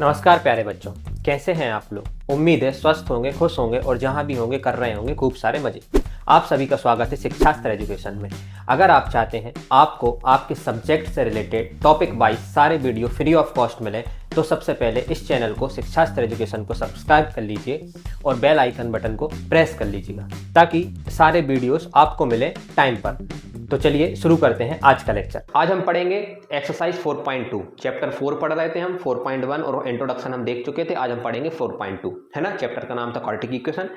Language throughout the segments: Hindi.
नमस्कार प्यारे बच्चों, कैसे हैं आप लोग। उम्मीद है स्वस्थ होंगे, खुश होंगे और जहां भी होंगे कर रहे होंगे खूब सारे मजे। आप सभी का स्वागत है शिक्षास्त्र एजुकेशन में। अगर आप चाहते हैं आपको आपके सब्जेक्ट से रिलेटेड टॉपिक वाइज सारे वीडियो फ्री ऑफ कॉस्ट मिले तो सबसे पहले इस चैनल को शिक्षास्त्र एजुकेशन को सब्सक्राइब कर लीजिए और बेल आइकन बटन को प्रेस कर लीजिएगा ताकि सारे वीडियोस आपको मिले टाइम पर। तो चलिए शुरू करते हैं आज का लेक्चर। आज हम पढ़ेंगे एक्सरसाइज 4.2। चैप्टर 4 पढ़ रहे थे हम, 4.1 और इंट्रोडक्शन हम देख चुके थे। आज हम पढ़ेंगे 4.2, है ना। चैप्टर का नाम था क्वाड्रेटिक इक्वेशन।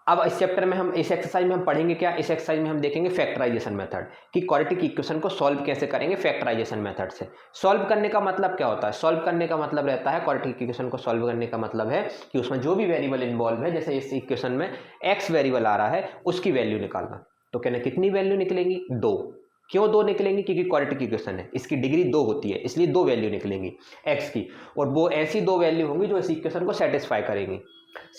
अब इस चैप्टर में हम इस एक्सरसाइज में हम पढ़ेंगे क्या। इस एक्सरसाइज में हम देखेंगे फैक्टराइजेशन मेथड कि क्वाड्रेटिक इक्वेशन को सॉल्व कैसे करेंगे फैक्टराइजेशन मेथड से। सॉल्व करने का मतलब क्या होता है। सॉल्व करने का मतलब रहता है, क्वाड्रेटिक इक्वेशन को सॉल्व करने का मतलब है कि उसमें जो भी वेरिएबल इन्वॉल्व है, जैसे इस इक्वेशन में एक्स वेरिएबल आ रहा है उसकी वैल्यू निकालना। तो कहना कितनी वैल्यू निकलेंगी, 2। क्यों 2 निकलेंगी, क्योंकि क्वाड्रेटिक इक्वेशन है, इसकी डिग्री 2 होती है, इसलिए 2 वैल्यू निकलेंगी एक्स की। और वो ऐसी 2 वैल्यू होंगी जो इस इक्वेशन को सेटिस्फाई करेंगी।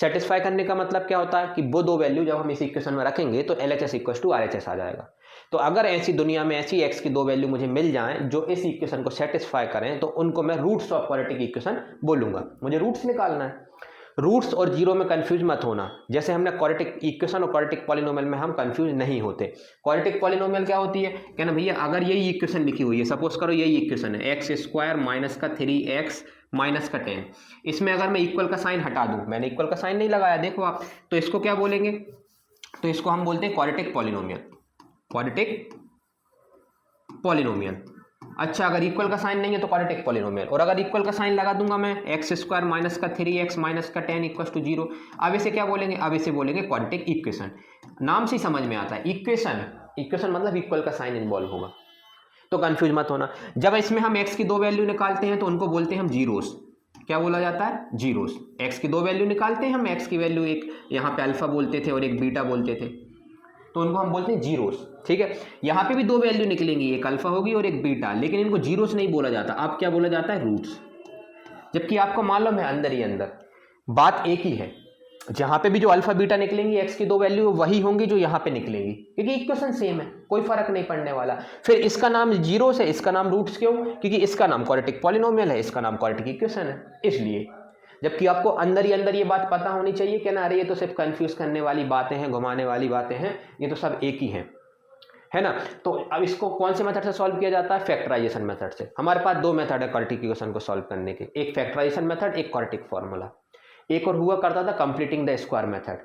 सेटिस्फाई करने का मतलब क्या होता है कि वो 2 वैल्यू जब हम इस इक्वेशन में रखेंगे तो LHS इक्वल टू RHS आ जाएगा। तो अगर ऐसी दुनिया में ऐसी एक्स की 2 वैल्यू मुझे मिल जाएं जो इस इक्वेशन को सेटिस्फाई करें तो उनको मैं रूट्स ऑफ क्वाड्रेटिक इक्वेशन बोलूंगा। मुझे रूट्स निकालना है। रूट्स और जीरो में कंफ्यूज मत होना। जैसे हमने क्वाड्रेटिक इक्वेशन और क्वाड्रेटिक पॉलिनोमियल में हम कंफ्यूज नहीं होते। क्वाड्रेटिक पॉलिनोमियल क्या होती है, कहना भैया अगर यही इक्वेशन लिखी हुई है, सपोज करो यही इक्वेशन है एक्स स्क्वायर माइनस का 3x माइनस का 10, इसमें अगर मैं इक्वल का साइन हटा दूं, मैंने इक्वल का साइन नहीं लगाया देखो आप, तो इसको क्या बोलेंगे, तो इसको हम बोलते हैं क्वाड्रेटिक पॉलिनोमियल। Quadratic polynomial. अच्छा, अगर इक्वल का साइन नहीं है तो क्वाड्रेटिक पॉलिनोमियल। और अगर इक्वल का साइन लगा दूंगा मैं, एक्स स्क्वायर माइनस का 3x माइनस का 10 इक्वल टू 0, अब इसे क्या बोलेंगे, अब इसे बोलेंगे क्वाड्रेटिक इक्वेशन। नाम से ही समझ में आता है इक्वेशन, इक्वेशन मतलब इक्वल का साइन इन्वॉल्व होगा। तो कंफ्यूज मत होना। जब इसमें हम एक्स की 2 वैल्यू निकालते हैं तो उनको बोलते हैं हम जीरोस। क्या बोला जाता है, जीरोस। एक्स की 2 वैल्यू निकालते हैं हम, एक्स की वैल्यू एक यहाँ पे अल्फा बोलते थे और एक बीटा बोलते थे, तो उनको हम बोलते हैं जीरोस। ठीक है, यहाँ पे भी 2 वैल्यू निकलेंगी, एक अल्फा होगी और एक बीटा, लेकिन इनको जीरोस नहीं बोला जाता। अब क्या बोला जाता है, रूट्स। जबकि आपको मालूम है अंदर ही अंदर बात एक ही है। जहां पे भी जो अल्फा बीटा निकलेंगी एक्स की 2 वैल्यू वही होंगी जो यहाँ पे निकलेंगी, क्योंकि इक्वेशन सेम है, कोई फर्क नहीं पड़ने वाला। फिर इसका नाम जीरोस है, इसका नाम रूट्स क्यों, क्योंकि इसका नाम क्वाड्रेटिक पॉलिनोमियल है, इसका नाम क्वाड्रेटिक इक्वेशन है, इसलिए। जबकि आपको अंदर ही अंदर ये बात पता होनी चाहिए कि ना, अरे ये तो सिर्फ कंफ्यूज करने वाली बातें हैं, घुमाने वाली बातें हैं, ये तो सब एक ही हैं, है ना। तो अब इसको कौन से मेथड से सॉल्व किया जाता है, फैक्टराइजेशन मेथड से। हमारे पास 2 मेथड है क्वाड्रेटिक इक्वेशन को सॉल्व करने के, एक फैक्टराइजेशन मेथड, एक क्वाड्रेटिक फॉर्मूला। एक और हुआ करता था कंप्लीटिंग द स्क्वायर मेथड,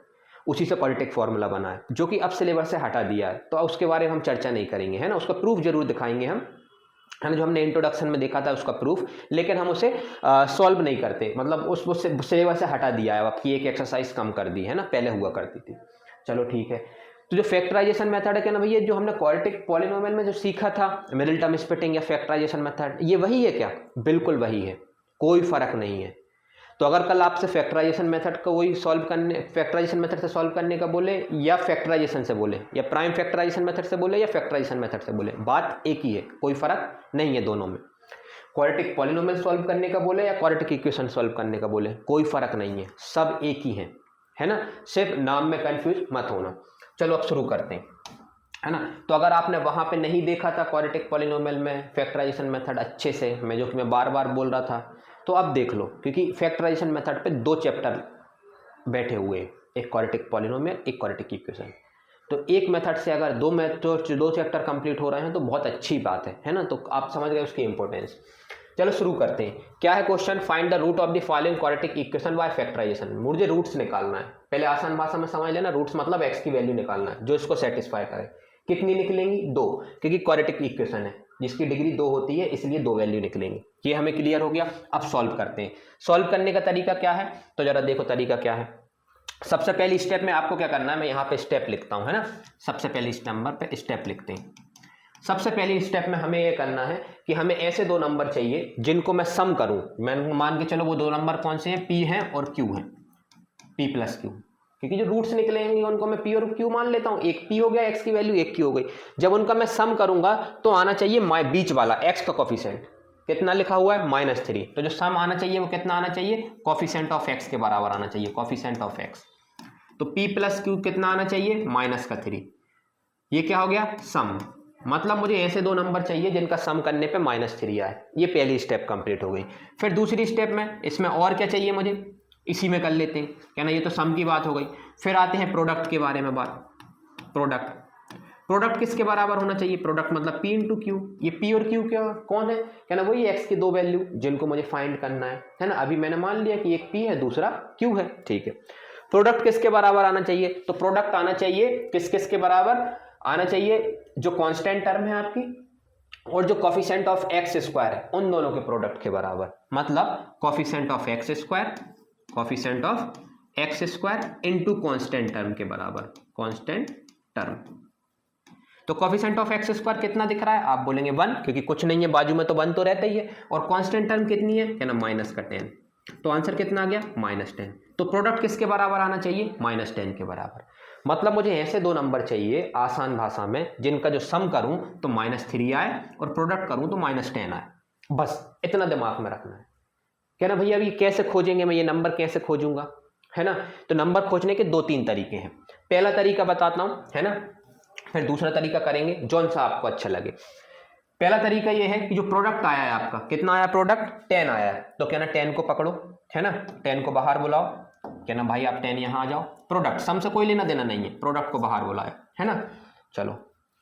उसी से क्वाड्रेटिक फॉर्मूला बना है, जो कि अब सिलेबस से हटा दिया है, तो उसके बारे में हम चर्चा नहीं करेंगे, है ना। उसका प्रूफ जरूर दिखाएंगे हम, है ना, जो हमने इंट्रोडक्शन में देखा था उसका प्रूफ, लेकिन हम उसे सॉल्व नहीं करते, मतलब उस सिलेबस से हटा दिया है, आपकी एक एक्सरसाइज कम कर दी है ना, पहले हुआ करती थी। चलो ठीक है। तो जो फैक्टराइजेशन मेथड है, क्या ना भैया, जो हमने क्वाड्रेटिक पॉलिनोमियल में जो सीखा था मिडिल टर्म स्प्लिटिंग या फैक्टराइजेशन मेथड, ये वही है क्या, बिल्कुल वही है, कोई फर्क नहीं है। तो अगर कल आपसे फैक्टराइजेशन मेथड को वही सॉल्व करने, फैक्टराइजेशन मेथड से सॉल्व करने का बोले, या फैक्टराइजेशन से बोले, या प्राइम फैक्टराइजेशन मेथड से बोले, या फैक्टराइजेशन मेथड से बोले, बात एक ही है, कोई फर्क नहीं है दोनों में। क्वाड्रेटिक पॉलिनोमियल सॉल्व करने का बोले या क्वाड्रेटिक इक्वेशन सॉल्व करने का बोले, कोई फर्क नहीं है, सब एक ही है ना। सिर्फ नाम में कंफ्यूज मत होना। चलो अब शुरू करते हैं, है ना। तो अगर आपने वहां पे नहीं देखा था क्वाड्रेटिक पॉलिनोमियल में फैक्टराइजेशन मेथड अच्छे से, मैं जो कि मैं बार बार बोल रहा था, तो अब देख लो, क्योंकि फैक्टराइजेशन मेथड पे 2 चैप्टर बैठे हुए हैं, एक क्वाड्रेटिक पॉलिनोमियल, एक क्वाड्रेटिक इक्वेशन। तो एक मेथड से अगर 2 चैप्टर कंप्लीट हो रहे हैं तो बहुत अच्छी बात है ना। तो आप समझ गए उसकी इंपॉर्टेंस। चलो शुरू करते हैं। क्या है question, find the root of the following quadratic equation by factorization. मुझे रूट्स निकालना है, पहले आसान भाषा में समझ लेना, रूट्स मतलब एक्स की वैल्यू निकालना है जो इसको सेटिस्फाई करे। कितनी निकलेंगी, 2, क्योंकि क्वाड्रेटिक इक्वेशन है जिसकी डिग्री 2 होती है, इसलिए 2 वैल्यू निकलेंगी। ये हमें क्लियर हो गया। अब सॉल्व करते हैं। सॉल्व करने का तरीका क्या है, तो जरा देखो तरीका क्या है। सबसे पहली स्टेप में आपको क्या करना है, मैं यहाँ पे स्टेप लिखता हूँ, है ना। सबसे पहली नंबर पे स्टेप लिखते हैं। सबसे पहली स्टेप में हमें ये करना है कि हमें ऐसे 2 नंबर चाहिए जिनको मैं सम करूं। मैं मान के चलो वो 2 नंबर कौन से हैं, P है और Q है, P प्लस Q, क्योंकि जो रूट्स निकलेंगे उनको मैं P और Q मान लेता हूं। एक P हो गया, x की वैल्यू, एक Q हो गई। जब उनका मैं सम करूंगा तो आना चाहिए बीच वाला x का कोफिशिएंट, कितना लिखा हुआ है, -3। तो जो सम आना चाहिए वो कितना आना चाहिए, कोफिशिएंट ऑफ x के बराबर आना चाहिए, कोफिशिएंट ऑफ x। तो P प्लस Q कितना आना चाहिए, -3। ये क्या हो गया, सम। मतलब मुझे ऐसे दो नंबर चाहिए जिनका सम करने पे -3 आए। ये पहली स्टेप कंप्लीट हो गई। फिर दूसरी स्टेप में इसमें और क्या चाहिए मुझे, इसी में कर लेते हैं, क्या ना, ये तो सम की बात हो गई। फिर आते हैं प्रोडक्ट के बारे में बात। प्रोडक्ट किसके बराबर होना चाहिए, प्रोडक्ट मतलब P इंटू क्यू। ये P और Q क्या कौन है, क्या ना, वही x की दो वैल्यू जिनको मुझे फाइंड करना है ना। अभी मैंने मान लिया कि एक P है दूसरा Q है, ठीक है। प्रोडक्ट किसके बराबर आना चाहिए, तो प्रोडक्ट आना चाहिए किस किस के बराबर आना चाहिए, जो कांस्टेंट टर्म है आपकी और जो कोफिशिएंट ऑफ एक्स स्क्वायर है उन दोनों के प्रोडक्ट के बराबर। मतलब coefficient of x square into constant term के बराबर, कांस्टेंट टर्म। तो कोफिशिएंट ऑफ एक्स स्क्वायर कितना दिख रहा है, आप बोलेंगे 1, क्योंकि कुछ नहीं है बाजू में तो 1 तो रहता ही है। और कांस्टेंट टर्म कितनी है, क्या ना, -10। तो आंसर कितना आ गया, -10। तो प्रोडक्ट किसके बराबर आना चाहिए, -10 के बराबर। मतलब मुझे ऐसे दो नंबर चाहिए आसान भाषा में जिनका जो सम करूं तो -3 आए और प्रोडक्ट करूं तो -10 आए। बस इतना दिमाग में रखना है। क्या ना भैया, अभी कैसे खोजेंगे, मैं ये नंबर कैसे खोजूंगा, है ना। तो नंबर खोजने के 2-3 तरीके हैं। पहला तरीका बताता हूं, है ना, फिर दूसरा तरीका करेंगे, जौन सा आपको अच्छा लगे। पहला तरीका ये है कि जो प्रोडक्ट आया है आपका, कितना आया प्रोडक्ट, 10 आया है, तो क्या ना 10 को पकड़ो, है ना, 10 को बाहर बुलाओ, क्या ना भाई आप 10 यहाँ आ जाओ। प्रोडक्ट सम से कोई लेना देना नहीं है, प्रोडक्ट को बाहर बुलाया, है ना। चलो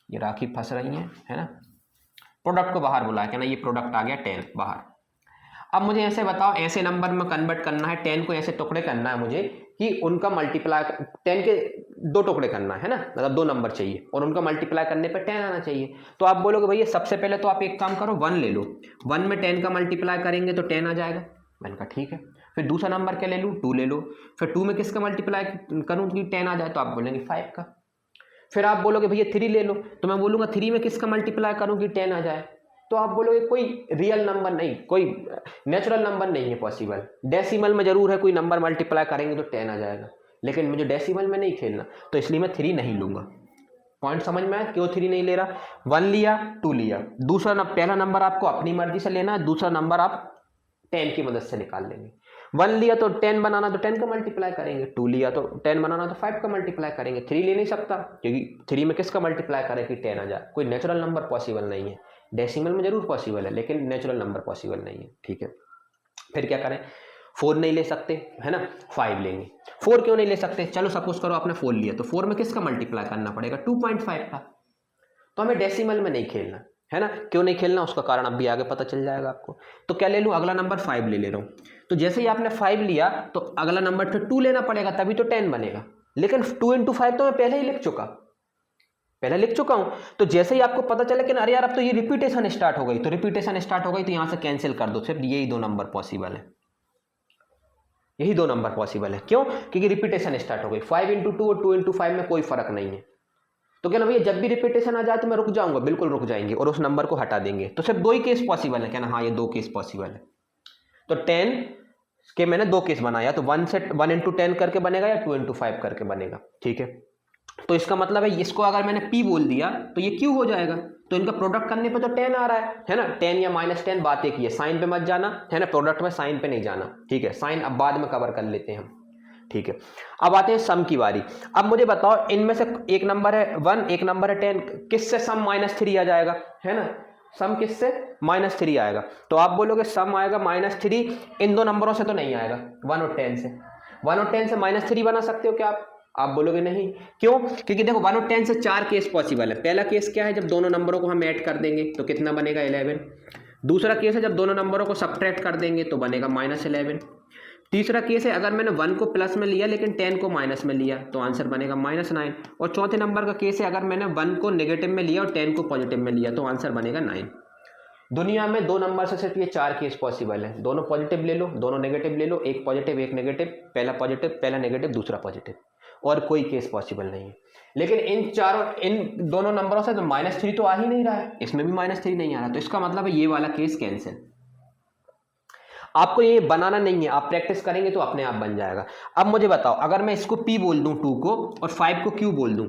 ये राखी फंस रही है ना। प्रोडक्ट को बाहर बुलाया, क्या ना, ये प्रोडक्ट आ गया 10 बाहर। अब मुझे ऐसे बताओ, ऐसे नंबर में कन्वर्ट करना है, 10 को ऐसे टुकड़े करना है मुझे कि उनका मल्टीप्लाई 10 के 2 टुकड़े करना है ना, मतलब 2 नंबर चाहिए और उनका मल्टीप्लाई करने पे 10 आना चाहिए। तो आप बोलोगे भैया सबसे पहले तो आप एक काम करो, 1 ले लो, 1 में 10 का मल्टीप्लाई करेंगे तो 10 आ जाएगा। मैंने कहा ठीक है। फिर दूसरा नंबर क्या ले लूँ, 2 ले लो, फिर 2 में किसका मल्टीप्लाई करूँ कि 10 आ जाए, तो आप बोलेंगे 5 का। फिर आप बोलोगे भैया 3 ले लो, तो मैं बोलूँगा 3 में किसका मल्टीप्लाई करूँ कि 10 आ जाए, तो आप बोलोगे कोई रियल नंबर नहीं, कोई नेचुरल नंबर नहीं है पॉसिबल। डेसिमल में जरूर है, कोई नंबर मल्टीप्लाई करेंगे तो 10 आ जाएगा, लेकिन मुझे डेसिमल में नहीं खेलना, तो इसलिए मैं 3 नहीं लूंगा। पॉइंट समझ में आया क्यों 3 नहीं ले रहा। 1 लिया, 2 लिया, दूसरा पहला नंबर आपको अपनी मर्जी से लेना है, दूसरा नंबर आप 10 की मदद से निकाल लेंगे। 1 लिया तो 10 बनाना तो 10 का मल्टीप्लाई करेंगे, 2 लिया तो 10 बनाना तो 5 का मल्टीप्लाई करेंगे। 3 ले नहीं सकता क्योंकि 3 में किसका मल्टीप्लाई करें कि 10 आ जाए, कोई नेचुरल नंबर पॉसिबल नहीं है। डेसिमल में जरूर पॉसिबल है लेकिन नेचुरल नंबर पॉसिबल नहीं है, ठीक है। फिर क्या करें, 4 नहीं ले सकते, है ना, 5 लेंगे। 4 क्यों नहीं ले सकते, चलो सपोज करो आपने 4 लिया, तो 4 में किसका मल्टीप्लाई करना पड़ेगा, 2.5 का। तो हमें डेसिमल में नहीं खेलना, है ना। क्यों नहीं खेलना, उसका कारण अब भी आगे पता चल जाएगा आपको। तो क्या ले लूँ, अगला नंबर 5 ले रहा हूँ। तो जैसे ही आपने 5 लिया तो अगला नंबर फिर 2 लेना पड़ेगा, तभी तो 10 बनेगा। लेकिन 2 × 5 तो मैं पहले ही लिख चुका हूं। तो जैसे ही आपको पता चले कि अरे यार अब तो ये रिपीटेशन स्टार्ट हो गई, तो रिपीटेशन स्टार्ट हो गई तो यहां से कैंसिल कर दो, सिर्फ यही 2 नंबर पॉसिबल है, यही 2 नंबर पॉसिबल है। क्यों, क्योंकि रिपीटेशन स्टार्ट हो गई। 5 × 2 और 2 × 5 में कोई फर्क नहीं है। तो क्या ना भैया, जब भी रिपीटेशन आ जाए तो मैं रुक जाऊंगा, बिल्कुल रुक जाएंगे और उस नंबर को हटा देंगे। तो सिर्फ 2 ही केस पॉसिबल है, क्या ना, हाँ ये 2 केस पॉसिबल है। तो 10 के मैंने 2 केस बनाया, तो 1 × 10 करके बनेगा या 2 × 5 करके बनेगा, ठीक है। तो इसका मतलब है इसको अगर मैंने P बोल दिया तो ये Q हो जाएगा। तो इनका प्रोडक्ट करने पे तो 10 आ रहा है ना, 10 या -10 बात एक ही है, साइन पे मत जाना, है ना, प्रोडक्ट में साइन पे नहीं जाना, ठीक है। साइन अब बाद में कवर कर लेते हैं हम, ठीक है। अब आते हैं सम की बारी। अब मुझे बताओ इनमें से एक नंबर है 1, एक नंबर है 10, किससे सम -3 आ जाएगा, है ना, सम किससे -3 आएगा। तो आप बोलोगे सम आएगा -3, इन दो नंबरों से तो नहीं आएगा, 1 और 10 से। 1 और 10 से -3 बना सकते हो क्या आप बोलोगे नहीं। क्यों, क्योंकि देखो 1 और 10 से 4 केस पॉसिबल है। पहला केस क्या है, जब दोनों नंबरों को हम ऐड कर देंगे तो कितना बनेगा 11। दूसरा केस है जब दोनों नंबरों को सब्ट्रैक्ट कर देंगे तो बनेगा -11। तीसरा केस है अगर मैंने 1 को प्लस में लिया लेकिन 10 को माइनस में लिया तो आंसर बनेगा -9। और चौथे नंबर का केस है अगर मैंने 1 को नेगेटिव में लिया और 10 को पॉजिटिव में लिया तो आंसर बनेगा 9। दुनिया में 2 नंबर से सिर्फ ये 4 केस पॉसिबल है। दोनों पॉजिटिव ले लो, दोनों नेगेटिव ले लो, एक पॉजिटिव एक नेगेटिव, पहला पॉजिटिव पहला नेगेटिव दूसरा पॉजिटिव, और कोई केस पॉसिबल नहीं है। लेकिन इन दोनों नंबरों से तो -3 तो आ ही नहीं रहा है, इसमें भी -3 नहीं आ रहा, तो इसका मतलब है ये वाला केस कैंसिल। आपको ये बनाना नहीं है, आप प्रैक्टिस करेंगे तो अपने आप बन जाएगा। अब मुझे बताओ अगर मैं इसको P बोल दूं 2 को और 5 को Q बोल दूं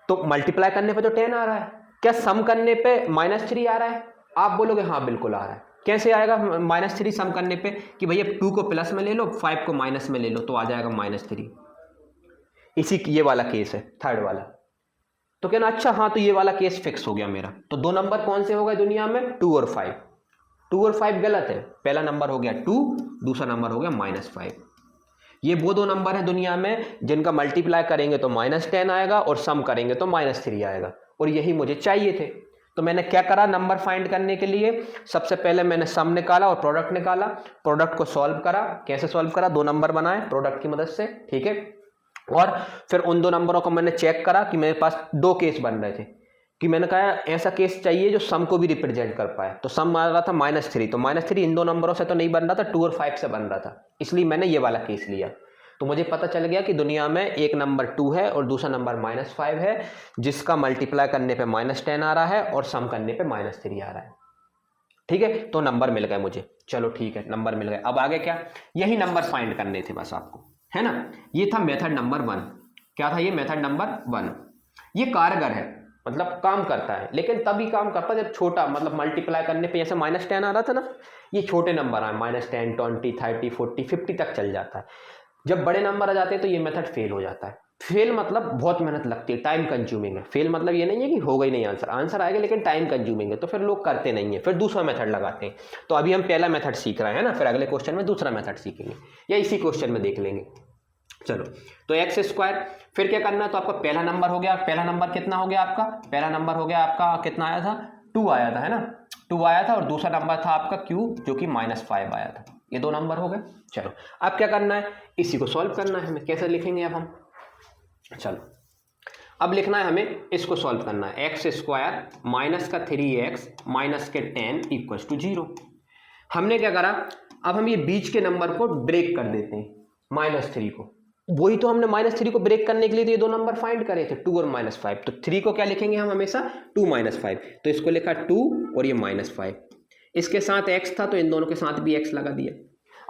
तो मल्टीप्लाई करने पे तो 10 आ रहा है, क्या सम करने पे -3 आ रहा है। आप बोलोगे हाँ बिल्कुल आ रहा है। कैसे आएगा -3 सम करने पे, कि भैया 2 को प्लस में ले लो 5 को माइनस में ले लो तो आ जाएगा -3। इसी ये वाला केस है थर्ड वाला, तो कहना अच्छा हाँ, तो ये वाला केस फिक्स हो गया मेरा। तो दो नंबर कौन से हो गए दुनिया में, 2 और 5। 2 और 5 गलत है, पहला नंबर हो गया 2, दूसरा नंबर हो गया -5। ये वो दो नंबर है दुनिया में जिनका मल्टीप्लाई करेंगे तो -10 आएगा और सम करेंगे तो -3 आएगा, और यही मुझे चाहिए थे। तो मैंने क्या करा नंबर फाइंड करने के लिए, सबसे पहले मैंने सम निकाला और प्रोडक्ट निकाला। प्रोडक्ट को सॉल्व करा, कैसे सॉल्व करा, दो नंबर बनाए प्रोडक्ट की मदद से, ठीक है। और फिर उन दो नंबरों को मैंने चेक करा कि मेरे पास दो केस बन रहे थे, कि मैंने कहा ऐसा केस चाहिए जो सम को भी रिप्रेजेंट कर पाए। तो सम आ रहा था -3, तो -3 इन दो नंबरों से तो नहीं बन रहा था, 2 और 5 से बन रहा था, इसलिए मैंने ये वाला केस लिया। तो मुझे पता चल गया कि दुनिया में एक नंबर 2 है और दूसरा नंबर -5 है, जिसका मल्टीप्लाई करने पे -10 आ रहा है और सम करने पे -3 आ रहा है, ठीक है। तो नंबर मिल गए मुझे, चलो ठीक है, नंबर मिल गए। अब आगे क्या, यही नंबर फाइंड करने थे बस आपको, है ना। ये था मेथड नंबर 1। क्या था ये, मेथड नंबर 1। ये कारगर है, मतलब काम करता है, लेकिन तभी काम करता जब छोटा, मतलब मल्टीप्लाई करने पे जैसे -10 आ रहा था ना, ये छोटे नंबर आए, -10, 20, 30, 40, 50 तक चल जाता है। जब बड़े नंबर आ जाते हैं तो ये मेथड फेल हो जाता है। फेल मतलब बहुत मेहनत लगती है, टाइम कंज्यूमिंग है। फेल मतलब ये नहीं है कि हो गई नहीं आंसर, आंसर आएगा लेकिन टाइम कंज्यूमिंग है, तो फिर लोग करते नहीं है, फिर दूसरा मेथड लगाते हैं। तो अभी हम पहला मेथड सीख रहे हैं ना, फिर अगले क्वेश्चन में दूसरा मेथड सीखेंगे, या इसी क्वेश्चन में देख लेंगे। चलो, तो x², फिर क्या करना है, तो आपका पहला नंबर हो गया। पहला नंबर कितना हो गया आपका, पहला नंबर हो गया आपका कितना आया था, 2 आया था, है ना, 2 आया था, और दूसरा नंबर था आपका q, जो कि -5 आया था। ये दो नंबर हो गए। चलो, अब क्या करना है, इसी को सॉल्व करना है हमें। कैसे लिखेंगे अब हम, चलो अब लिखना है हमें, इसको सॉल्व करना है। x² -3x -10 = 0। हमने क्या करा, अब हम ये बीच के नंबर को ब्रेक कर देते हैं, -3 को। वही तो हमने -3 को ब्रेक करने के लिए तो ये दो नंबर फाइंड करे थे, 2 और -5। तो 3 को क्या लिखेंगे हम हमेशा, 2 -5। तो इसको लिखा 2 और ये -5। इसके साथ x था तो इन दोनों के साथ भी x लगा दिया।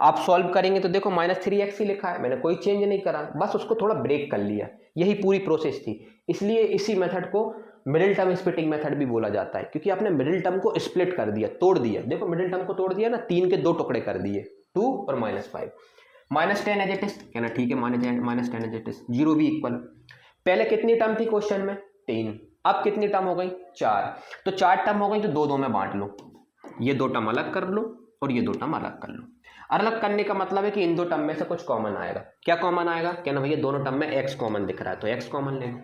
आप सॉल्व करेंगे तो देखो -3x ही लिखा है, मैंने कोई चेंज नहीं करा, बस उसको थोड़ा ब्रेक कर लिया। यही पूरी प्रोसेस थी। इसलिए इसी मेथड को मिडिल टर्म स्प्लिटिंग मेथड भी बोला जाता है, क्योंकि आपने मिडिल टर्म को स्प्लिट कर दिया, तोड़ दिया। देखो मिडिल टर्म को तोड़ दिया ना, 3 के 2 टुकड़े कर दिए, 2 और -5। -10 एज इट इज, कहना ठीक है, -10 एज इट इज, 0 भी इक्वल। पहले कितनी टर्म थी क्वेश्चन में, 3, अब कितनी टर्म हो गई, 4। तो 4 टर्म हो गई, तो 2 में बांट लो, ये 2 टर्म अलग कर लो और ये 2 टर्म अलग कर लो। अलग करने का मतलब है कि इन दो टर्म में से कुछ कॉमन आएगा। क्या कॉमन आएगा, कहना भैया दोनों टर्म में x कॉमन दिख रहा है, तो x कॉमन लेंगे।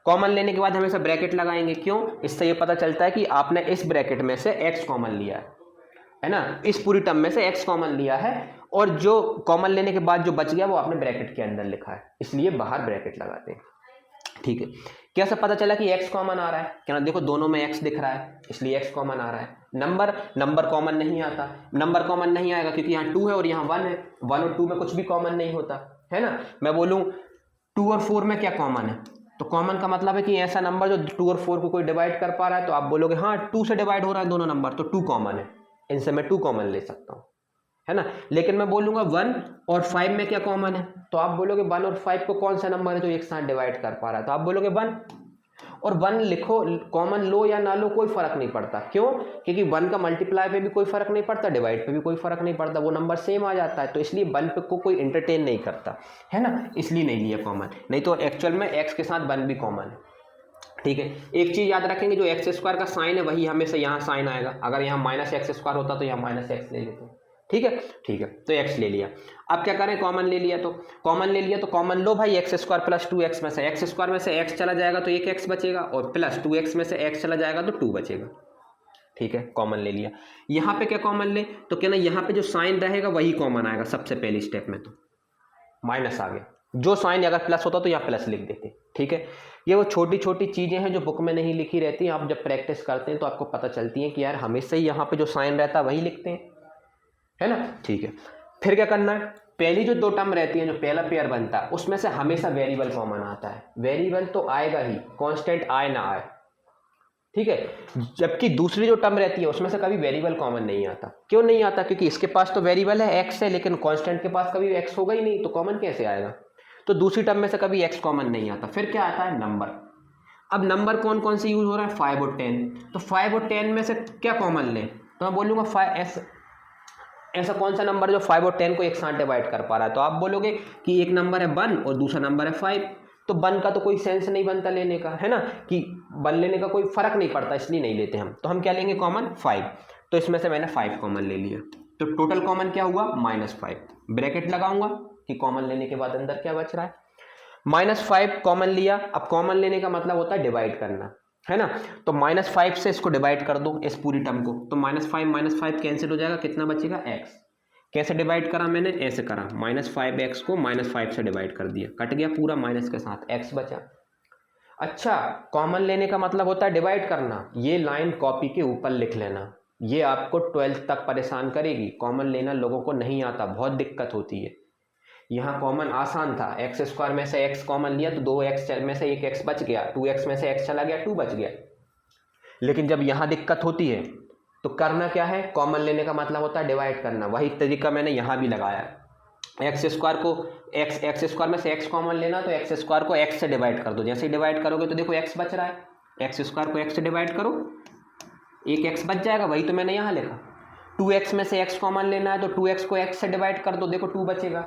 कॉमन लेने के बाद हमेशा ब्रैकेट लगाएंगे, क्यों, इससे ये पता चलता है कि आपने इस ब्रैकेट में से x कॉमन लिया है ना, इस पूरी टर्म में से x कॉमन लिया है, और जो कॉमन लेने के बाद जो बच गया वो आपने ब्रैकेट के अंदर लिखा है, इसलिए बाहर ब्रैकेट लगाते हैं, ठीक है। कैसे पता चला कि x कॉमन आ रहा है, क्या देखो दोनों में x दिख रहा है, इसलिए x कॉमन आ रहा है। नंबर कॉमन नहीं आता, नंबर कॉमन नहीं आएगा क्योंकि यहाँ 2 है और यहाँ 1 है, 1 और 2 में कुछ भी कॉमन नहीं होता, है ना। मैं बोलूँ 2 और 4 में क्या कॉमन है, तो कॉमन का मतलब है कि ऐसा नंबर जो 2 और 4 को कोई डिवाइड कर पा रहा है, तो आप बोलोगे हाँ 2 से डिवाइड हो रहा है दोनों नंबर, तो 2 कॉमन है, इनसे मैं 2 कॉमन ले सकता हूँ, है ना। लेकिन मैं बोलूँगा 1 और 5 में क्या कॉमन है, तो आप बोलोगे 1 और 5 को कौन सा नंबर है जो एक साथ डिवाइड कर पा रहा है, तो आप बोलोगे 1। और 1 लिखो, कॉमन लो या ना लो कोई फर्क नहीं पड़ता, क्यों, क्योंकि 1 का मल्टीप्लाई पे भी कोई फर्क नहीं पड़ता, डिवाइड पे भी कोई फर्क नहीं पड़ता, वो नंबर सेम आ जाता है, तो इसलिए 1 पे को कोई एंटरटेन नहीं करता, है ना, इसलिए नहीं लिया कॉमन। नहीं तो एक्चुअल में x के साथ 1 भी कॉमन है, ठीक है। एक चीज याद रखेंगे, जो x² का साइन है वही हमेशा यहाँ साइन आएगा, अगर यहाँ -x² होता तो यहाँ -x ले लेते, ठीक है, ठीक है। तो x ले लिया। अब क्या करें, कॉमन ले लिया, तो कॉमन लो भाई, x² + 2x में से x² में से x चला जाएगा तो एक x बचेगा, और प्लस 2x में से x चला जाएगा तो 2 बचेगा, ठीक है, कॉमन ले लिया। यहाँ पे क्या कॉमन ले, तो क्या ना यहाँ पे जो साइन रहेगा वही कॉमन आएगा सबसे पहली स्टेप में, तो माइनस आ गया, जो साइन अगर प्लस होता तो यहाँ प्लस लिख देते, ठीक है। ये वो छोटी छोटी चीज़ें हैं जो बुक में नहीं लिखी रहती, आप जब प्रैक्टिस करते हैं तो आपको पता चलती हैं कि यार हमेशा ही यहाँ पे जो साइन रहता है वही लिखते हैं, है ना, ठीक है। फिर क्या करना है, पहली जो 2 टर्म रहती है, जो पहला पेयर बनता है, उसमें से हमेशा वेरिएबल कॉमन आता है। वेरिएबल तो आएगा ही, कांस्टेंट आए ना आए, ठीक है। जबकि दूसरी जो टर्म रहती है उसमें से कभी वेरिएबल कॉमन नहीं आता। क्यों नहीं आता, क्योंकि इसके पास तो वेरिएबल है x है, लेकिन कांस्टेंट के पास कभी x होगा ही नहीं, तो कॉमन कैसे आएगा। तो दूसरी टर्म में से कभी x कॉमन नहीं आता। फिर क्या आता है, नंबर। अब नंबर कौन कौन से यूज हो रहा है, 5 और 10। तो 5 और 10 में से क्या कॉमन लें, तो मैं बोलूँगा 5 ऐसा कौन सा नंबर जो 5 और 10 को एक साथ डिवाइड कर पा रहा है, तो आप बोलोगे कि एक नंबर है 1 और दूसरा नंबर है 5, तो 1 का तो कोई सेंस नहीं बनता लेने का, है ना, कि 1 लेने का कोई फर्क नहीं पड़ता, इसलिए नहीं लेते हम। तो हम क्या लेंगे कॉमन 5, तो इसमें से मैंने 5 कॉमन ले लिया, तो टोटल कॉमन क्या हुआ -5। ब्रैकेट लगाऊंगा कि कॉमन लेने के बाद अंदर क्या बच रहा है, -5 कॉमन लिया। अब कॉमन लेने का मतलब होता है डिवाइड करना, है ना, तो -5 से इसको डिवाइड कर दो, इस पूरी टर्म को, तो -5 कैंसिल हो जाएगा, कितना बचेगा x। कैसे डिवाइड करा मैंने, ऐसे करा, -5x को -5 से डिवाइड कर दिया, कट गया पूरा माइनस के साथ, x बचा। अच्छा, कॉमन लेने का मतलब होता है डिवाइड करना, ये लाइन कॉपी के ऊपर लिख लेना, ये आपको 12th तक परेशान करेगी। कॉमन लेना लोगों को नहीं आता, बहुत दिक्कत होती है। यहाँ कॉमन आसान था, x² में से x कॉमन लिया तो 2x में से 1x बच गया, 2x में से x चला गया, 2 बच गया। लेकिन जब यहाँ दिक्कत होती है तो करना क्या है, कॉमन लेने का मतलब होता है डिवाइड करना। वही तरीका मैंने यहाँ भी लगाया, x² को x² में से x कॉमन लेना, तो x² को x से डिवाइड कर दो। जैसे ही डिवाइड करोगे तो देखो x बच रहा है, x² को x से डिवाइड करो, एक x बच जाएगा, वही तो मैंने यहाँ लिखा। 2x में से x कॉमन लेना है तो 2x को x से डिवाइड कर दो, देखो 2 बचेगा।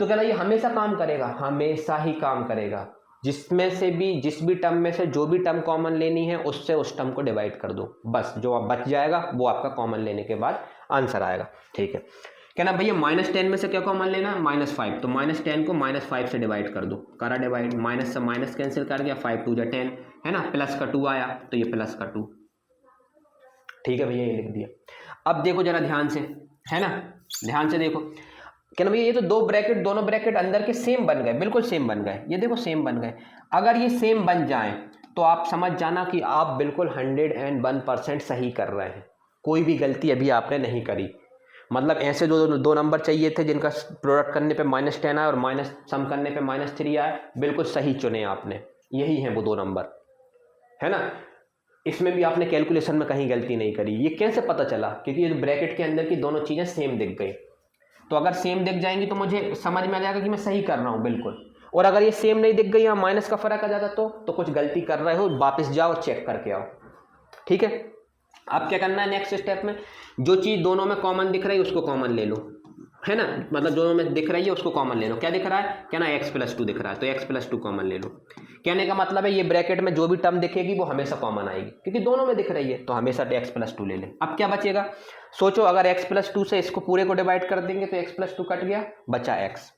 तो क्या ये हमेशा काम करेगा, हमेशा ही काम करेगा। जिसमें से भी, जिस भी टर्म में से जो भी टर्म कॉमन लेनी है उससे उस टर्म को डिवाइड कर दो, बस जो अब बच जाएगा वो आपका कॉमन लेने के बाद आंसर आएगा। ठीक है, क्या ना भैया -10 में से क्या कॉमन लेना है, -5, तो -10 को -5 से डिवाइड कर दो, करा डिवाइड, माइनस से माइनस कैंसिल कर गया, 5 2 जा 10, है ना, प्लस का 2 आया तो ये प्लस का 2। ठीक है भैया, ये लिख दिया। अब देखो जरा ध्यान से, है ना, ध्यान से देखो, क्या ना भैया, ये तो दो ब्रैकेट, दोनों ब्रैकेट अंदर के सेम बन गए, बिल्कुल सेम बन गए, ये देखो सेम बन गए। अगर ये सेम बन जाएं तो आप समझ जाना कि आप बिल्कुल 101% सही कर रहे हैं, कोई भी गलती अभी आपने नहीं करी। मतलब ऐसे दो नंबर चाहिए थे जिनका प्रोडक्ट करने पे -10 आया और माइनस सम करने पे -3 आया, बिल्कुल सही चुने आपने, यही है वो 2 नंबर, है ना। इसमें भी आपने कैलकुलेशन में कहीं गलती नहीं करी। ये कैसे पता चला, क्योंकि ये ब्रैकेट के अंदर की दोनों चीज़ें सेम दिख गई। तो अगर सेम दिख जाएंगी तो मुझे समझ में आ जाएगा कि मैं सही कर रहा हूँ बिल्कुल। और अगर ये सेम नहीं दिख गई, यहाँ माइनस का फर्क आ जाता तो कुछ गलती कर रहे हो, वापस जाओ और चेक करके आओ। ठीक है, अब क्या करना है नेक्स्ट स्टेप में, जो चीज़ दोनों में कॉमन दिख रही है उसको कॉमन ले लो, है ना, मतलब दोनों में दिख रही है उसको कॉमन ले लो। क्या दिख रहा है, क्या ना x+2 दिख रहा है, तो x+2 कॉमन ले लो। कहने का मतलब है ये ब्रैकेट में जो भी टर्म दिखेगी वो हमेशा कॉमन आएगी, क्योंकि दोनों में दिख रही है, तो हमेशा x+2 ले लें। अब क्या बचेगा, सोचो, अगर x+2 से इसको पूरे को डिवाइड कर देंगे तो x+2 कट गया, बचा x।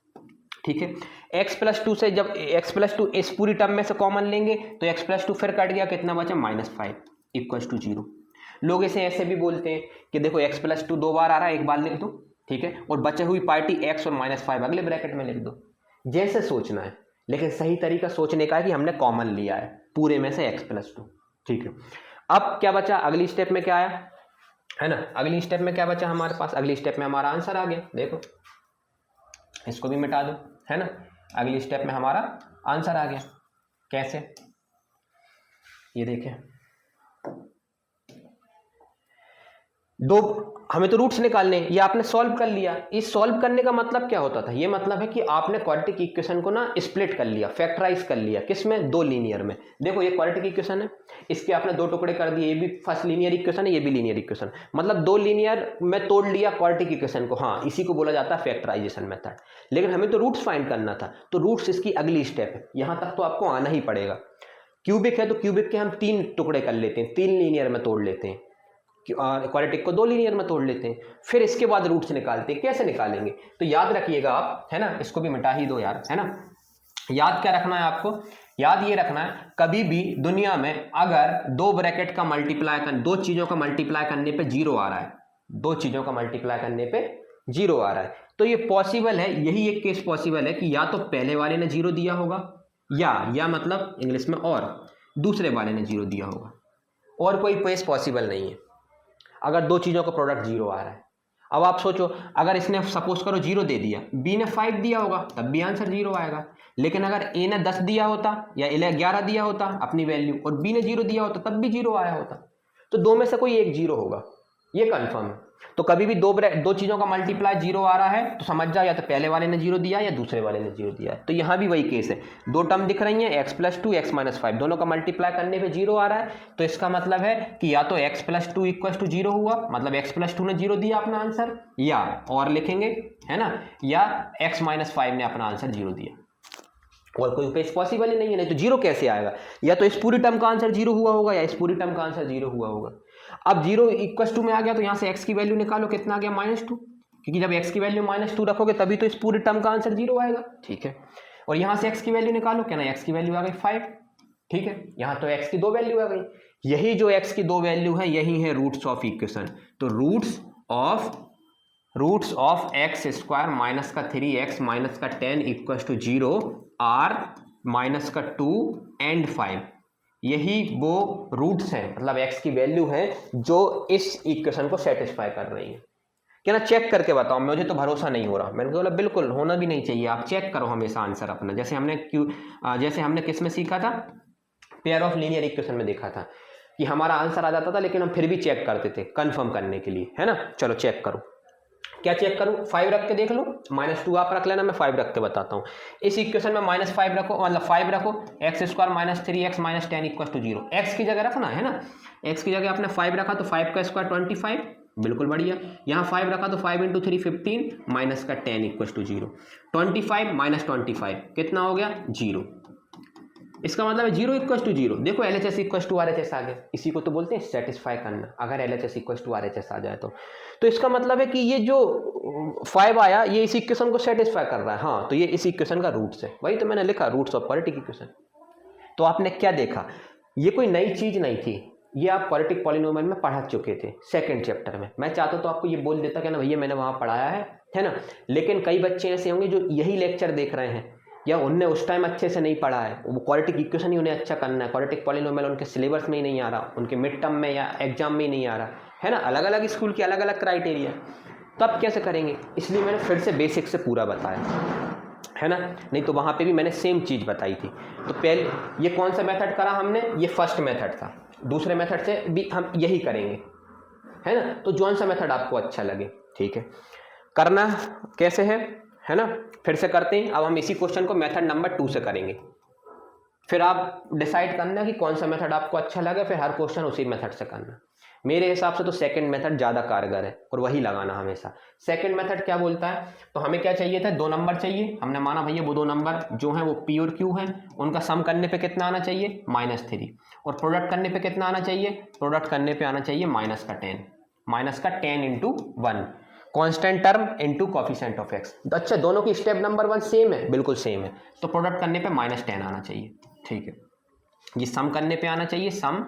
ठीक है, x+2 से जब x+2 इस पूरी टर्म में से कॉमन लेंगे तो x+2 फिर कट गया, कितना बचा, -5 = 0। लोग इसे ऐसे भी बोलते हैं कि देखो x+2 2 बार आ रहा है, एक बार लिख दो, ठीक है, और बचे हुई पार्टी x और -5 अगले ब्रैकेट में लिख दो। जैसे सोचना है, लेकिन सही तरीका सोचने का है कि हमने कॉमन लिया है पूरे में से x+2। ठीक है, अब क्या बचा, अगली स्टेप में क्या आया, है ना, अगली स्टेप में क्या बचा हमारे पास, अगली स्टेप में हमारा आंसर आ गया। देखो इसको भी मिटा दो, है ना, अगली स्टेप में हमारा आंसर आ गया। कैसे, ये देखें, हमें तो रूट्स निकालने, ये आपने सॉल्व कर लिया। इस सॉल्व करने का मतलब क्या होता था, ये मतलब है कि आपने क्वाड्रेटिक इक्वेशन को ना स्प्लिट कर लिया, फैक्टराइज कर लिया, किसमें, 2 लीनियर में। देखो ये क्वाड्रेटिक इक्वेशन है, इसके आपने 2 टुकड़े कर दिए, ये भी फर्स्ट लीनियर इक्वेशन है, ये भी लीनियर इक्वेशन, मतलब 2 लीनियर में तोड़ लिया क्वाड्रेटिक इक्वेशन को। हाँ, इसी को बोला जाता है फैक्टराइजेशन मेथड। लेकिन हमें तो रूट्स फाइंड करना था, तो रूट्स इसकी अगली स्टेप है, यहाँ तक तो आपको आना ही पड़ेगा। क्यूबिक है तो क्यूबिक के हम 3 टुकड़े कर लेते हैं, 3 लीनियर में तोड़ लेते हैं, क्वाड्रेटिक को 2 लीनियर में तोड़ लेते हैं, फिर इसके बाद रूट्स निकालते हैं। कैसे निकालेंगे, तो याद रखिएगा आप, है ना, इसको भी मिटा ही दो यार, है ना। याद क्या रखना है आपको, याद ये रखना है, कभी भी दुनिया में अगर 2 ब्रैकेट का मल्टीप्लाई कर, 2 चीज़ों का मल्टीप्लाई करने पे 0 आ रहा है, 2 चीज़ों का मल्टीप्लाई करने पे 0 आ रहा है, तो ये पॉसिबल है, यही एक केस पॉसिबल है कि या तो पहले वाले ने 0 दिया होगा, या मतलब इंग्लिश में और दूसरे वाले ने 0 दिया होगा, और कोई केस पॉसिबल नहीं है अगर 2 चीज़ों का प्रोडक्ट 0 आ रहा है। अब आप सोचो, अगर इसने सपोज करो 0 दे दिया, बी ने 5 दिया होगा, तब भी आंसर 0 आएगा। लेकिन अगर ए ने 10 दिया होता या 11 दिया होता अपनी वैल्यू, और बी ने 0 दिया होता, तब भी 0 आया होता। तो 2 में से कोई एक 0 होगा, ये कंफर्म है। तो कभी भी 2 चीज़ों का मल्टीप्लाई 0 आ रहा है तो समझ जाओ या तो पहले वाले ने 0 दिया या दूसरे वाले ने 0 दिया है। तो यहाँ भी वही केस है, 2 टर्म दिख रही हैं, x+2 x-5, दोनों का मल्टीप्लाई करने पे 0 आ रहा है, तो इसका मतलब है कि या तो x+2 = 0 हुआ, मतलब x+2 ने 0 दिया अपना आंसर, या और लिखेंगे, है ना, या x-5 ने अपना आंसर 0 दिया। और कोई पेज पॉसिबल ही नहीं है, नहीं तो जीरो कैसे आएगा? या तो इस पूरी टर्म का आंसर जीरो हुआ होगा या इस पूरी टर्म का आंसर जीरो हुआ होगा। अब जीरो इक्वल टू में आ गया तो यहाँ से एक्स की वैल्यू निकालो, कितना आ गया -2, क्योंकि जब एक्स की वैल्यू -2 रखोगे तभी तो इस पूरी टर्म का आंसर जीरो आएगा। ठीक है, और यहाँ से एक्स की वैल्यू निकालो, क्या ना एक्स की वैल्यू आ गई 5। ठीक है, यहाँ तो एक्स की 2 वैल्यू आ गई, यही जो एक्स की 2 वैल्यू है यही है रूट्स ऑफ इक्वेशन। तो roots of x square minus का 3x माइनस का 10 इक्वल टू 0 आर माइनस का 2 एंड 5, यही वो रूट्स हैं, मतलब एक्स की वैल्यू है जो इस इक्वेशन को सेटिस्फाई कर रही है। क्या ना चेक करके बताओ, मुझे तो भरोसा नहीं हो रहा। मैंने बोला बिल्कुल होना भी नहीं चाहिए, आप चेक करो हमेशा आंसर अपना, जैसे हमने किस में सीखा था, पेयर ऑफ लीनियर इक्वेशन में देखा था कि हमारा आंसर आ जाता था लेकिन हम फिर भी चेक करते थे कंफर्म करने के लिए, है ना। चलो चेक करो, क्या चेक करूं? 5 रख के देख लो, -2 आप रख लेना, मैं 5 रख के बताता हूं। इस इक्वेशन में -5 रखो, मतलब 5 रखो, एक्स स्क्वायर माइनस 3x माइनस 10 इक्वल टू 0, एक्स की जगह रखना है ना, एक्स की जगह आपने 5 रखा तो 5 का स्क्वायर 25, बिल्कुल बढ़िया। यहाँ 5 रखा तो 5 × 3 15 माइनस का 10 इक्वल टू 0, 25 माइनस 25 कितना हो गया 0, इसका मतलब है 0 इक्वल टू 0। देखो LHS इक्वल टू RHS आ गया, इसी को तो बोलते हैं सेटिस्फाई करना, अगर LHS इक्वल टू RHS आ जाए तो इसका मतलब है कि ये जो 5 आया ये इस इक्वेशन को सेटिस्फाई कर रहा है। हाँ, तो ये इस इक्वेशन का रूट्स है, वही तो मैंने लिखा रूट्स ऑफ क्वाड्रेटिक इक्वेशन। तो आपने क्या देखा, ये कोई नई चीज नहीं थी, ये आप क्वाड्रेटिक पॉलिनोमियल में पढ़ा चुके थे सेकंड चैप्टर में। मैं चाहता तो आपको ये बोल देता कि ना भैया मैंने वहाँ पढ़ाया है ना, लेकिन कई बच्चे ऐसे होंगे जो यही लेक्चर देख रहे हैं या उनने उस टाइम अच्छे से नहीं पढ़ा है, वो क्वाड्रेटिक इक्वेशन ही उन्हें अच्छा करना है, क्वाड्रेटिक पॉलिनोमियल उनके सिलेबस में ही नहीं आ रहा, उनके मिड टर्म में या एग्जाम में ही नहीं आ रहा है ना। अलग अलग स्कूल की अलग अलग क्राइटेरिया, तो अब कैसे करेंगे, इसलिए मैंने फिर से बेसिक से पूरा बताया है ना, नहीं तो वहाँ पे भी मैंने सेम चीज़ बताई थी। तो पहले ये कौन सा मेथड करा हमने, ये फर्स्ट मेथड था, दूसरे मेथड से भी हम यही करेंगे, है ना। तो कौन सा मेथड आपको अच्छा लगे, ठीक है, करना कैसे है ना, फिर से करते हैं। अब हम इसी क्वेश्चन को मेथड नंबर 2 से करेंगे, फिर आप डिसाइड करना कि कौन सा मेथड आपको अच्छा लगे, फिर हर क्वेश्चन उसी मेथड से करना। मेरे हिसाब से तो सेकंड मेथड ज़्यादा कारगर है और वही लगाना हमेशा। सेकंड मेथड क्या बोलता है, तो हमें क्या चाहिए था, 2 नंबर चाहिए, हमने माना भैया वो 2 नंबर जो हैं वो P और Q हैं, उनका सम करने पे कितना आना चाहिए -3, और प्रोडक्ट करने पे कितना आना चाहिए, प्रोडक्ट करने पे आना चाहिए -10, -10 × 1 constant term into coefficient of x. अच्छा, दोनों की स्टेप नंबर 1 सेम है, बिल्कुल सेम है, तो प्रोडक्ट करने पे -10 आना चाहिए, ठीक है। ये सम करने पे आना चाहिए सम,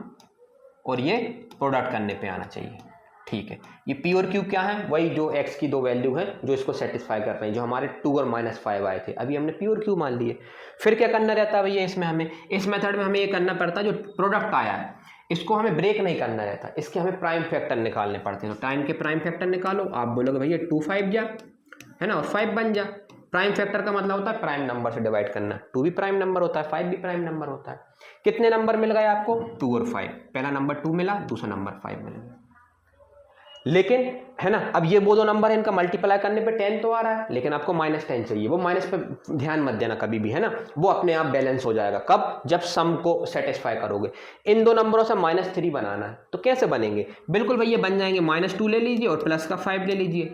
और ये प्रोडक्ट करने पे आना चाहिए, ठीक है। ये P और Q क्या है, वही जो x की 2 वैल्यू है जो इसको सेटिस्फाई कर रहे हैं, जो हमारे 2 और -5 आए थे, अभी हमने P और Q मान लिए। फिर क्या करना रहता है भैया इसमें, हमें इस मेथड में हमें ये करना पड़ता है, जो प्रोडक्ट आया है इसको हमें ब्रेक नहीं करना रहता, इसके हमें प्राइम फैक्टर निकालने पड़ते हैं। तो टाइम के प्राइम फैक्टर निकालो, आप बोलोगे भैया 2 5 जा, है ना, और 5 बन जा। प्राइम फैक्टर का मतलब होता है प्राइम नंबर से डिवाइड करना, 2 भी प्राइम नंबर होता है, 5 भी प्राइम नंबर होता है। कितने नंबर मिल गए आपको, 2 और 5, पहला नंबर 2 मिला, दूसरा नंबर 5 मिला। लेकिन है ना, अब ये वो 2 नंबर है, इनका मल्टीप्लाई करने पे 10 तो आ रहा है, लेकिन आपको -10 चाहिए, वो माइनस पे ध्यान मत देना कभी भी, है ना, वो अपने आप बैलेंस हो जाएगा। कब, जब सम को सेटिस्फाई करोगे। इन 2 नंबरों से -3 बनाना है, तो कैसे बनेंगे, बिल्कुल भैया बन जाएंगे, -2 ले लीजिए और प्लस का 5 ले लीजिए,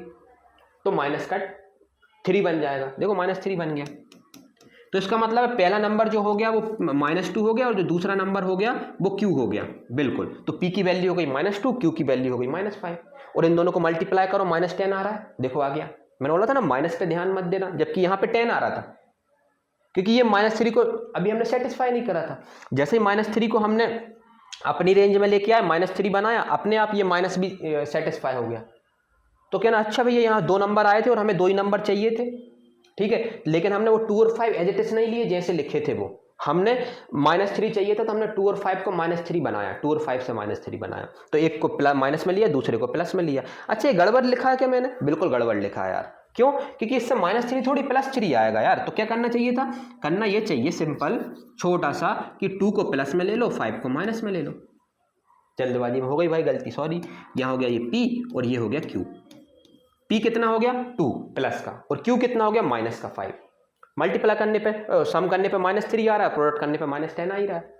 तो -3 बन जाएगा। देखो -3 बन गया, तो इसका मतलब है पहला नंबर जो हो गया वो -2 हो गया, और जो दूसरा नंबर हो गया वो Q हो गया, बिल्कुल। तो P की वैल्यू हो गई -2, Q की वैल्यू हो गई -5, और इन दोनों को मल्टीप्लाई करो, -10 आ रहा है, देखो आ गया। मैंने बोला था ना माइनस पे ध्यान मत देना, जबकि यहाँ पे 10 आ रहा था, क्योंकि ये -3 को अभी हमने सेटिस्फाई नहीं करा था। जैसे ही -3 को हमने अपनी रेंज में लेके आए, -3 बनाया, अपने आप ये माइनस भी सेटिस्फाई हो गया। तो कहना अच्छा भैया यहाँ 2 नंबर आए थे और हमें 2 ही नंबर चाहिए थे, ठीक है, लेकिन हमने वो 2 और 5 एज इट इज नहीं लिए जैसे लिखे थे, वो हमने -3 चाहिए था, तो हमने 2 और 5 को -3 बनाया, 2 और 5 से -3 बनाया, तो एक को माइनस में लिया, दूसरे को प्लस में लिया। अच्छा, ये गड़बड़ लिखा है क्या मैंने, बिल्कुल गड़बड़ लिखा है यार, क्यों, क्योंकि इससे -3 थोड़ी +3 आएगा यार। तो क्या करना चाहिए था, करना ये चाहिए सिंपल छोटा सा कि 2 को प्लस में ले लो, 5 को माइनस में ले लो। जल्दबाजी में हो गई भाई गलती, सॉरी। यहाँ हो गया ये P और ये हो गया Q। P कितना हो गया 2 प्लस का, और Q कितना हो गया -5। मल्टीप्लाई करने पे सम करने पे -3 आ रहा है, प्रोडक्ट करने पे -10 आ ही रहा है।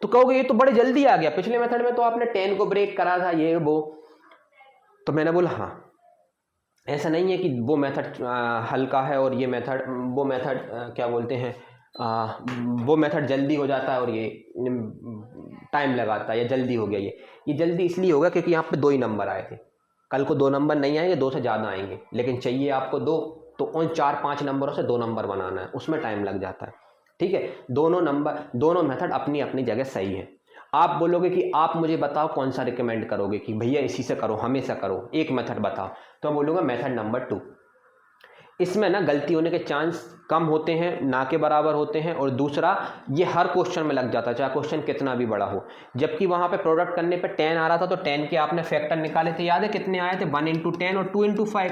तो कहोगे ये तो बड़े जल्दी आ गया, पिछले मेथड में तो आपने 10 को ब्रेक करा था, ये वो। तो मैंने बोला हाँ, ऐसा नहीं है कि वो मेथड हल्का है और ये मेथड, वो मेथड क्या बोलते हैं वो मेथड जल्दी हो जाता है और ये टाइम लगाता है, या जल्दी हो गया। ये जल्दी इसलिए होगा क्योंकि यहाँ पे 2 ही नंबर आए थे, कल को 2 नंबर नहीं आएंगे, 2 से ज़्यादा आएंगे, लेकिन चाहिए आपको 2, तो उन 4-5 नंबरों से 2 नंबर बनाना है, उसमें टाइम लग जाता है। ठीक है, दोनों मेथड अपनी अपनी जगह सही है। आप बोलोगे कि आप मुझे बताओ कौन सा रिकमेंड करोगे कि भैया इसी से करो, हमेशा करो, एक मेथड बताओ, तो मैं बोलूँगा मेथड नंबर 2। इसमें ना गलती होने के चांस कम होते हैं, ना के बराबर होते हैं, और दूसरा ये हर क्वेश्चन में लग जाता है, चाहे क्वेश्चन कितना भी बड़ा हो। जबकि वहाँ पे प्रोडक्ट करने पे 10 आ रहा था, तो 10 के आपने फैक्टर निकाले थे, याद है कितने आए थे? 1 × 10 और 2 × 5,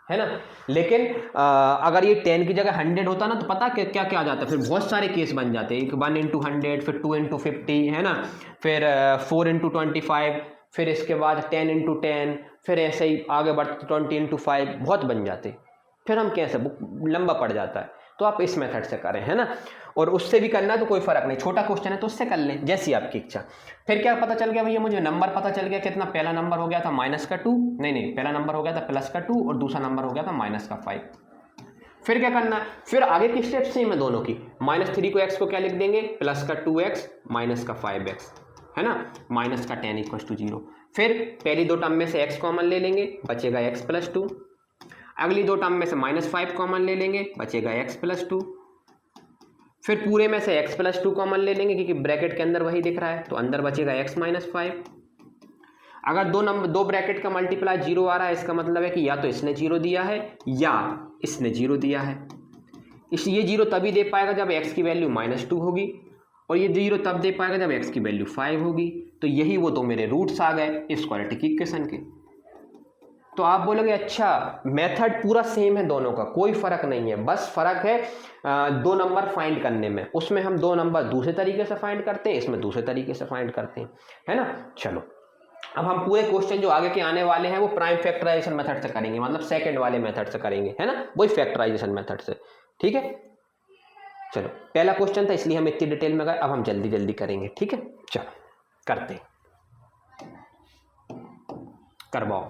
है ना। लेकिन अगर ये 10 की जगह 100 होता ना, तो पता क्या क्या आ जाता, फिर बहुत सारे केस बन जाते हैं, 1 × 100, फिर 2 × 50, है ना, फिर 4 × 25, फिर इसके बाद 10 × 10, फिर ऐसे ही आगे बढ़ते 20 × 5, बहुत बन जाते, फिर हम कैसे लंबा पड़ जाता है। तो आप इस मेथड से करें, है ना, और उससे भी करना है तो कोई फ़र्क नहीं, छोटा क्वेश्चन है तो उससे कर लें, जैसी आपकी इच्छा। फिर क्या पता चल गया भैया, मुझे नंबर पता चल गया कितना, पहला नंबर हो गया था -2, नहीं, पहला नंबर हो गया था +2 और दूसरा नंबर हो गया था -5। फिर क्या करना है, फिर आगे की स्टेप सेम है दोनों की। -3 को x को क्या लिख देंगे, +2x -5x, है ना, -10 = 0। फिर पहली 2 टर्म में से x कॉमन ले लेंगे, बचेगा x + 2। अगली 2 टर्म में से -5 कॉमन ले लेंगे, बचेगा x + 2। फिर पूरे में से x + 2 कॉमन ले लेंगे, क्योंकि ब्रैकेट के अंदर वही दिख रहा है, तो अंदर बचेगा x - 5। अगर 2 ब्रैकेट का मल्टीप्लाई 0 आ रहा है, इसका मतलब है कि या तो इसने 0 दिया है या इसने 0 दिया है। ये 0 तभी दे पाएगा जब x की वैल्यू -2 होगी, और ये 0 तब दे पाएगा जब x की वैल्यू 5 होगी। तो यही वो 2 मेरे रूट्स आ गए इस क्वाड्रेटिक इक्वेशन के। तो आप बोलोगे अच्छा मेथड पूरा सेम है दोनों का, कोई फ़र्क नहीं है, बस फ़र्क है 2 नंबर फाइंड करने में। उसमें हम 2 नंबर दूसरे तरीके से फाइंड करते हैं, इसमें दूसरे तरीके से फाइंड करते हैं, है ना। चलो अब हम पूरे क्वेश्चन जो आगे के आने वाले हैं वो प्राइम फैक्टराइजेशन मेथड से करेंगे, मतलब सेकंड वाले मेथड से करेंगे, है ना, वही फैक्टराइजेशन मेथड से। ठीक है, चलो पहला क्वेश्चन था इसलिए हम इतनी डिटेल में गए, अब हम जल्दी जल्दी करेंगे। ठीक है, चलो करते, करवाओ।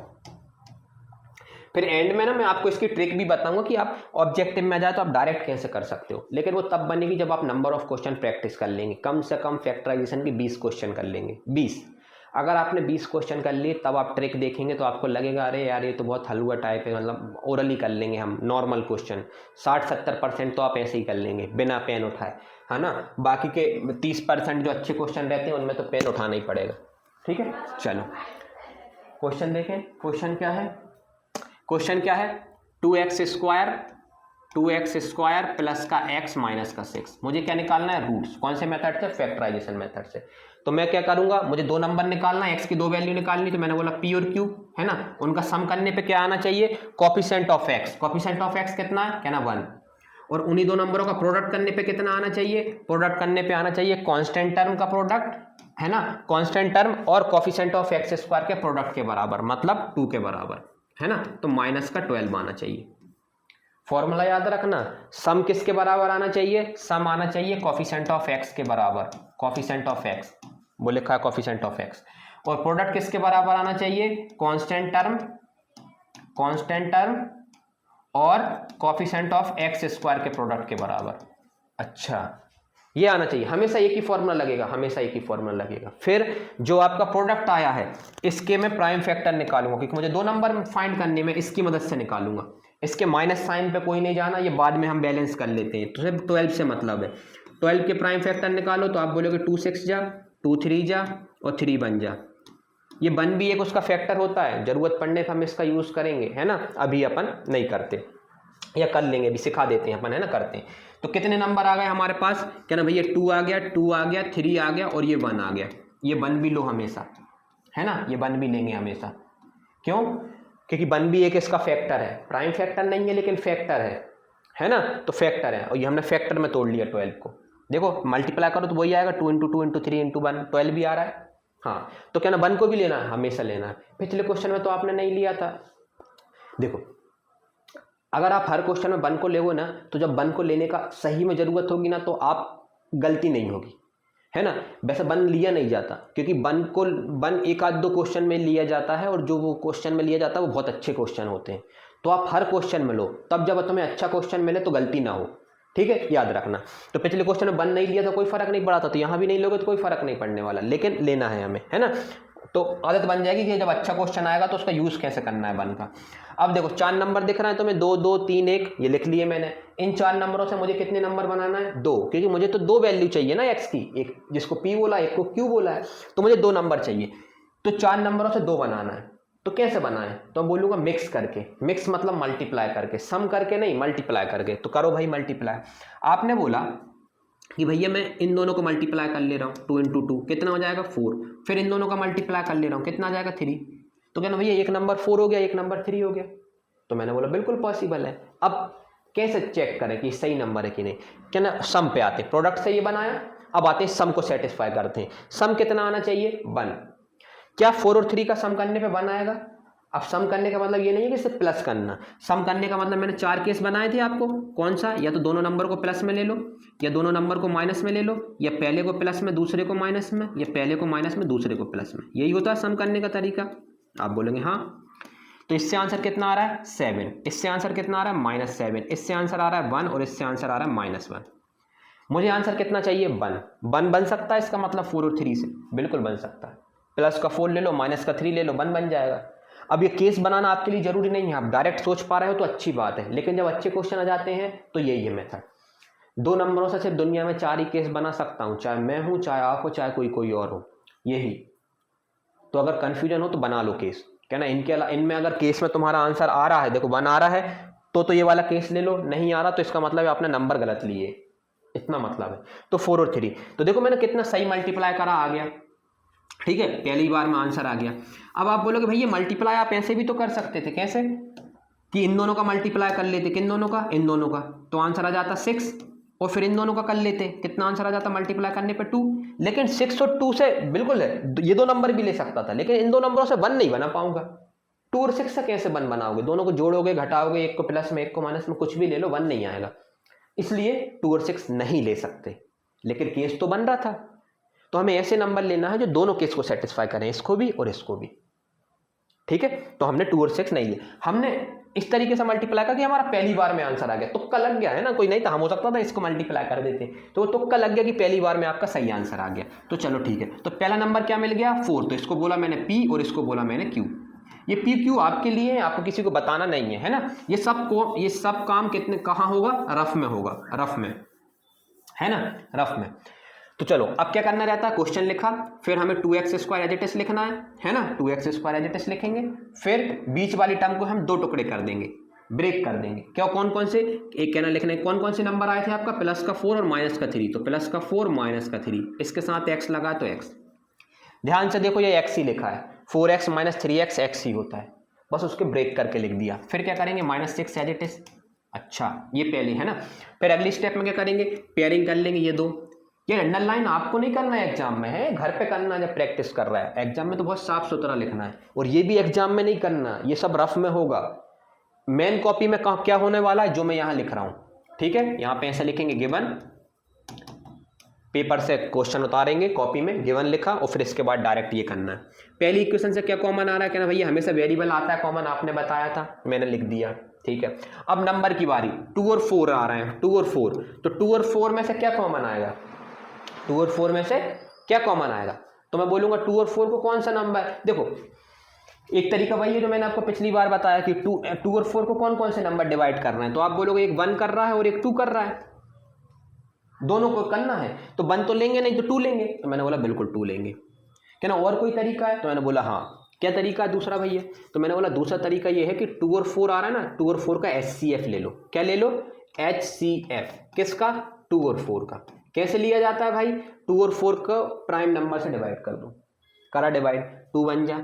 फिर एंड में ना मैं आपको इसकी ट्रिक भी बताऊंगा कि आप ऑब्जेक्टिव में आ जाए तो आप डायरेक्ट कैसे कर सकते हो, लेकिन वो तब बनेगी जब आप नंबर ऑफ क्वेश्चन प्रैक्टिस कर लेंगे। कम से कम फैक्टराइजेशन की 20 क्वेश्चन कर लेंगे, 20। अगर आपने 20 क्वेश्चन कर लिए तब आप ट्रिक देखेंगे तो आपको लगेगा अरे यार ये तो बहुत हलवा टाइप है, मतलब ओरली कर लेंगे हम नॉर्मल क्वेश्चन। 60-70% तो आप ऐसे ही कर लेंगे बिना पेन उठाए, है ना। बाकी के 30% जो अच्छे क्वेश्चन रहते हैं उनमें तो पेन उठाना ही पड़ेगा। ठीक है, चलो क्वेश्चन देखें। क्वेश्चन क्या है, क्वेश्चन क्या है, 2x² प्लस का x माइनस का 6। मुझे क्या निकालना है, रूट्स। कौन से मेथड से, फैक्टराइजेशन मेथड से। तो मैं क्या करूंगा, मुझे 2 नंबर निकालना है, x की 2 वैल्यू निकालनी, तो मैंने बोला p और q, है ना, उनका सम करने पे क्या आना चाहिए, coefficient of x। Coefficient of x कितना है, कहना 1। और उन्हीं 2 नंबरों का प्रोडक्ट करने पे कितना आना चाहिए, प्रोडक्ट करने पे आना चाहिए कांस्टेंट टर्म का प्रोडक्ट, है ना, कांस्टेंट टर्म और कोफिशिएंट ऑफ x² के प्रोडक्ट के बराबर, मतलब 2 के बराबर, है ना। तो -12 आना चाहिए। फॉर्मूला याद रखना, सम किसके बराबर आना चाहिए, सम आना चाहिए कोफिशिएंट ऑफ x के बराबर, कोफिशिएंट ऑफ x, वो लिखा है कोफिशिएंट ऑफ x। और प्रोडक्ट किसके बराबर आना चाहिए, कांस्टेंट टर्म और कोफिशिएंट ऑफ x² के प्रोडक्ट के बराबर। अच्छा, ये आना चाहिए, हमेशा एक ही फॉर्मूला लगेगा, हमेशा एक ही फॉर्मूला लगेगा। फिर जो आपका प्रोडक्ट आया है इसके मैं प्राइम फैक्टर निकालूंगा, क्योंकि मुझे 2 नंबर फाइंड करने में इसकी मदद से निकालूंगा। इसके माइनस साइन पे कोई नहीं जाना, ये बाद में हम बैलेंस कर लेते हैं। तो सिर्फ 12 से मतलब है। 12 के प्राइम फैक्टर निकालो तो आप बोलोगे 2 6 जा, 2 3 जा और 3 बन जा। ये 1 भी एक उसका फैक्टर होता है, जरूरत पड़ने पर हम इसका यूज करेंगे, है ना, अभी अपन नहीं करते, या कर लेंगे, अभी सिखा देते हैं अपन, है ना, करते हैं। तो कितने नंबर आ गए हमारे पास, क्या ना भैया, 2 आ गया, 2 आ गया, 3 आ गया और ये 1 आ गया। ये 1 भी लो हमेशा, है ना, ये 1 भी लेंगे हमेशा। क्यों, क्योंकि 1 भी एक इसका फैक्टर है, प्राइम फैक्टर नहीं है लेकिन फैक्टर है ना, तो फैक्टर है। और ये हमने फैक्टर में तोड़ लिया 12 को। देखो मल्टीप्लाई करो तो वही आएगा, 2 × 2 × 3 × 1, 12 भी आ रहा है। हाँ, तो क्या ना 1 को भी लेना है, हमेशा लेना है। पिछले क्वेश्चन में तो आपने नहीं लिया था। देखो अगर आप हर क्वेश्चन में 1 को लेगो ना, तो जब 1 को लेने का सही में जरूरत होगी ना, तो आप गलती नहीं होगी, है ना। वैसे 1 लिया नहीं जाता, क्योंकि 1 एक आध 2 क्वेश्चन में लिया जाता है, और जो वो क्वेश्चन में लिया जाता है वो बहुत अच्छे क्वेश्चन होते हैं। तो आप हर क्वेश्चन में लो, तब जब तुम्हें अच्छा क्वेश्चन मिले तो गलती ना हो, ठीक है, याद रखना। तो पिछले क्वेश्चन में 1 नहीं लिया तो कोई फर्क नहीं पड़ा था, तो यहाँ भी नहीं लोगे तो कोई फर्क नहीं पड़ने वाला, लेकिन लेना है हमें, है ना। तो आदत बन जाएगी कि जब अच्छा क्वेश्चन आएगा तो उसका यूज कैसे करना है 1 का। अब देखो 4 नंबर दिख रहा है तुम्हें, 2 2 3 1 ये लिख लिए मैंने। इन 4 नंबरों से मुझे कितने नंबर बनाना है, 2, क्योंकि मुझे तो 2 वैल्यू चाहिए ना एक्स की, एक जिसको पी बोला एक को क्यू बोला है, तो मुझे 2 नंबर चाहिए। तो 4 नंबरों से 2 बनाना है, तो कैसे बनाए, तो मैं बोलूंगा मिक्स करके। मिक्स मतलब मल्टीप्लाई करके, सम करके नहीं, मल्टीप्लाई करके। तो करो भाई मल्टीप्लाई। आपने बोला कि भैया मैं इन दोनों को मल्टीप्लाई कर ले रहा हूँ, 2 × 2 कितना हो जाएगा 4, फिर इन दोनों का मल्टीप्लाई कर ले रहा हूँ, कितना आ जाएगा 3। तो कहना भैया एक नंबर 4 हो गया, एक नंबर 3 हो गया। तो मैंने बोला बिल्कुल पॉसिबल है। अब कैसे चेक करें कि सही नंबर है कि नहीं, क्या ना सम पे आते, प्रोडक्ट से ये बनाया, अब आते हैं सम को सेटिस्फाई करते हैं। सम कितना आना चाहिए 1। क्या 4 और 3 का सम करने पे 1 आएगा। अब सम करने का मतलब ये नहीं है कि सिर्फ प्लस करना, सम करने का मतलब मैंने 4 केस बनाए थे आपको, कौन सा, या तो दोनों नंबर को प्लस में ले लो, या दोनों नंबर को माइनस में ले लो, या पहले को प्लस में दूसरे को माइनस में, या पहले को माइनस में दूसरे को प्लस में। यही होता है सम करने का तरीका। आप बोलेंगे हाँ। तो इससे आंसर कितना आ रहा है 7, इससे आंसर कितना आ रहा है -7, इससे आंसर आ रहा है 1 और इससे आंसर आ रहा है -1। मुझे आंसर कितना चाहिए 1 बन सकता है इसका मतलब 4 और 3 से, बिल्कुल बन सकता है। प्लस का 4 ले लो, माइनस का 3 ले लो, 1 बन जाएगा। अब ये केस बनाना आपके लिए जरूरी नहीं है, आप डायरेक्ट सोच पा रहे हो तो अच्छी बात है, लेकिन जब अच्छे क्वेश्चन आ जाते हैं तो यही है मेथड। 2 नंबरों से सिर्फ दुनिया में 4 ही केस बना सकता हूँ, चाहे मैं हूँ, चाहे आप हो, चाहे कोई और हो, यही। तो अगर कंफ्यूजन हो तो बना लो केस, क्या ना। इनमें अगर केस में तुम्हारा आंसर आ रहा है, देखो 1 आ रहा है तो ये वाला केस ले लो, नहीं आ रहा तो इसका मतलब है आपने नंबर गलत लिए, इतना मतलब है। तो 4 और 3, तो देखो मैंने कितना सही मल्टीप्लाई करा, आ गया, ठीक है, पहली बार में आंसर आ गया। अब आप बोलोगे भैया मल्टीप्लाई आप ऐसे भी तो कर सकते थे, कैसे, कि इन दोनों का मल्टीप्लाई कर लेते, किन दोनों का, इन दोनों का, तो आंसर आ जाता 6, और फिर इन दोनों का कर लेते, कितना आंसर आ जाता मल्टीप्लाई करने पे 2। लेकिन 6 और 2 से बिल्कुल है, ये 2 नंबर भी ले सकता था, लेकिन इन 2 नंबरों से 1 नहीं बना पाऊंगा। 2 और 6 से कैसे 1 बनाओगे, दोनों को जोड़ोगे, घटाओगे, एक को प्लस में एक को माइनस में, कुछ भी ले लो 1 नहीं आएगा, इसलिए 2 और 6 नहीं ले सकते। लेकिन केस तो बन रहा था, तो हमें ऐसे नंबर लेना है जो दोनों केस को सेटिस्फाई करें, इसको भी और इसको भी, ठीक है। तो हमने 2 और 6 नहीं लिए, हमने इस तरीके से मल्टीप्लाई कर दिया, हमारा पहली बार में आंसर आ गया, तुक्का लग गया है ना, कोई नहीं था, हम हो सकता था इसको मल्टीप्लाई कर देते, तो वो तुक्का लग गया कि पहली बार में आपका सही आंसर आ गया। तो चलो ठीक है, तो पहला नंबर क्या मिल गया 4, तो इसको बोला मैंने P और इसको बोला मैंने Q। ये P Q आपके लिए है, आपको किसी को बताना नहीं है ना। ये सब काम कितने कहाँ होगा, रफ में होगा, रफ में, है ना, रफ में। तो चलो अब क्या करना रहता है, क्वेश्चन लिखा, फिर हमें 2x² एज इट इज लिखना है ना, 2x² एज इट इज लिखेंगे, फिर बीच वाली टर्म को हम 2 टुकड़े कर देंगे, ब्रेक कर देंगे। क्या कौन कौन से, एक कहना लिखना है कौन कौन से नंबर आए थे आपका, प्लस का 4 और माइनस का 3, तो प्लस का 4 माइनस का 3, इसके साथ x लगा तो x। ध्यान से देखो ये x ही लिखा है, 4x - 3x x ही होता है, बस उसके ब्रेक करके लिख दिया। फिर क्या करेंगे -6 एज इट इज, अच्छा ये पहले है ना। फिर अगली स्टेप में क्या करेंगे, पेयरिंग कर लेंगे ये 2। ये अंडरलाइन आपको नहीं करना है एग्जाम में, है घर पे करना जब प्रैक्टिस कर रहा है, एग्जाम में तो बहुत साफ सुथरा लिखना है, और ये भी एग्जाम में नहीं करना, ये सब रफ में होगा। मेन कॉपी में क्या होने वाला है, जो मैं यहाँ लिख रहा हूँ, ठीक है। यहाँ पे ऐसे लिखेंगे गिवन, पेपर से क्वेश्चन उतारेंगे, कॉपी में गिवन लिखा, और फिर इसके बाद डायरेक्ट ये करना है। पहली इक्वेशन से क्या कॉमन आ रहा है, कहना भैया हमेशा वेरिएबल आता है कॉमन, आपने बताया था, मैंने लिख दिया, ठीक है। अब नंबर की बारी, 2 और 4 आ रहे हैं, 2 और 4, तो 2 और 4 में से क्या कॉमन आएगा, 2 और 4 में से क्या कॉमन आएगा, तो मैं बोलूंगा 2 और 4 को कौन सा नंबर, देखो एक तरीका वही है जो मैंने आपको पिछली बार बताया कि 2 और 4 को कौन कौन से नंबर डिवाइड कर रहे हैं, तो आप बोलोगे एक 1 कर रहा है और एक 2 कर रहा है, दोनों को करना है, तो 1 तो लेंगे नहीं तो 2 लेंगे, तो मैंने बोला बिल्कुल 2 लेंगे। क्या ना और कोई तरीका है, तो मैंने बोला हाँ। क्या तरीका है दूसरा भैया, तो मैंने बोला दूसरा तरीका ये है कि 2 और 4 आ रहा है ना, 2 और 4 का HCF ले लो। क्या ले लो, HCF, किसका, 2 और 4 का। कैसे लिया जाता है भाई, 2 और 4 को प्राइम नंबर से डिवाइड कर दो, करा डिवाइड, 2 1 जा,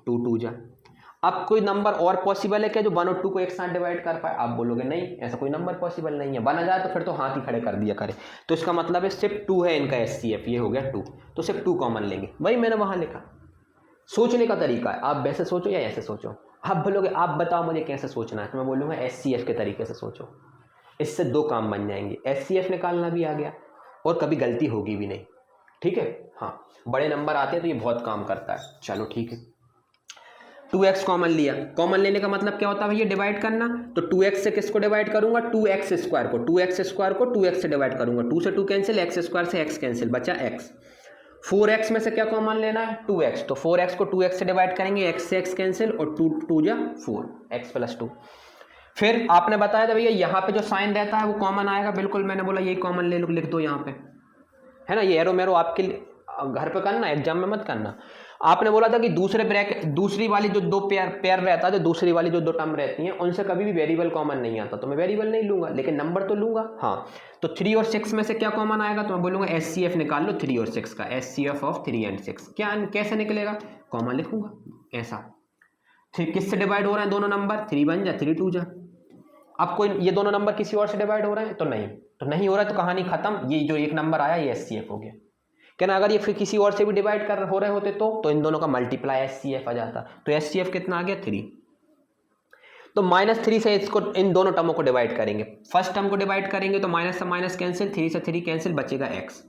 2 2 जा। अब कोई नंबर और पॉसिबल है क्या जो 1 और 2 को एक साथ डिवाइड कर पाए, आप बोलोगे नहीं, ऐसा कोई नंबर पॉसिबल नहीं है। 1 आ जाए तो फिर तो हाथ ही खड़े कर दिया करे, तो इसका मतलब है सिर्फ 2 है इनका HCF, ये हो गया 2, तो सिर्फ 2 कॉमन लेंगे, वही मैंने वहां लिखा। सोचने का तरीका है, आप वैसे सोचो या ऐसे सोचो। आप बोलोगे आप बताओ मुझे कैसे सोचना है, तो मैं बोलूँगा HCF के तरीके से सोचो, इससे 2 काम बन जाएंगे, HCF निकालना भी आ गया और कभी गलती होगी भी नहीं, ठीक है। हाँ बड़े नंबर आते हैं तो ये बहुत काम करता है, चलो ठीक है। 2x कॉमन लिया, कॉमन लेने का मतलब क्या होता है भैया, डिवाइड करना। तो 2x से किसको डिवाइड करूंगा, 2x स्क्वायर को, 2x स्क्वायर को 2x से डिवाइड करूंगा, 2 से 2 कैंसिल, x स्क्वायर से x कैंसिल, बचा x। 4x में से क्या कॉमन लेना है, 2x, तो 4x को 2x से डिवाइड करेंगे, x से x कैंसिल और 2 2 जा 4, x प्लस 2। फिर आपने बताया था भैया यहाँ पे जो साइन रहता है वो कॉमन आएगा, बिल्कुल मैंने बोला यही कॉमन ले लो, लिख दो यहाँ पे, है ना। ये एरो मेरो आपके घर पे करना, एग्जाम में मत करना। आपने बोला था कि दूसरे ब्रैकेट, दूसरी वाली जो दो पेयर रहता है, जो दूसरी वाली जो दो टर्म रहती हैं उनसे कभी भी वेरिएबल कॉमन नहीं आता, तो मैं वेरिएबल नहीं लूंगा, लेकिन नंबर तो लूंगा। हाँ, तो 3 और 6 में से क्या कॉमन आएगा, तो मैं बोलूंगा HCF निकाल लो 3 और 6 का, HCF ऑफ 3 and 6 क्या कैसे निकलेगा, कॉमन लिखूंगा ऐसा। किससे डिवाइड हो रहे हैं दोनों नंबर, 3 बन जा 3 2 जा। अब कोई ये दोनों नंबर किसी और से डिवाइड हो रहे हैं, तो नहीं हो रहा है, तो कहानी खत्म, ये जो एक नंबर आया ये HCF हो गया। कहना अगर ये फिर किसी और से भी डिवाइड हो रहे होते तो इन दोनों का मल्टीप्लाई HCF आ जाता। तो HCF कितना आ गया, 3। तो -3 से इसको, इन दोनों टर्मों को डिवाइड करेंगे। फर्स्ट टर्म को डिवाइड करेंगे तो माइनस से माइनस कैंसिल, 3 से 3 कैंसिल, बचेगा x,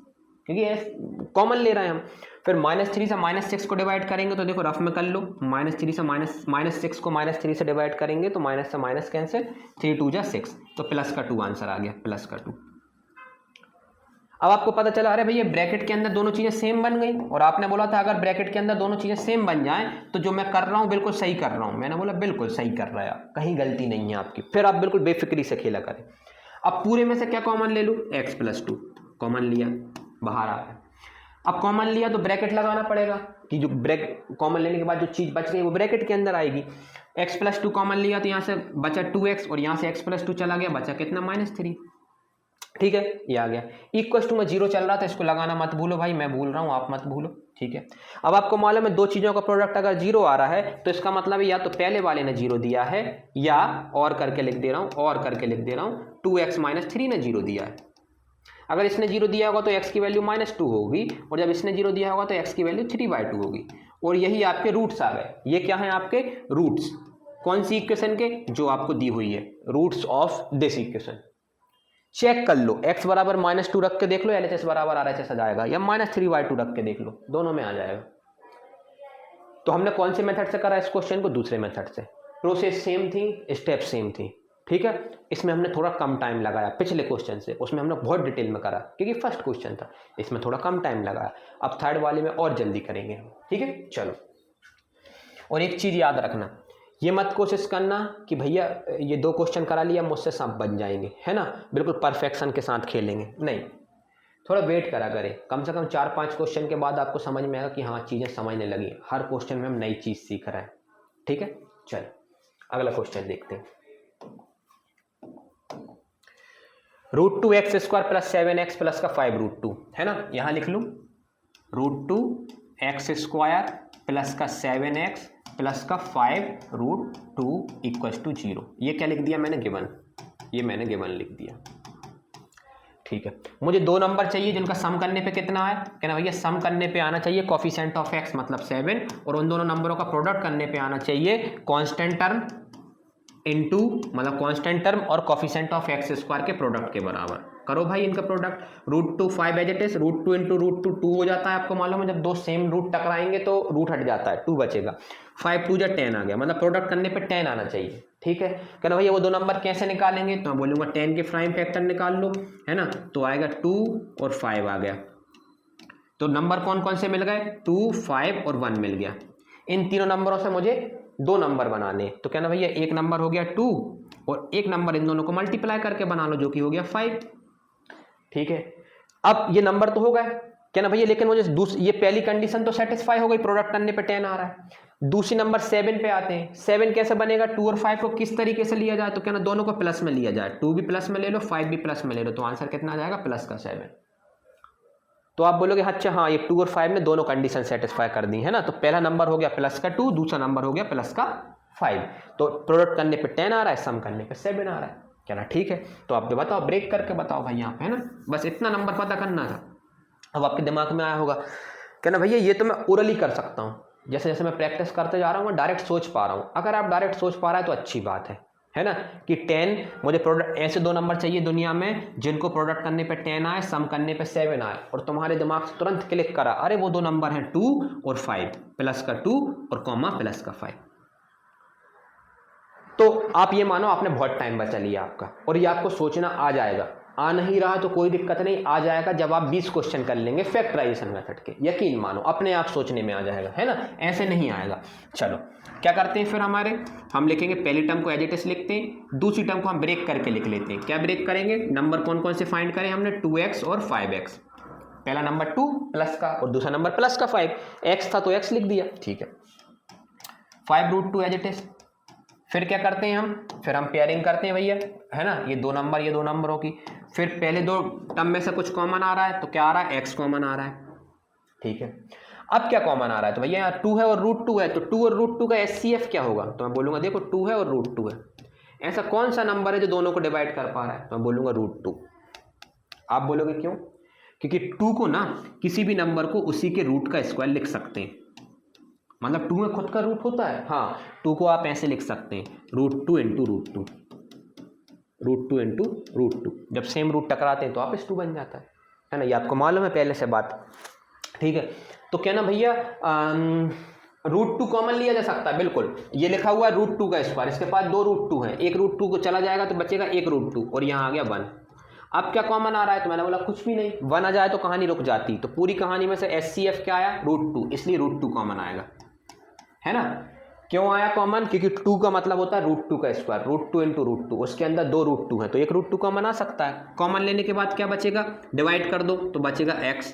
क्योंकि कॉमन ले रहे हैं हम। फिर -3 से -6 को डिवाइड करेंगे, तो देखो रफ में कर लो, -3 से -6 को -3 से डिवाइड करेंगे तो माइनस से माइनस कैंसिल, 3 2 जा 6, तो प्लस का 2 आंसर आ गया, प्लस का 2। अब आपको पता चला, अरे भैया ब्रैकेट के अंदर दोनों चीजें सेम बन गई, और आपने बोला था अगर ब्रैकेट के अंदर दोनों चीजें सेम बन जाएं तो जो मैं कर रहा हूं बिल्कुल सही कर रहा हूं। मैंने बोला बिल्कुल सही कर रहा है आप, कहीं गलती नहीं है आपकी, फिर आप बिल्कुल बेफिक्री से खेला करें। अब पूरे में से क्या कॉमन ले लूं, x प्लस 2 कॉमन लिया, बाहर आ गया। अब कॉमन लिया तो ब्रैकेट लगाना पड़ेगा, कि जो कॉमन लेने के बाद जो चीज बच गई वो ब्रैकेट के अंदर आएगी। x प्लस 2 कॉमन लिया तो यहाँ से बचा 2x, और यहाँ से x प्लस 2 चला गया, बचा कितना, -3। ठीक है, ये आ गया। इक्वल टू में 0 चल रहा था, इसको लगाना मत भूलो भाई, मैं भूल रहा हूँ आप मत भूलो, ठीक है। अब आपको मालूम है दो चीजों का प्रोडक्ट अगर 0 आ रहा है तो इसका मतलब या तो पहले वाले ने 0 दिया है, या और करके लिख दे रहा हूँ, और करके लिख दे रहा हूँ, 2x - 3 ने 0 दिया है। अगर इसने 0 दिया होगा तो x की वैल्यू -2 होगी, और जब इसने 0 दिया होगा तो x की वैल्यू 3/2 होगी। और यही आपके रूट्स आ गए। ये क्या है आपके रूट्स, कौन सी इक्वेशन के, जो आपको दी हुई है, roots of this equation. Check कर लो, x बराबर -2 रख के देख लो, LHS बराबर RHS आ जाएगा, या -3/2 रख के देख लो, दोनों में आ जाएगा। तो हमने कौन से मेथड से करा इस क्वेश्चन को, दूसरे मेथड से। प्रोसेस सेम थी, स्टेप सेम थी, ठीक है। इसमें हमने थोड़ा कम टाइम लगाया पिछले क्वेश्चन से, उसमें हमने बहुत डिटेल में करा क्योंकि फर्स्ट क्वेश्चन था, इसमें थोड़ा कम टाइम लगाया। अब थर्ड वाले में और जल्दी करेंगे, ठीक है। चलो, और एक चीज याद रखना, ये मत कोशिश करना कि भैया ये 2 क्वेश्चन करा लिया मुझसे सब बन जाएंगे, है ना, बिल्कुल परफेक्शन के साथ खेलेंगे, नहीं, थोड़ा वेट करा करें। कम से कम 4-5 क्वेश्चन के बाद आपको समझ में आएगा कि हाँ चीज़ें समझने लगी, हर क्वेश्चन में हम नई चीज़ सीख रहे हैं, ठीक है। चलो अगला क्वेश्चन देखते हैं। √2x² + 7x + का 5√2, है ना, यहाँ लिख लूँ √2x² + का 7x + का 5√2 = 0। ये क्या लिख दिया मैंने, गिवन, ये मैंने गिवन लिख दिया, ठीक है। मुझे 2 नंबर चाहिए जिनका सम करने पे कितना है, कहना भैया सम करने पे आना चाहिए कोफिशिएंट ऑफ x मतलब 7, और उन दोनों नंबरों का प्रोडक्ट करने पे आना चाहिए कांस्टेंट टर्म इनटू, मतलब कांस्टेंट टर्म और कोफिशिएंट ऑफ x² के प्रोडक्ट के बराबर। करो भाई इनका प्रोडक्ट, √2 5 एज इट इज, √2 × √2 2 हो जाता है। आपको मालूम है जब 2 सेम रूट टकराएंगे तो रूट हट जाता है, 2 बचेगा, 5 2 जा 10 आ गया, मतलब प्रोडक्ट करने पे 10 आना चाहिए, ठीक है। कहना भैया वो 2 नंबर कैसे निकालेंगे, तो मैं बोलूँगा 10 के प्राइम फैक्टर निकाल लो, है ना, तो आएगा 2 और 5 आ गया। तो नंबर कौन कौन से मिल गए, 2 5 और 1 मिल गया। इन तीनों नंबरों से मुझे 2 नंबर बनाने, तो कहना भैया एक नंबर हो गया 2, और एक नंबर इन दोनों को मल्टीप्लाई करके बना लो, जो कि हो गया 5, ठीक है। अब ये नंबर तो हो गए, कहना भैया लेकिन मुझे ये पहली कंडीशन तो सेटिस्फाई हो गई, प्रोडक्ट करने पे 10 आ रहा है। दूसरी नंबर 7 पे आते हैं, 7 कैसे बनेगा, 2 और 5 को किस तरीके से लिया जाए, तो कहना दोनों को प्लस में लिया जाए, 2 भी प्लस में ले लो 5 भी प्लस में ले लो, तो आंसर कितना आ जाएगा, प्लस का 7। तो आप बोलोगे अच्छा हाँ ये 2 और 5 ने दोनों कंडीशन सेटिस्फाई कर दी, है ना, तो पहला नंबर हो गया प्लस का 2, दूसरा नंबर हो गया प्लस का 5, तो प्रोडक्ट करने पे 10 आ रहा है, सम करने पे 7 आ रहा है, कहना ठीक है। तो आप बताओ, ब्रेक करके बताओ भाई यहाँ पे, है ना, बस इतना नंबर पता करना था। अब आपके दिमाग में आया होगा, कहना भैया ये तो मैं ओरली कर सकता हूँ, जैसे जैसे मैं प्रैक्टिस करते जा रहा हूँ मैं डायरेक्ट सोच पा रहा हूँ। अगर आप डायरेक्ट सोच पा रहा है तो अच्छी बात है ना, कि 10 मुझे प्रोडक्ट, ऐसे 2 नंबर चाहिए दुनिया में जिनको प्रोडक्ट करने पे 10 आए, सम करने पे 7 आए, और तुम्हारे दिमाग से तुरंत क्लिक करा, अरे वो 2 नंबर हैं 2 और 5, प्लस का 2 और कॉमा प्लस का 5, तो आप ये मानो आपने बहुत टाइम बचा लिया आपका, और ये आपको सोचना आ जाएगा। आ नहीं रहा तो कोई दिक्कत नहीं, आ जाएगा जब आप 20 क्वेश्चन कर लेंगे फैक्टराइजेशन मेथड के, यकीन मानो अपने आप सोचने में आ जाएगा, है ना, ऐसे नहीं आएगा। चलो क्या करते हैं फिर हम लिखेंगे पहली टर्म को एज इट इज लिखते हैं, दूसरी टर्म को हम ब्रेक करके लिख लेते हैं। क्या ब्रेक करेंगे, नंबर कौन कौन से फाइंड करें हमने, 2x और 5x। पहला नंबर 2 प्लस का और दूसरा नंबर प्लस का 5, x था तो x लिख दिया, ठीक है। 5√2 एज इट इज। फिर क्या करते हैं फिर हम पेयरिंग करते हैं भैया, है ना, ये दो नंबरों की। फिर पहले दो टर्म में से कुछ कॉमन आ रहा है तो क्या आ रहा है, x कॉमन आ रहा है, ठीक है। अब क्या कॉमन आ रहा है, तो भैया यहाँ 2 है और √2 है, तो 2 और √2 का HCF क्या होगा, तो मैं बोलूंगा देखो 2 है और √2 है, ऐसा कौन सा नंबर है जो दोनों को डिवाइड कर पा रहा है, तो मैं बोलूंगा √2। आप बोलोगे क्यों, क्योंकि 2 को ना किसी भी नंबर को उसी के रूट का स्क्वायर लिख सकते हैं, मतलब 2 में खुद का रूट होता है, हाँ 2 को आप ऐसे लिख सकते हैं √2 इंटू √2 इंटू √2, जब सेम रूट टकराते हैं तो आप 2 बन जाता है ना, ये आपको मालूम है पहले से बात, ठीक है। तो क्या ना भैया √2 कॉमन लिया जा सकता है, बिल्कुल, ये लिखा हुआ है √2 का स्क्वायर, इसके पास 2 √2 है, एक √2 को चला जाएगा तो बचेगा 1 √2 और यहाँ आ गया 1। अब क्या कॉमन आ रहा है, तो मैंने बोला कुछ भी नहीं, 1 आ जाए तो कहानी रुक जाती, तो पूरी कहानी में से HCF क्या आया, √2, इसलिए √2 कॉमन आएगा, है ना। क्यों आया कॉमन, क्योंकि 2 का मतलब होता है √2 का स्क्वायर, √2 इंटू √2, उसके अंदर 2 √2 है तो एक √2 कॉमन आ सकता है। कॉमन लेने के बाद क्या बचेगा, डिवाइड कर दो तो बचेगा x,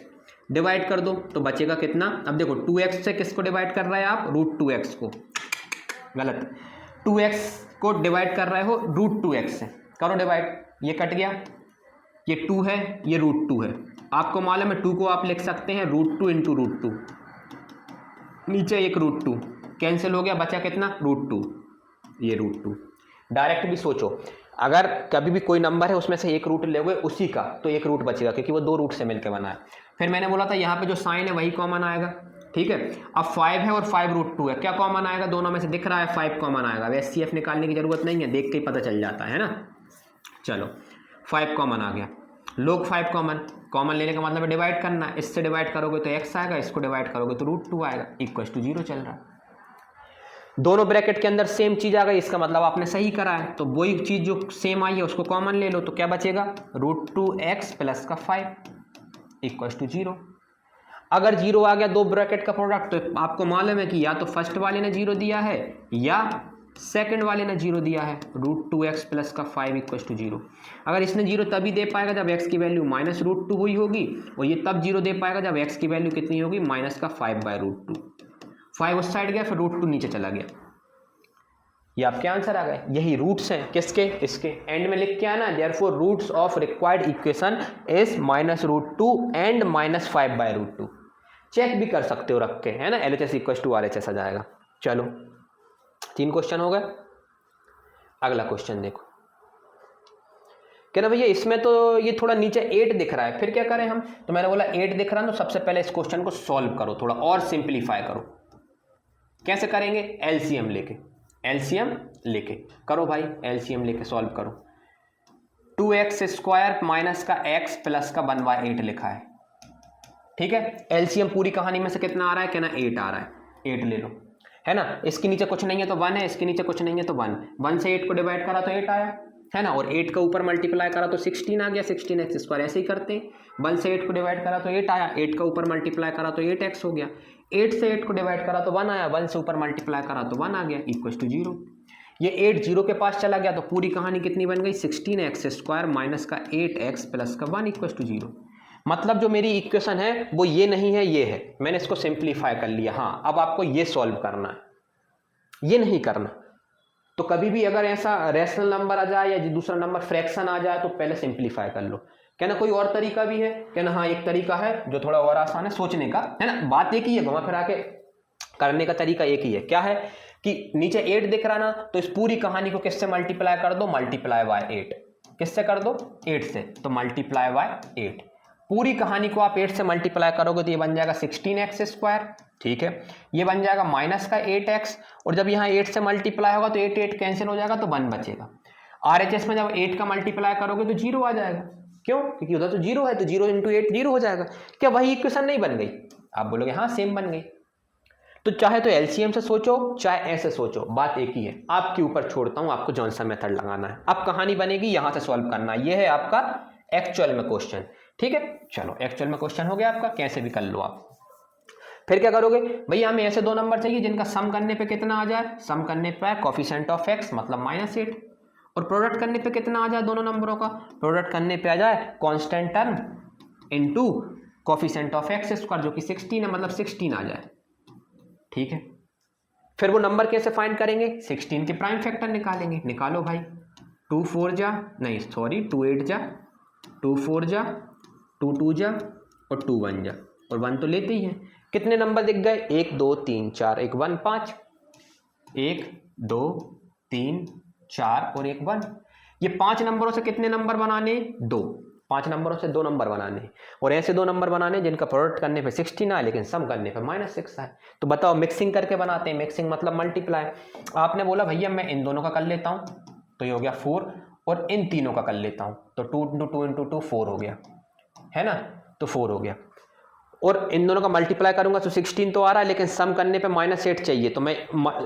डिवाइड कर दो तो बचेगा कितना, अब देखो 2x से किसको डिवाइड कर रहे हैं आप, √2x को, गलत, 2x को डिवाइड कर रहे हो √2x से, करो डिवाइड, ये कट गया, ये 2 है ये √2 है, आपको मालूम है 2 को आप लिख सकते हैं √2 इंटू √2, नीचे एक √2 कैंसिल हो गया, बचा कितना, √2, ये √2। डायरेक्ट भी सोचो, अगर कभी भी कोई नंबर है उसमें से एक रूट लोगे उसी का तो एक रूट बचेगा, क्योंकि वो 2 रूट से मिलकर बना है। फिर मैंने बोला था यहाँ पे जो साइन है वही कॉमन आएगा, ठीक है। अब 5 है और 5√2 है, क्या कॉमन आएगा, दोनों में से दिख रहा है 5 कॉमन आएगा, अब HCF निकालने की जरूरत नहीं है, देख के ही पता चल जाता है ना। चलो 5 कॉमन आ गया, लोग 5 कॉमन लेने का मतलब है डिवाइड करना, इससे डिवाइड करोगे तो x आएगा, इसको डिवाइड करोगे तो √2 आएगा, इक्वल टू 0 चल रहा है। दोनों ब्रैकेट के अंदर सेम चीज आ गई, इसका मतलब आपने सही करा है, तो वही चीज जो सेम आई है उसको कॉमन ले लो, तो क्या बचेगा, √2x प्लस का 5 इक्वल टू 0। अगर 0 आ गया दो ब्रैकेट का प्रोडक्ट, तो आपको मालूम है कि या तो फर्स्ट वाले ने 0 दिया है या सेकंड वाले ने 0 दिया है, √2x प्लस का 5 इक्वल टू 0। अगर इसने 0 तभी दे पाएगा जब x की वैल्यू -√2 हुई होगी, और ये तब 0 दे पाएगा जब x की वैल्यू कितनी होगी, -5/√2। 5 उस साइड गया, फिर √2 नीचे चला गया, ये आपके आंसर आ गए। यही रूट्स हैं किसके, इसके। एंड में लिख के आना, therefore roots of required equation is -√2 and -5/√2। Check भी कर सकते हो रख के, है ना, LHS इक्वल टू RHS आ जाएगा। चलो 3 क्वेश्चन हो गए। अगला क्वेश्चन देखो, कह रहा भैया इसमें तो ये थोड़ा नीचे 8 दिख रहा है, फिर क्या करें हम, तो मैंने बोला 8 दिख रहा है तो सबसे पहले इस क्वेश्चन को सॉल्व करो, थोड़ा और सिंप्लीफाई करो। कैसे करेंगे, LCM लेके करो भाई, LCM लेके सॉल्व करो। 2x² माइनस का x प्लस का 1/8 लिखा है, ठीक है। LCM पूरी कहानी में से कितना आ रहा है, कहना 8 आ रहा है, 8 ले लो, है ना। इसके नीचे कुछ नहीं है तो 1 है, इसके नीचे कुछ नहीं है तो 1 से 8 को डिवाइड करा तो 8 आया, है ना, और 8 का ऊपर मल्टीप्लाई करा तो 16 आ गया, 16x²। ऐसे ही करते हैं, 1 से 8 को डिवाइड करा तो 8 आया, 8 का ऊपर मल्टीप्लाई करा तो 8x हो गया, 8 से 8 को डिवाइड करा तो 1 आया, 1 से ऊपर मल्टीप्लाई करा तो 1 आ गया, इक्वल टू 0। ये 8 0 के पास चला गया तो पूरी कहानी कितनी बन गई, 16x² माइनस का 8x प्लस का 1 इक्वल टू 0। मतलब जो मेरी इक्वेशन है वो ये नहीं है, ये है, मैंने इसको सिंप्लीफाई कर लिया। हाँ, अब आपको ये सॉल्व करना है, ये नहीं करना। तो कभी भी अगर ऐसा रैशनल नंबर आ जाए या दूसरा नंबर फ्रैक्शन आ जाए तो पहले सिंप्लीफाई कर लो। कहना कोई और तरीका भी है, कहना हाँ एक तरीका है जो थोड़ा और आसान है सोचने का, है ना, बात एक ही है, घुमा फिरा के करने का तरीका एक ही है। क्या है कि नीचे 8 दिख रहा ना, तो इस पूरी कहानी को किससे मल्टीप्लाई कर दो, मल्टीप्लाई बाय 8। किससे कर दो, 8 से, तो मल्टीप्लाई बाय 8। पूरी कहानी को आप 8 से मल्टीप्लाई करोगे तो ये बन जाएगा 16x², ठीक है। ये बन जाएगा माइनस का 8x, और जब यहाँ 8 से मल्टीप्लाई होगा तो 8 8 कैंसिल हो जाएगा तो 1 बचेगा। RHS में जब 8 का मल्टीप्लाई करोगे तो 0 आ जाएगा, क्यों, क्योंकि उधर तो 0 है, तो 0 × 8 0 हो जाएगा। क्या वही इक्वेशन नहीं बन गई, आप बोलोगे हाँ सेम बन गई। तो चाहे तो एलसीएम से सोचो चाहे ऐसे सोचो, बात एक ही है, आपके ऊपर छोड़ता हूं आपको जौन सा मेथड लगाना है। अब कहानी बनेगी यहां से सॉल्व करना, ये है आपका एक्चुअल में क्वेश्चन, ठीक है। चलो एक्चुअल में क्वेश्चन हो गया आपका, कैसे भी कर लो आप। फिर क्या करोगे भैया, हमें ऐसे दो नंबर चाहिए जिनका सम करने पे कितना आ जाए, सम करने पे कोफिशिएंट ऑफ एक्स मतलब -8, और प्रोडक्ट करने पे कितना आ जाए, दोनों नंबरों का प्रोडक्ट करने पे आ जाए constant term into coefficient of x square जो कि 16 है, मतलब 16 आ जाए, ठीक है। फिर वो नंबर कैसे फाइंड करेंगे, 16 के प्राइम फैक्टर निकालेंगे, निकालो भाई। 2 4 जा, नहीं सॉरी 2 8 जा, 2 4 जा, 2 2 जा और 2 1 जा, और 1 तो लेते ही हैं। कितने नंबर दिख गए, 1 2 3 4 1 1 5, 1 2 3 4 और 1 1। ये 5 नंबरों से कितने नंबर बनाने, 2, 5 नंबरों से 2 नंबर बनाने, और ऐसे 2 नंबर बनाने जिनका प्रोडक्ट करने पे 16 आए लेकिन सम करने पे -6 आए। तो बताओ मिक्सिंग करके बनाते हैं, मिक्सिंग मतलब मल्टीप्लाई। आपने बोला भैया मैं इन दोनों का कर लेता हूं, तो ये हो गया 4, और इन तीनों का कर लेता हूं, तो 2 × 2 × 2 4 हो गया, है ना, तो 4 हो गया। और इन दोनों का मल्टीप्लाई करूंगा तो 16 तो आ रहा है, लेकिन सम करने पे -8 चाहिए, तो मैं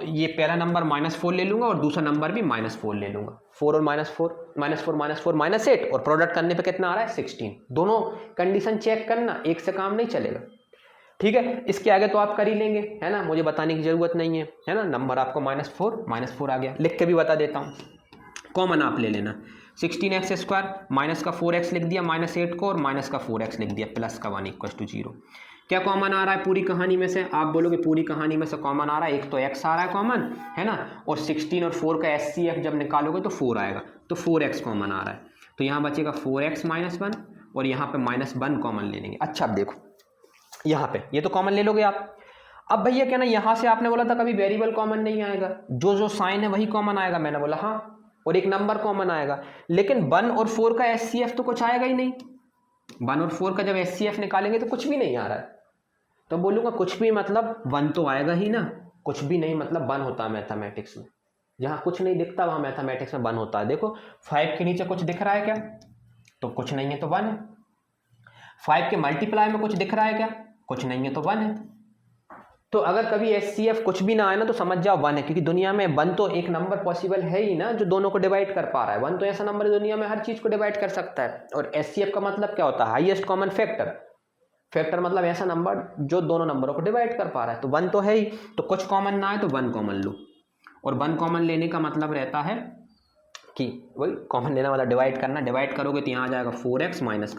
ये पहला नंबर -4 ले लूंगा और दूसरा नंबर भी -4 ले लूंगा। 4 और -4 -4 -8, और प्रोडक्ट करने पे कितना आ रहा है, 16। दोनों कंडीशन चेक करना, एक से काम नहीं चलेगा, ठीक है। इसके आगे तो आप कर ही लेंगे, है ना, मुझे बताने की जरूरत नहीं है ना। नंबर आपको -4 आ गया, लिख के भी बता देता हूँ, कॉमन आप ले लेना। 16x² माइनस का 4x लिख दिया -8 को, और माइनस का 4x लिख दिया, प्लस का 1 = 0। क्या कॉमन आ रहा है पूरी कहानी में से, आप बोलोगे पूरी कहानी में से कॉमन आ रहा है, एक तो x आ रहा है कॉमन, है ना, और 16 और 4 का HCF जब निकालोगे तो 4 आएगा, तो 4x कॉमन आ रहा है, तो यहाँ बचेगा 4x - 1, और यहाँ पे -1 कॉमन ले लेंगे। अच्छा अब देखो यहाँ पे ये तो कॉमन ले लोगे आप। अब भैया क्या ना, यहाँ से आपने बोला था कभी वेरिएबल कॉमन नहीं आएगा, जो साइन है वही कॉमन आएगा, मैंने बोला हाँ, और एक नंबर कॉमन आएगा, लेकिन 1 और 4 का HCF तो कुछ आएगा ही नहीं। 1 और 4 का जब HCF निकालेंगे तो कुछ भी नहीं आ रहा है, तो बोलूँगा कुछ भी मतलब 1 तो आएगा ही ना, कुछ भी नहीं मतलब 1 होता है मैथमेटिक्स में। जहाँ कुछ नहीं दिखता वहाँ मैथमेटिक्स में 1 होता है। देखो 5 के नीचे कुछ दिख रहा है क्या, तो कुछ नहीं है तो 1 है। 5 के मल्टीप्लाई में कुछ दिख रहा है क्या, कुछ नहीं है तो 1 है। तो अगर कभी HCF कुछ भी ना आए ना तो समझ जाओ 1 है, क्योंकि दुनिया में 1 तो एक नंबर पॉसिबल है ही ना जो दोनों को डिवाइड कर पा रहा है। 1 तो ऐसा नंबर है दुनिया में हर चीज को डिवाइड कर सकता है। और HCF का मतलब क्या होता है, हाईएस्ट कॉमन फैक्टर। फैक्टर मतलब ऐसा नंबर जो दोनों नंबरों को डिवाइड कर पा रहा है, तो 1 तो है ही, तो कुछ कॉमन ना आए तो 1 कॉमन लो। और 1 कॉमन लेने का मतलब रहता है कि वही कॉमन लेना मतलब डिवाइड करना, डिवाइड करोगे तो यहाँ आ जाएगा 4x - 1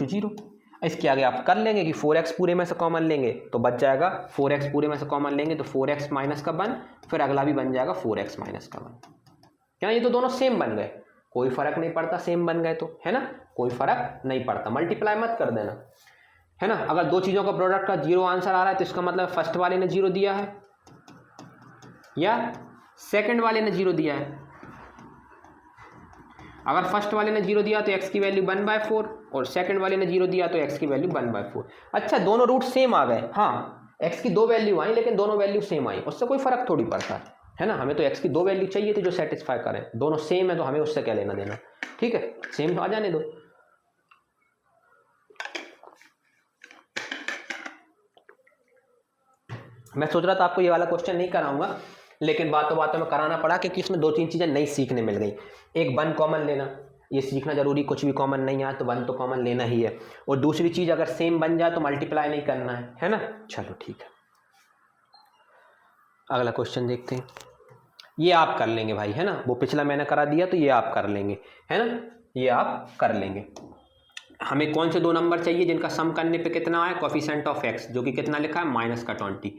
= 0। इसके आगे आप कर लेंगे कि 4x पूरे में से कॉमन लेंगे तो बच जाएगा, 4x पूरे में से कॉमन लेंगे तो 4x - 1, फिर अगला भी बन जाएगा 4x - 1। क्या ये तो दोनों सेम बन गए, कोई फर्क नहीं पड़ता, सेम बन गए तो, है ना, कोई फर्क नहीं पड़ता। मल्टीप्लाई मत कर देना, है ना। अगर दो चीज़ों का प्रोडक्ट का 0 आंसर आ रहा है तो इसका मतलब फर्स्ट वाले ने 0 दिया है या सेकंड वाले ने 0 दिया है। अगर फर्स्ट वाले ने 0 दिया तो x की वैल्यू 1/4, और सेकंड वाले ने 0 दिया तो x की वैल्यू 1/4। अच्छा दोनों रूट सेम आ गए, हाँ x की 2 वैल्यू आई लेकिन दोनों वैल्यू सेम आई, उससे कोई फर्क थोड़ी पड़ता है ना। हमें तो x की 2 वैल्यू चाहिए थी जो सेटिस्फाई करें, दोनों सेम है तो हमें उससे क्या लेना देना, ठीक है, सेम तो आ जाने दो। मैं सोच रहा था आपको ये वाला क्वेश्चन नहीं कराऊंगा, लेकिन बातों बातों में कराना पड़ा क्योंकि इसमें 2-3 चीज़ें नई सीखने मिल गई। एक 1 कॉमन लेना, ये सीखना जरूरी, कुछ भी कॉमन नहीं आया तो 1 तो कॉमन लेना ही है। और दूसरी चीज़ अगर सेम बन जाए तो मल्टीप्लाई नहीं करना है ना। चलो ठीक है, अगला क्वेश्चन देखते हैं। ये आप कर लेंगे भाई, है ना, वो पिछला मैंने करा दिया तो ये आप कर लेंगे, है ना, ये आप कर लेंगे। हमें कौन से 2 नंबर चाहिए जिनका सम करने पे कितना आए, कोफिशिएंट ऑफ x जो कि कितना लिखा है -20,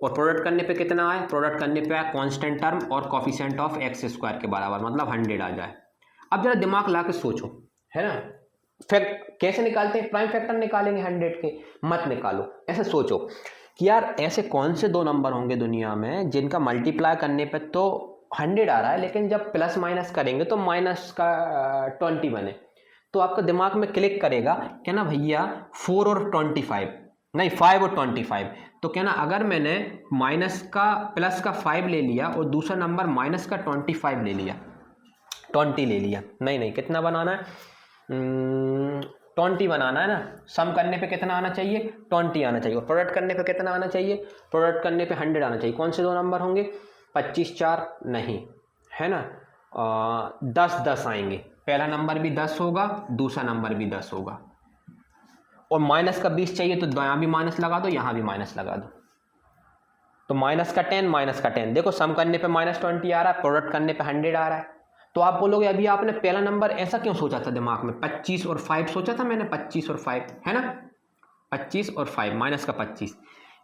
और प्रोडक्ट करने पे कितना आए, प्रोडक्ट करने पे आए कांस्टेंट टर्म और कोफिशिएंट ऑफ x² के बराबर, मतलब 100 आ जाए। अब जरा दिमाग ला के सोचो, है ना, फैक्ट कैसे निकालते हैं, प्राइम फैक्टर निकालेंगे 100 के, मत निकालो, ऐसे सोचो कि यार ऐसे कौन से 2 नंबर होंगे दुनिया में जिनका मल्टीप्लाई करने पे तो 100 आ रहा है, लेकिन जब प्लस माइनस करेंगे तो -20 बने। तो आपका दिमाग में क्लिक करेगा क्या ना भैया 4 और 25, नहीं 5 और 25, तो क्या ना अगर मैंने माइनस का प्लस का 5 ले लिया और दूसरा नंबर माइनस का 25 ले लिया, 20 ले लिया, नहीं कितना बनाना है, 20 बनाना है ना, सम करने पे कितना आना चाहिए 20 आना चाहिए, और प्रोडक्ट करने पे कितना आना चाहिए, प्रोडक्ट करने पे 100 आना चाहिए। कौन से दो नंबर होंगे, 25 4 नहीं है ना, 10 10 आएंगे, पहला नंबर भी 10 होगा, दूसरा नंबर भी 10 होगा, और माइनस का 20 चाहिए तो यहाँ भी माइनस लगा दो, यहाँ भी माइनस लगा दो, तो माइनस का 10 माइनस का 10, देखो सम करने पे -20 आ रहा है, प्रोडक्ट करने पे 100 आ रहा है। तो आप बोलोगे अभी आपने पहला नंबर ऐसा क्यों सोचा था दिमाग में, 25 और 5 सोचा था मैंने, 25 और 5 है ना, 25 और 5 माइनस का 25,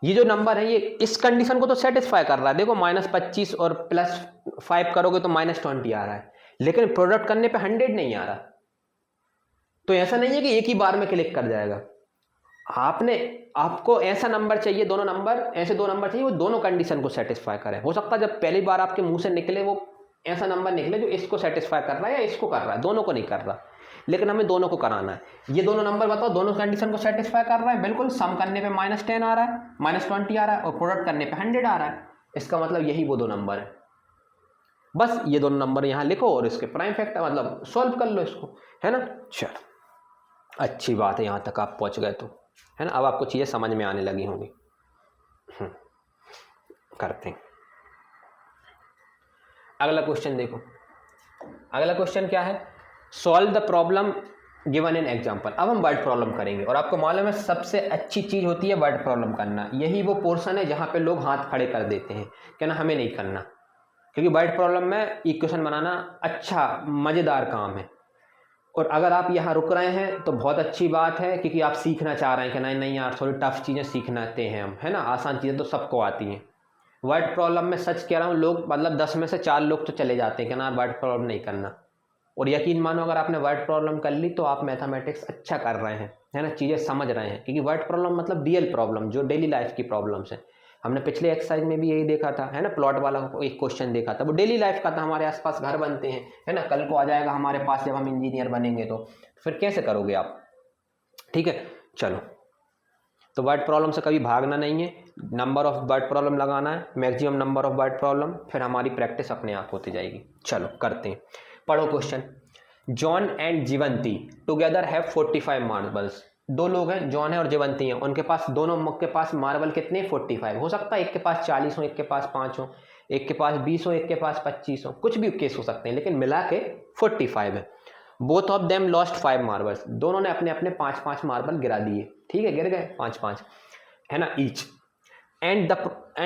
ये जो नंबर है ये इस कंडीशन को तो सेटिस्फाई कर रहा है। देखो -25 और +5 करोगे तो -20 आ रहा है, लेकिन प्रोडक्ट करने पे 100 नहीं आ रहा। तो ऐसा नहीं है कि एक ही बार में क्लिक कर जाएगा, आपको ऐसा नंबर चाहिए, दोनों नंबर ऐसे दो नंबर चाहिए वो दोनों कंडीशन को सेटिस्फाई करें। हो सकता है जब पहली बार आपके मुंह से निकले वो ऐसा नंबर निकले जो इसको सेटिस्फाई कर रहा है या इसको कर रहा है, दोनों को नहीं कर रहा, लेकिन हमें दोनों को कराना है। ये दोनों नंबर बताओ दोनों कंडीशन को सेटिस्फाई कर रहा है, बिल्कुल। सम करने पे -10 आ रहा है, -20 आ रहा है, और प्रोडक्ट करने पे 100 आ रहा है। इसका मतलब यही वो दो नंबर है। बस ये दोनों नंबर यहाँ लिखो और इसके प्राइम फैक्टर मतलब सॉल्व कर लो इसको, है ना। चलो अच्छी बात है, यहाँ तक आप पहुँच गए तो, है ना। अब आपको चीज़ें समझ में आने लगी होंगी। करते हैं अगला क्वेश्चन। देखो अगला क्वेश्चन क्या है, solve the problem given in example. अब हम वर्ड प्रॉब्लम करेंगे, और आपको मालूम है सबसे अच्छी चीज़ होती है वर्ड प्रॉब्लम करना। यही वो पोर्शन है जहाँ पे लोग हाथ खड़े कर देते हैं, क्या ना हमें नहीं करना, क्योंकि वर्ड प्रॉब्लम में इक्वेशन बनाना अच्छा मज़ेदार काम है। और अगर आप यहाँ रुक रहे हैं तो बहुत अच्छी बात है, क्योंकि आप सीखना चाह रहे हैं कि नहीं यार थोड़ी टफ चीज़ें सीखनाते हैं हम, है ना। आसान चीज़ें तो सबको आती हैं। वर्ड प्रॉब्लम में सच कह रहा हूँ, लोग मतलब 10 में से 4 लोग तो चले जाते हैं कि ना वर्ड प्रॉब्लम नहीं करना। और यकीन मानो अगर आपने वर्ड प्रॉब्लम कर ली तो आप मैथमेटिक्स अच्छा कर रहे हैं, है ना, चीज़ें समझ रहे हैं। क्योंकि वर्ड प्रॉब्लम मतलब रियल प्रॉब्लम, जो डेली लाइफ की प्रॉब्लम्स हैं। हमने पिछले एक्सरसाइज में भी यही देखा था, है ना, प्लॉट वाला एक क्वेश्चन देखा था, वो डेली लाइफ का था। हमारे आसपास घर बनते हैं, है ना, कल को आ जाएगा हमारे पास जब हम इंजीनियर बनेंगे तो फिर कैसे करोगे आप, ठीक है। चलो, तो वर्ड प्रॉब्लम से कभी भागना नहीं है, नंबर ऑफ वर्ड प्रॉब्लम लगाना है, maximum number of word problem, फिर हमारी प्रैक्टिस अपने आप होती जाएगी। चलो करते हैं, पढ़ो question. John and Jeevanti together have 45 marbles. दो लोग हैं, जॉन है और जीवंती हैं, उनके पास दोनों के पास मार्बल कितने 45। हो सकता है एक के पास 40 हो, एक के पास 5 हो, एक के पास 20 हो, एक के पास 25 हो, कुछ भी केस हो सकते हैं, लेकिन मिला के 45 है। Both of them lost 5 marbles. दोनों ने अपने अपने 5-5 मार्बल गिरा दिए, ठीक है, गिर गए 5-5, है ना, each. And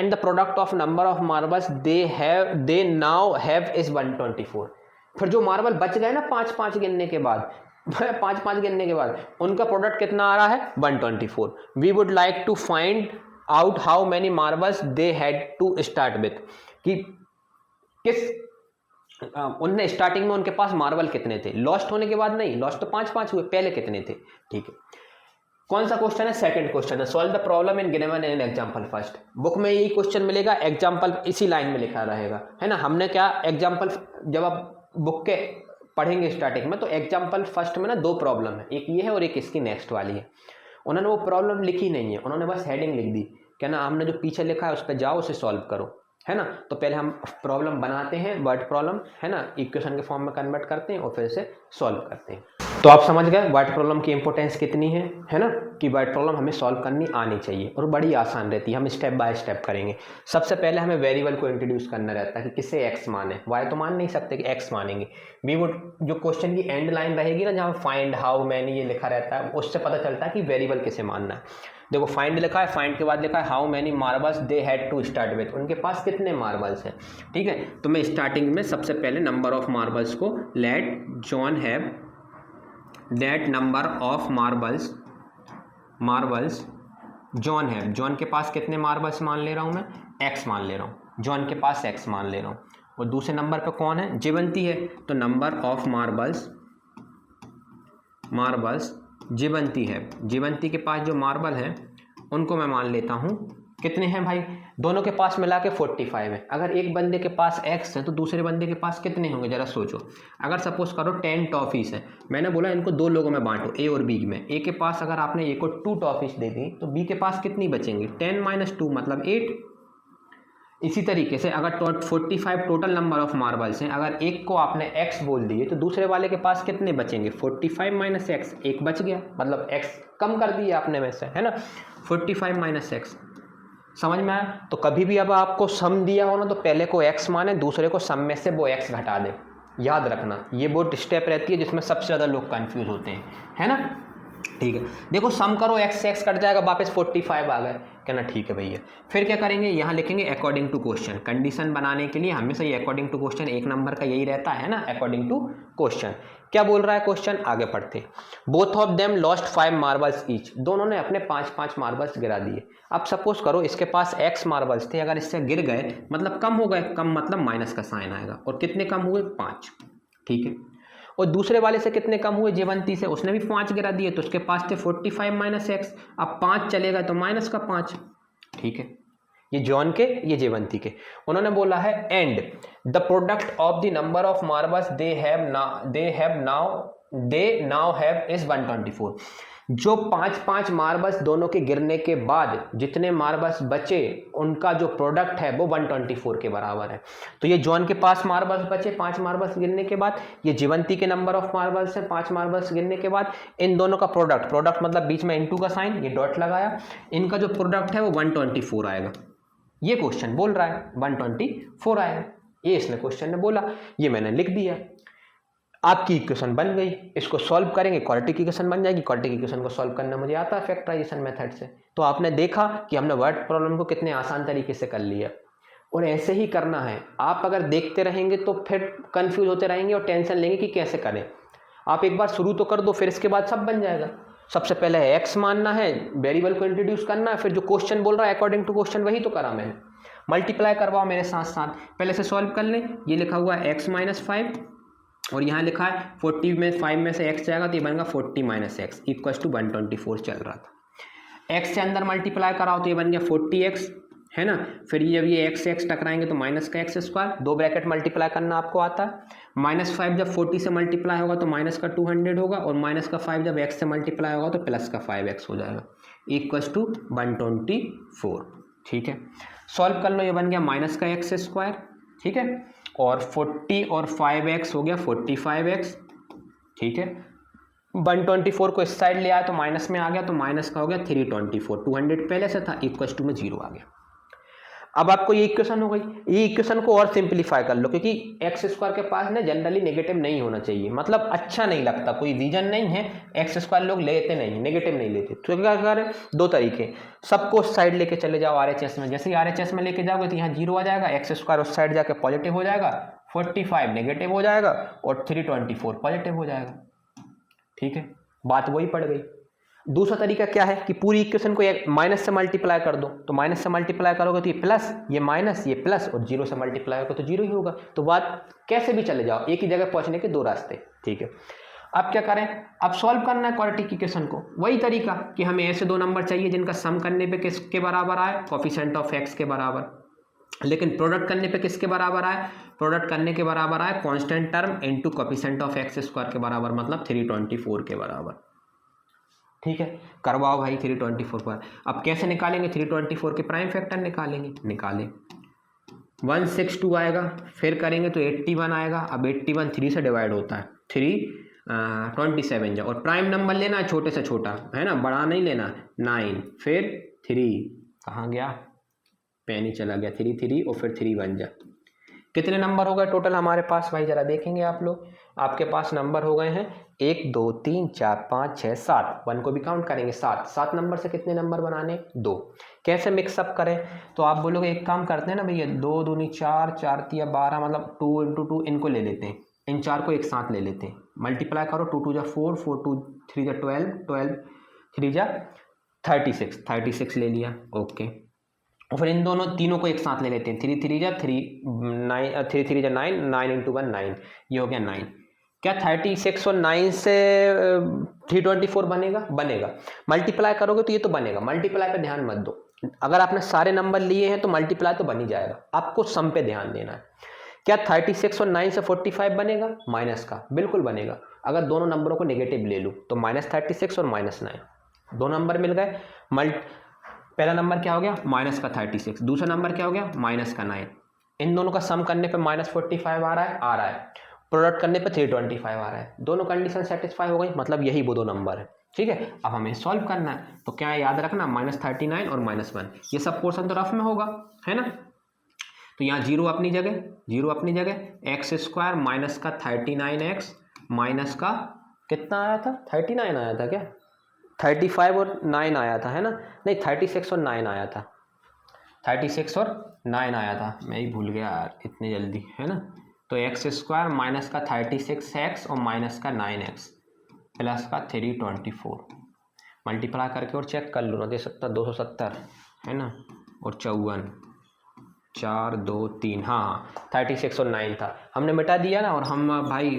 the product of number of marbles they now have is 124। फिर जो मार्बल बच गए ना 5-5 गिनने के बाद, 5-5 गिनने के बाद उनका प्रोडक्ट कितना आ रहा है 124। We would like to find out how many marbles they had to start with, कि किस उनने स्टार्टिंग में उनके पास मार्बल कितने थे, लॉस्ट होने के बाद नहीं, लॉस्ट तो 5-5 हुए, पहले कितने थे, ठीक है। कौन सा क्वेश्चन है, सेकंड क्वेश्चन है, solve the problem in given in example first. Book में यही क्वेश्चन मिलेगा, एग्जांपल इसी लाइन में लिखा रहेगा, है ना। हमने क्या एग्जांपल, जब आप बुक के पढ़ेंगे स्टार्टिंग में तो एग्जांपल फर्स्ट में ना 2 प्रॉब्लम है, एक ये है और एक इसकी नेक्स्ट वाली है। उन्होंने वो प्रॉब्लम लिखी नहीं है, उन्होंने बस हेडिंग लिख दी, क्या ना हमने जो पीछे लिखा है उस पर जाओ, उसे सॉल्व करो, है ना। तो पहले हम प्रॉब्लम बनाते हैं, वर्ड प्रॉब्लम, है ना, इक्वेशन के फॉर्म में कन्वर्ट करते हैं और फिर से सॉल्व करते हैं। तो आप समझ गए वर्ड प्रॉब्लम की इंपॉर्टेंस कितनी है ना, कि वर्ड प्रॉब्लम हमें सॉल्व करनी आनी चाहिए और बड़ी आसान रहती है। हम स्टेप बाय स्टेप करेंगे। सबसे पहले हमें वेरिएबल को इंट्रोड्यूस करना रहता है कि किसे एक्स माने, वाई तो मान नहीं सकते कि एक्स मानेंगे। वी वुड, जो क्वेश्चन की एंड लाइन रहेगी ना जहाँ फाइंड हाउ मैनी ये लिखा रहता है, उससे पता चलता है कि वेरिएबल किसे मानना है। देखो फाइंड लिखा है, फाइंड के बाद लिखा है how many marbles they had to start with, उनके पास कितने मार्बल्स हैं, ठीक है। तो मैं स्टार्टिंग में सबसे पहले नंबर ऑफ मार्बल्स को let John have that number of marbles John have, John के पास कितने मार्बल्स मान ले रहा हूँ मैं, एक्स मान ले रहा हूँ, जॉन के पास एक्स मान ले रहा हूँ। और दूसरे नंबर पे कौन है, जीवंती है, तो नंबर ऑफ मार्बल्स जीवंती है, जीवंती के पास जो मार्बल है उनको मैं मान लेता हूँ कितने हैं भाई, दोनों के पास मिला के 45 है। अगर एक बंदे के पास एक्स है तो दूसरे बंदे के पास कितने होंगे जरा सोचो। अगर सपोज करो 10 टॉफीज़ है, मैंने बोला इनको 2 लोगों में बांटो, ए और बी में। ए के पास अगर आपने ए को 2 टॉफीज़ दे दी तो बी के पास कितनी बचेंगी, 10 - 2 मतलब 8, इसी तरीके से अगर 45 टोटल नंबर ऑफ मार्बल्स हैं, अगर एक को आपने x बोल दिए तो दूसरे वाले के पास कितने बचेंगे? 45 माइनस एक्स, एक बच गया, मतलब x कम कर दिया आपने में से, है ना। 45 माइनस एक्स, समझ में आया? तो कभी भी अब आपको सम दिया हो ना तो पहले को x माने, दूसरे को सम में से वो x घटा दे। याद रखना, ये वो स्टेप रहती है जिसमें सबसे ज़्यादा लोग कंफ्यूज होते हैं, है ना। ठीक है, देखो सम करो, x से x कट जाएगा, वापस 45 आ गए, कहना ठीक है भैया। फिर क्या करेंगे, यहाँ लिखेंगे अकॉर्डिंग टू क्वेश्चन। कंडीशन बनाने के लिए हमेशा ये अकॉर्डिंग टू क्वेश्चन एक नंबर का यही रहता है ना, अकॉर्डिंग टू क्वेश्चन। क्या बोल रहा है क्वेश्चन, आगे पढ़ते। Both of them lost 5 marbles each, दोनों ने अपने 5-5 मार्बल्स गिरा दिए। अब सपोज करो इसके पास x मार्बल्स थे, अगर इससे गिर गए मतलब कम हो गए, कम मतलब माइनस का साइन आएगा, और कितने कम हुए? 5, ठीक है। और दूसरे वाले से कितने कम हुए? जेवंती से, उसने भी 5 गिरा दिए, तो उसके पास थे 45 माइनस एक्स, अब 5 चलेगा तो माइनस का 5, ठीक है। ये जॉन के, ये जेवंती के। उन्होंने बोला है and the product of the number of marbles they now have is 124। जो 5-5 मार्बल्स दोनों के गिरने के बाद जितने मार्बल्स बचे उनका जो प्रोडक्ट है वो 124 के बराबर है। तो ये जॉन के पास मार्बल्स बचे 5 मार्बल्स गिरने के बाद, ये जीवंती के नंबर ऑफ मार्बल्स है 5 मार्बल्स गिरने के बाद, इन दोनों का प्रोडक्ट मतलब बीच में इनटू का साइन, ये डॉट लगाया, इनका जो प्रोडक्ट है वो 124 आएगा। ये क्वेश्चन बोल रहा है 124 आएगा, ये इसने क्वेश्चन ने बोला, ये मैंने लिख दिया। आपकी इक्वेशन बन गई, इसको सॉल्व करेंगे क्वाड्रेटिक इक्वेशन बन जाएगी। क्वाड्रेटिक इक्वेशन को सॉल्व करना मुझे आता है फैक्टराइजेशन मेथड से। तो आपने देखा कि हमने वर्ड प्रॉब्लम को कितने आसान तरीके से कर लिया, और ऐसे ही करना है। आप अगर देखते रहेंगे तो फिर कंफ्यूज होते रहेंगे और टेंशन लेंगे कि कैसे करें। आप एक बार शुरू तो कर दो, फिर इसके बाद सब बन जाएगा। सबसे पहले x मानना है, वेरिएबल को इंट्रोड्यूस करना है, फिर जो क्वेश्चन बोल रहा है अकॉर्डिंग टू क्वेश्चन वही तो करा मैंने। मल्टीप्लाई करवाओ मेरे साथ साथ, पहले से सॉल्व कर लें। ये लिखा हुआ है x माइनस 5 और यहाँ लिखा है 40 में 5 में से x जाएगा तो ये बनेगा 40 माइनस एक्स इक्वल टू 124 चल रहा था। x से अंदर मल्टीप्लाई कराओ तो ये बन गया 40x, है ना। फिर जब ये x टकराएंगे तो माइनस का एक्स स्क्वायर, 2 ब्रैकेट मल्टीप्लाई करना आपको आता है। -5 जब 40 से मल्टीप्लाई होगा तो माइनस का 200 होगा, और माइनस का 5 जब x से मल्टीप्लाई होगा तो प्लस का 5x हो जाएगा इक्वल टू 124, ठीक है। सॉल्व कर लो, ये बन गया माइनस का एक्स स्क्वायर, ठीक है, और 40 और 5x हो गया 45x, ठीक है। 124 को इस साइड ले आया तो माइनस में आ गया, तो माइनस का हो गया 324, 200 पहले से था, इक्वल टू में 0 आ गया। अब आपको ये इक्वेशन हो गई। ये इक्वेशन को और सिंप्लीफाई कर लो, क्योंकि एक्स स्क्वायर के पास ना जनरली नेगेटिव नहीं होना चाहिए, मतलब अच्छा नहीं लगता, कोई रीजन नहीं है, एक्स स्क्वायर लोग लेते नहीं, नेगेटिव नहीं लेते। तो क्या करें, 2 तरीके, सबको उस साइड लेके चले जाओ RHS में। जैसे ही RHS में लेके जाओगे तो यहाँ 0 आ जाएगा, एक्स स्क्वायर उस साइड जाके पॉजिटिव हो जाएगा, 45 नेगेटिव हो जाएगा और 324 पॉजिटिव हो जाएगा, ठीक है। बात वही पड़ गई। दूसरा तरीका क्या है कि पूरी इक्वेशन को माइनस से मल्टीप्लाई कर दो, तो माइनस से मल्टीप्लाई करोगे तो ये प्लस, ये माइनस, ये प्लस, और 0 से मल्टीप्लाई होगा तो 0 ही होगा। तो बात कैसे भी चले जाओ, एक ही जगह पहुंचने के 2 रास्ते, ठीक है। अब क्या करें, अब सॉल्व करना है क्वाड्रेटिक इक्वेशन को। वही तरीका कि हमें ऐसे 2 नंबर चाहिए जिनका सम करने पे किसके बराबर आए, कोफिशिएंट ऑफ x के बराबर, लेकिन प्रोडक्ट करने पे किसके बराबर आए, प्रोडक्ट करने के बराबर आए constant term into coefficient of x square के बराबर, मतलब 324 के बराबर, ठीक है। करवाओ भाई 324 पर। अब कैसे निकालेंगे, 324 के प्राइम फैक्टर निकालेंगे, निकालें 162 आएगा, फिर करेंगे तो 81 आएगा। अब 81 3 से डिवाइड होता है, 27 जा, और प्राइम नंबर लेना है छोटे से छोटा, है ना, बड़ा नहीं लेना, 9, फिर 3 कहाँ गया, पेन ही चला गया, 3 और फिर 3 बन जा। कितने नंबर हो गए टोटल हमारे पास भाई, जरा देखेंगे आप लोग। आपके पास नंबर हो गए हैं 1 2 3 4 5 6 7, 1 को भी काउंट करेंगे 7 नंबर से कितने नंबर बनाने, 2। कैसे मिक्सअप करें, तो आप बोलोगे एक काम करते हैं ना भैया, 2 दूनी 4, 4 तिया 12, मतलब 2 × 2 इनको ले लेते हैं, इन 4 को एक साथ ले लेते हैं, मल्टीप्लाई करो, 2 2 जा 4, 4 2 3 जा 12, 12 3 जा 36 ले लिया, ओके। और फिर इन दोनों तीनों को एक साथ ले लेते हैं, 3 3 जा 3 9, 3 3 जा 9, 9 × 1 9, ये हो गया 9। क्या 36 और 9 से 324 बनेगा? मल्टीप्लाई करोगे तो ये तो बनेगा, मल्टीप्लाई पे ध्यान मत दो। अगर आपने सारे नंबर लिए हैं तो मल्टीप्लाई तो बन ही जाएगा, आपको सम पे ध्यान देना है। क्या 36 और 9 से 45 बनेगा? माइनस का बिल्कुल बनेगा। अगर दोनों नंबरों को नेगेटिव ले लूँ तो -36 और -9 दो नंबर मिल गए। पहला नंबर क्या हो गया माइनस का 36, दूसरा नंबर क्या हो गया माइनस का 9। इन दोनों का सम करने पे -45 आ रहा है, प्रोडक्ट करने पे 325 आ रहा है। दोनों कंडीशन सेटिस्फाई हो गई, मतलब यही वो दो नंबर है। ठीक है, अब हमें सॉल्व करना है, तो क्या याद रखना -39 और -1, ये सब पोर्शन तो रफ में होगा, है ना। तो यहाँ जीरो अपनी जगह, एक्स स्क्वायर माइनस का 39x माइनस का कितना आया था, 39 आया था क्या, 35 और 9 आया था, है ना, नहीं 36 और 9 आया था, 36 और 9 आया था, मैं ही भूल गया यार इतनी जल्दी, है ना। तो एक्स स्क्वायर माइनस का 36x और माइनस का 9x प्लस का 324, मल्टीप्लाई करके और चेक कर लो ना, दे सकता 270, है ना, और 54, 4 2 3, हाँ 36 और 9 था, हमने मिटा दिया ना, और हम भाई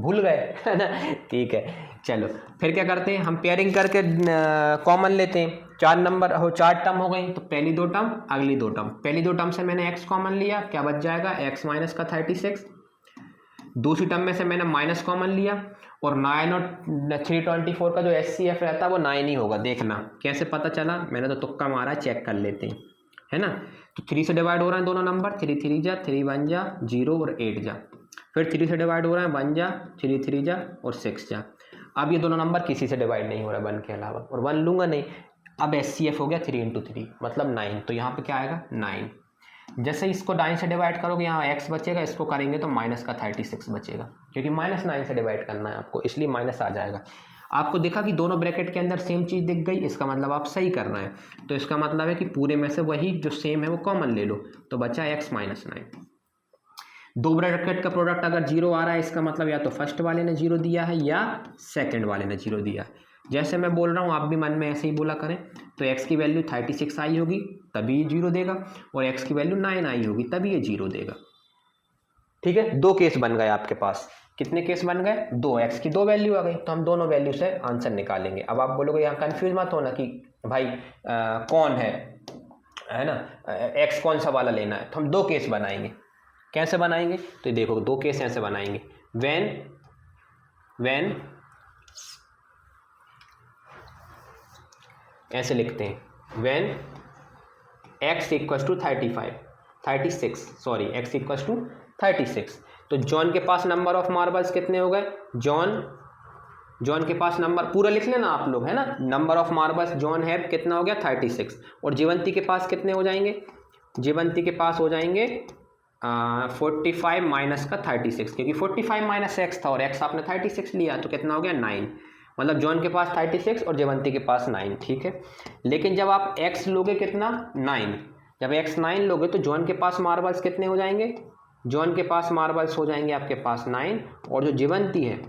भूल गए, है ना। ठीक है, चलो फिर क्या करते हैं, हम पेयरिंग करके कॉमन लेते हैं। 4 नंबर हो, 4 टर्म हो गई, तो पहली 2 टर्म अगली 2 टर्म, पहली 2 टर्म से मैंने x कॉमन लिया, क्या बच जाएगा x माइनस का 36, दूसरी टर्म में से मैंने माइनस कॉमन लिया, और 9 और 324 का जो HCF रहता है वो 9 ही होगा। देखना कैसे पता चला, मैंने तो तुक्का मारा, चेक कर लेते हैं, है ना। तो 3 से डिवाइड हो रहे हैं दोनों नंबर, 3 3 जा, 3 1 जा, 0 और 8 जा, फिर 3 से डिवाइड हो रहे हैं 1 जा, 3 3 जा और 6 जा। अब ये दोनों नंबर किसी से डिवाइड नहीं हो रहा 1 के अलावा, और 1 लूँगा नहीं। अब HCF हो गया 3 × 3 मतलब 9, तो यहाँ पे क्या आएगा 9। जैसे इसको 9 से डिवाइड करोगे यहाँ x बचेगा, इसको करेंगे तो माइनस का 36 बचेगा, क्योंकि -9 से डिवाइड करना है आपको, इसलिए माइनस आ जाएगा। आपको देखा कि दोनों ब्रैकेट के अंदर सेम चीज़ दिख गई, इसका मतलब आप सही करना है, तो इसका मतलब है कि पूरे में से वही जो सेम है वो कॉमन ले लो, तो बचा x माइनस 9। दो ब्रैकेट का प्रोडक्ट अगर 0 आ रहा है, इसका मतलब या तो फर्स्ट वाले ने 0 दिया है या सेकंड वाले ने 0 दिया है। जैसे मैं बोल रहा हूँ आप भी मन में ऐसे ही बोला करें, तो x की वैल्यू 36 आई होगी तभी ये 0 देगा, और x की वैल्यू 9 आई होगी तभी ये 0 देगा। ठीक है, 2 केस बन गए आपके पास। कितने केस बन गए, 2, x की 2 वैल्यू आ गई, तो हम दोनों वैल्यू से आंसर निकालेंगे। अब आप बोलोगे यहाँ कंफ्यूज मत होना कि भाई कौन है ना, x कौन सा वाला लेना है, तो हम 2 केस बनाएंगे। कैसे बनाएंगे, तो देखो 2 केस ऐसे बनाएंगे, व्हेन ऐसे लिखते हैं, when x equals to 36, sorry x equals to 36। तो जॉन के पास नंबर ऑफ मार्बल्स कितने हो गए, जॉन के पास नंबर पूरा लिख लेना आप लोग, है ना, नंबर ऑफ मार्बल्स जॉन है कितना हो गया 36, और जीवंती के पास कितने हो जाएंगे, जीवंती के पास हो जाएंगे 45 माइनस का 36, क्योंकि 45 माइनस x था और x आपने 36 लिया, तो कितना हो गया 9, मतलब जॉन के पास 36 और जयवंती के पास 9। ठीक है, लेकिन जब आप x लोगे कितना 9, जब x 9 लोगे तो जॉन के पास मार्बल्स कितने हो जाएंगे, जॉन के पास मार्बल्स हो जाएंगे आपके पास 9, और जो जीवंती है,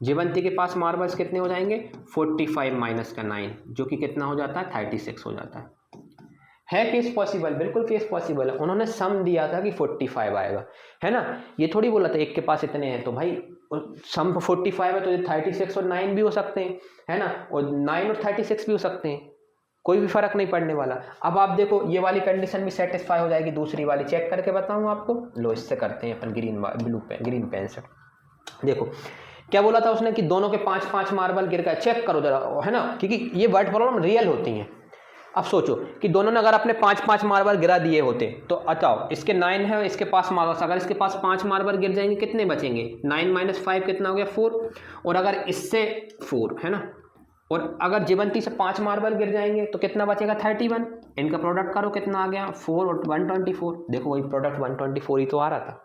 जीवंती के पास मार्बल्स कितने हो जाएंगे 45 माइनस का 9, जो कि कितना हो जाता है 36 हो जाता है केस पॉसिबल, बिल्कुल केस पॉसिबल है। उन्होंने सम दिया था कि 45 आएगा, है ना, ये थोड़ी बोला था एक के पास इतने हैं, तो भाई सम 45 है तो ये 36 और 9 भी हो सकते हैं, है ना, और 9 और 36 भी हो सकते हैं, कोई भी फर्क नहीं पड़ने वाला। अब आप देखो ये वाली कंडीशन भी सेटिस्फाई हो जाएगी, दूसरी वाली चेक करके बताऊँ आपको, लो इससे करते हैं अपन ग्रीन पेन से। देखो क्या बोला था उसने कि दोनों के 5-5 मार्बल गिर गए, चेक करो जरा, है ना, क्योंकि ये वर्ड प्रॉब्लम रियल होती हैं। अब सोचो कि दोनों ने अगर अपने 5-5 मार्बल गिरा दिए होते, तो बताओ इसके 9 है, इसके पास मार्बल्स, अगर इसके पास 5 मार्बल गिर जाएंगे कितने बचेंगे, 9 माइनस 5 कितना हो गया 4, और अगर इससे 4, है ना, और अगर जीवंती से 5 मार्बल गिर जाएंगे तो कितना बचेगा 31। इनका प्रोडक्ट करो कितना आ गया 4 और 124, देखो वही प्रोडक्ट 124 ही तो आ रहा था।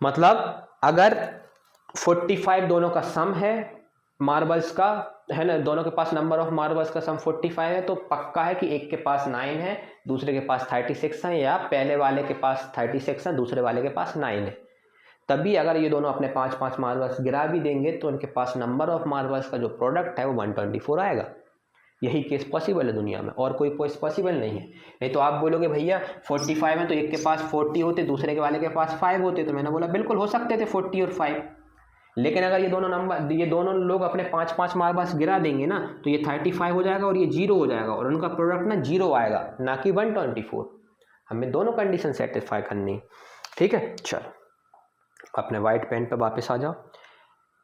मतलब अगर 45 दोनों का सम है मार्बल्स का, है ना, दोनों के पास नंबर ऑफ मार्बल्स का सम 45 है, तो पक्का है कि एक के पास 9 है, दूसरे के पास 36 है, या पहले वाले के पास 36 है, दूसरे वाले के पास 9 है। तभी अगर ये दोनों अपने 5-5 मार्बल्स गिरा भी देंगे तो उनके पास नंबर ऑफ मार्बल्स का जो प्रोडक्ट है वो 124 आएगा। यही केस पॉसिबल है दुनिया में, और कोई केस पॉसिबल नहीं है। नहीं तो आप बोलोगे भैया 45 है तो एक के पास 40 होते, दूसरे के वाले के पास 5 होते, तो मैंने बोला बिल्कुल हो सकते थे 40 और 5, लेकिन अगर ये दोनों लोग अपने 5-5 मार्बल्स गिरा देंगे ना, तो ये 35 हो जाएगा और ये 0 हो जाएगा, और उनका प्रोडक्ट ना 0 आएगा, ना कि 124। हमें दोनों कंडीशन सेटिस्फाई करनी है। ठीक है, चलो अपने वाइट पेन पे वापस आ जाओ।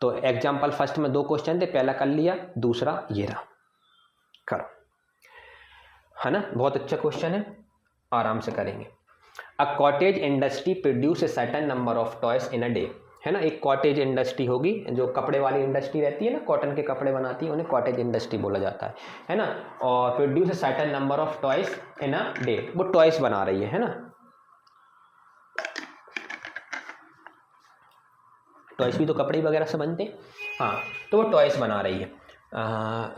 तो एग्जाम्पल फर्स्ट में 2 क्वेश्चन थे, पहला कर लिया, दूसरा ये रहा, करो। है ना, बहुत अच्छा क्वेश्चन है, आराम से करेंगे। A cottage industry produce a certain number of toys in a day, है ना, एक कॉटेज इंडस्ट्री होगी, जो कपड़े वाली इंडस्ट्री रहती है ना, कॉटन के कपड़े बनाती है, उन्हें कॉटेज इंडस्ट्री बोला जाता है ना, और produce a certain number of toys in a day, वो टॉयज बना रही है ना, टॉयज भी तो कपड़े वगैरह से बनते हैं, हाँ, तो वो टॉयज बना रही है,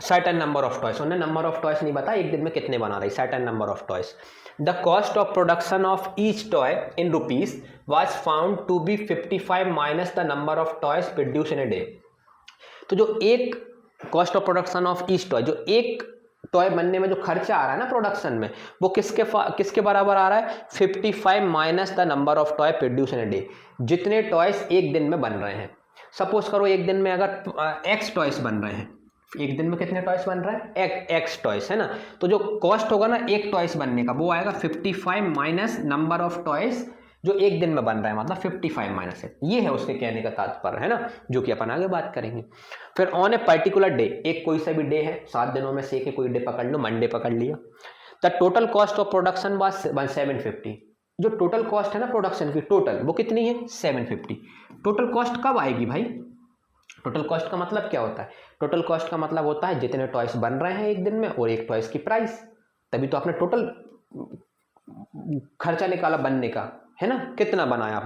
सर्टेन नंबर ऑफ टॉयज, उन्हें नंबर ऑफ टॉयज नहीं बताया एक दिन में कितने बना रही, certain number of toys. The cost of production of each toy in rupees was found to be 55 minus the number of toys produce in a day. तो जो एक cost of production of each toy, जो एक टॉय बनने में जो खर्चा आ रहा है ना प्रोडक्शन में, वो किसके बराबर आ रहा है, 55 minus the number of toy produce in a day, जितने टॉयज एक दिन में बन रहे हैं। सपोज करो एक दिन में अगर एक्स टॉयज बन रहे हैं, एक दिन में कितने टॉयज बन रहा है, एक्स टॉयज, है ना, तो जो कॉस्ट होगा ना एक टॉयज बनने का, वो आएगा 55 माइनस नंबर ऑफ टॉयज जो एक दिन में बन रहा है, मतलब 55 माइनस है, ये है उसके कहने का तात्पर्य, है ना, जो कि अपन आगे बात करेंगे। फिर ऑन ए पर्टिकुलर डे, एक कोई सा भी डे है, 7 दिनों में से कोई डे पकड़ लो, मंडे पकड़ लिया, the total cost of production was 750, जो टोटल कॉस्ट है ना प्रोडक्शन की, टोटल वो कितनी है, 750। टोटल कॉस्ट कब आएगी भाई, टोटल कॉस्ट का मतलब क्या होता है, टोटल कॉस्ट का मतलब होता है जितने टॉयज बन रहे हैं एक दिन में और एक टॉयज की प्राइस, तभी तो आपने टोटल खर्चा निकाला बनने का, है ना, कितना बनाया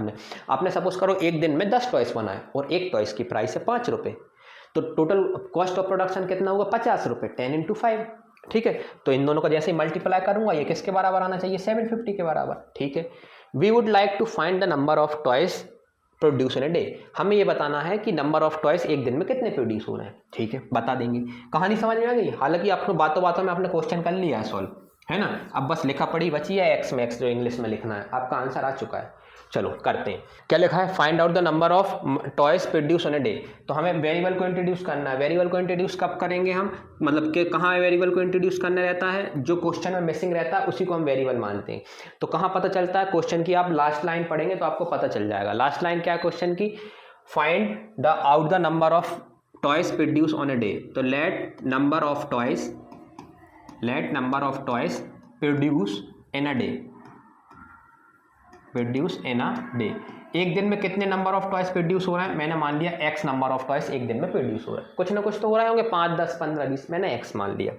आपने सपोज करो एक दिन में 10 टॉयज बनाए और एक टॉयज की प्राइस है 5 रुपये, तो टोटल कॉस्ट ऑफ प्रोडक्शन कितना होगा, 50 रुपये, 10 × 5, ठीक है। तो इन दोनों को जैसे ही मल्टीप्लाई करूंगा, ये किसके बराबर आना चाहिए, 750 के बराबर, ठीक है। We would like to find the number of toys produce in a day, हमें ये बताना है कि नंबर ऑफ टॉयज एक दिन में कितने प्रोड्यूस हो रहे हैं, ठीक है, बता देंगे। कहानी समझ में आ गई, हालांकि आपको बातों बातों में आपने क्वेश्चन कर लिया है सॉल्व, है ना, अब बस लिखा पढ़ी बची है, एक्स में एक्स जो इंग्लिश में लिखना है, आपका आंसर आ चुका है। चलो करते हैं, क्या लिखा है, find out the number of toys produce on a day, तो हमें वेरिएबल को इंट्रोड्यूस करना है। वेरिएबल को इंट्रोड्यूस कब करेंगे हम, मतलब कि कहाँ वेरिएबल को इंट्रोड्यूस करना रहता है, जो क्वेश्चन में मिसिंग रहता है उसी को हम वेरिएबल मानते हैं। तो कहाँ पता चलता है, क्वेश्चन की आप लास्ट लाइन पढ़ेंगे तो आपको पता चल जाएगा। लास्ट लाइन क्या है क्वेश्चन की, find the out the number of toys produce on a day, तो let number of toys produce in a day, produce in a day, एक दिन में कितने नंबर ऑफ टॉयज प्रोड्यूस हो रहे हैं, मैंने मान लिया एक्स नंबर ऑफ टॉयज एक दिन में प्रोड्यूस हो रहा है, कुछ ना कुछ तो हो रहे होंगे, 5, 10, 15, 20, मैंने एक्स मान लिया,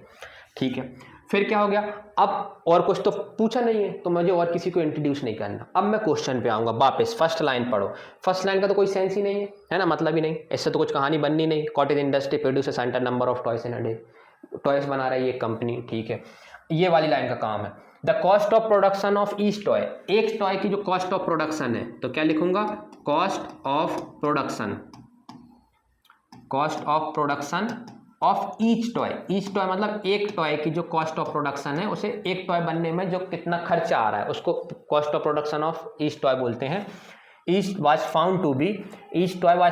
ठीक है। फिर क्या हो गया, अब और कुछ तो पूछा नहीं है तो मुझे और किसी को इंट्रोड्यूस नहीं करना। अब मैं क्वेश्चन पे आऊँगा वापस, फर्स्ट लाइन पढ़ो, फर्स्ट लाइन का तो कोई सेंस ही नहीं है ना, मतलब ही नहीं, इससे तो कुछ कहानी बननी नहीं। Cottage industry produce a certain number of toys in a day, toys बना रही है ये कंपनी, ठीक है, ये वाली लाइन का काम है। The cost of production of each toy, एक टॉय की जो कॉस्ट ऑफ प्रोडक्शन है, तो क्या लिखूंगा, cost of production of each toy, each toy मतलब एक टॉय की जो कॉस्ट ऑफ प्रोडक्शन है, उसे एक टॉय बनने में जो कितना खर्चा आ रहा है उसको cost of production of each toy बोलते हैं। Each toy was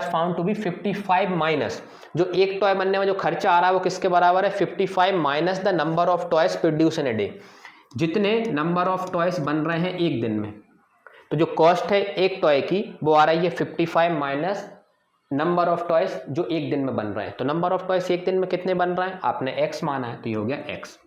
found to be 55 minus, जो एक टॉय बनने में जो खर्चा आ रहा है वो किसके बराबर है, 55 minus the number of toys produce in a day, जितने नंबर ऑफ टॉयज बन रहे हैं एक दिन में। तो जो कॉस्ट है एक टॉय की वो आ रही है 55 माइनस नंबर ऑफ टॉयज जो एक दिन में बन रहे हैं। तो नंबर ऑफ टॉयज एक दिन में कितने बन रहे हैं, आपने एक्स माना है तो ये हो गया एक्स,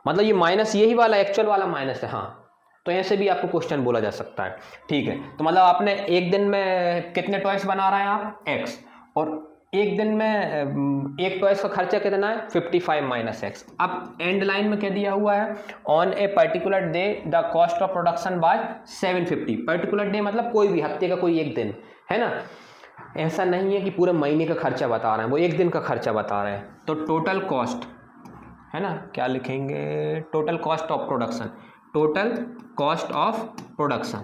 मतलब ये माइनस यही वाला एक्चुअल वाला माइनस है, हाँ, तो ऐसे भी आपको क्वेश्चन बोला जा सकता है, ठीक है। तो मतलब आपने एक दिन में कितने टॉयज बना रहे हैं आप, एक्स, और एक दिन में एक टॉयज का खर्चा कितना है, 55 माइनस एक्स। अब एंड लाइन में क्या दिया हुआ है, on a particular day the cost of production was 750, particular day मतलब कोई भी हफ्ते का कोई एक दिन, है ना, ऐसा नहीं है कि पूरे महीने का खर्चा बता रहे हैं, वो एक दिन का खर्चा बता रहे हैं। तो टोटल कॉस्ट, है ना, क्या लिखेंगे, total cost of production, total cost of production,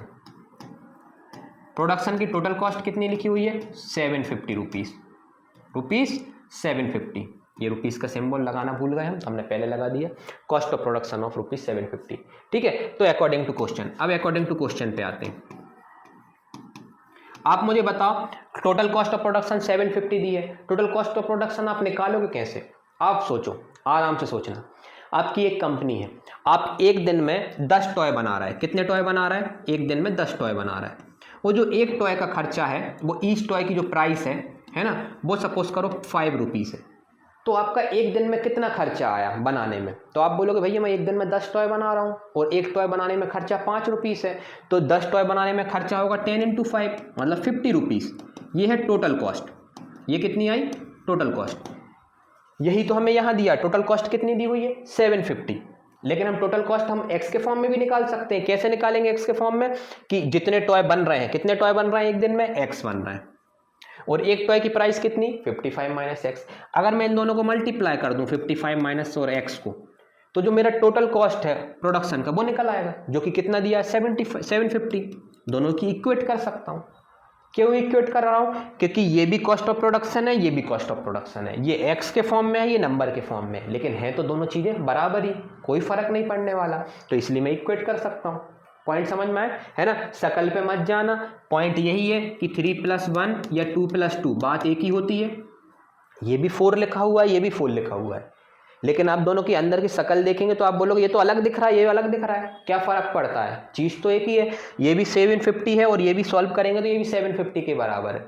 production की टोटल कॉस्ट कितनी लिखी हुई है, 750 रुपीज़ 750, ये रुपीज़ का सिंबल लगाना भूल गए हम, हमने पहले लगा दिया, cost of production of rupees 750, ठीक है। तो अकॉर्डिंग टू क्वेश्चन, अब अकॉर्डिंग टू क्वेश्चन पे आते हैं। आप मुझे बताओ, टोटल कॉस्ट ऑफ प्रोडक्शन 750 दी है, टोटल कॉस्ट ऑफ प्रोडक्शन आप निकालोगे कैसे, आप सोचो, आराम से सोचना। आपकी एक कंपनी है, आप एक दिन में 10 टॉय बना रहा है, कितने टॉय बना रहा है, एक दिन में 10 टॉय बना रहा है। वो जो एक टॉय का खर्चा है, वो ईच टॉय की जो प्राइस है ना, वो सपोज करो 5 रुपीज़ है। तो आपका एक दिन में कितना खर्चा आया बनाने में। तो आप बोलोगे भैया मैं एक दिन में 10 टॉय बना रहा हूँ और एक टॉय बनाने में खर्चा 5 रुपीस है, तो 10 टॉय बनाने में खर्चा होगा 10 × 5 मतलब 50 रुपीस। ये है टोटल कॉस्ट। ये कितनी आई टोटल कॉस्ट, यही तो हमें यहाँ दिया। टोटल कॉस्ट कितनी दी हुई है 750। लेकिन हम टोटल कॉस्ट हम एक्स के फॉर्म में भी निकाल सकते हैं। कैसे निकालेंगे एक्स के फॉर्म में, कि जितने टॉय बन रहे हैं, कितने टॉय बन रहे हैं एक दिन में, एक्स बन रहे हैं, और एक टॉय की प्राइस कितनी 55 माइनस एक्स। अगर मैं इन दोनों को मल्टीप्लाई कर दूं 55 माइनस और एक्स को, तो जो मेरा टोटल कॉस्ट है प्रोडक्शन का वो निकल आएगा, जो कि कितना दिया है 750। दोनों की इक्वेट कर सकता हूं। क्यों इक्वेट कर रहा हूं, क्योंकि ये भी कॉस्ट ऑफ प्रोडक्शन है, ये भी कॉस्ट ऑफ प्रोडक्शन है। ये एक्स के फॉर्म में है, ये नंबर के फॉर्म में है, लेकिन है तो दोनों चीजें बराबर ही, कोई फर्क नहीं पड़ने वाला, तो इसलिए मैं इक्वेट कर सकता हूं। पॉइंट समझ में आए है ना, शकल पे मत जाना। पॉइंट यही है कि 3 + 1 या 2 + 2 बात एक ही होती है। ये भी 4 लिखा हुआ है, ये भी 4 लिखा हुआ है, लेकिन आप दोनों की अंदर की शकल देखेंगे तो आप बोलोगे ये तो अलग दिख रहा है, ये अलग दिख रहा है, क्या फर्क पड़ता है, चीज तो एक ही है। ये भी 750 है और ये भी सॉल्व करेंगे तो ये भी 750 के बराबर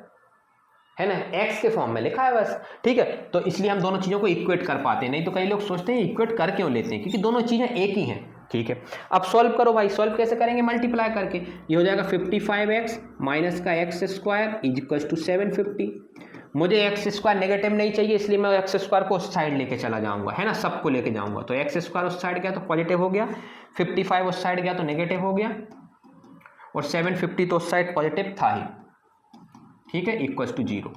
है ना, एक्स के फॉर्म में लिखा है बस। ठीक है, तो इसलिए हम दोनों चीजों को इक्वेट कर पाते हैं। नहीं तो कई लोग सोचते हैं इक्वेट कर क्यों लेते हैं, क्योंकि दोनों चीजें एक ही हैं। ठीक है, अब सॉल्व करो भाई। सॉल्व कैसे करेंगे, मल्टीप्लाई करके। ये हो जाएगा 55x माइनस का x² = 750। मुझे x² नेगेटिव नहीं चाहिए, इसलिए मैं x² को उस साइड लेके चला जाऊंगा, है ना, सबको लेके जाऊंगा। तो x² उस साइड गया तो पॉजिटिव हो गया, 55 उस साइड गया तो नेगेटिव हो गया, और 750 तो उस साइड पॉजिटिव था ही। ठीक है, = 0।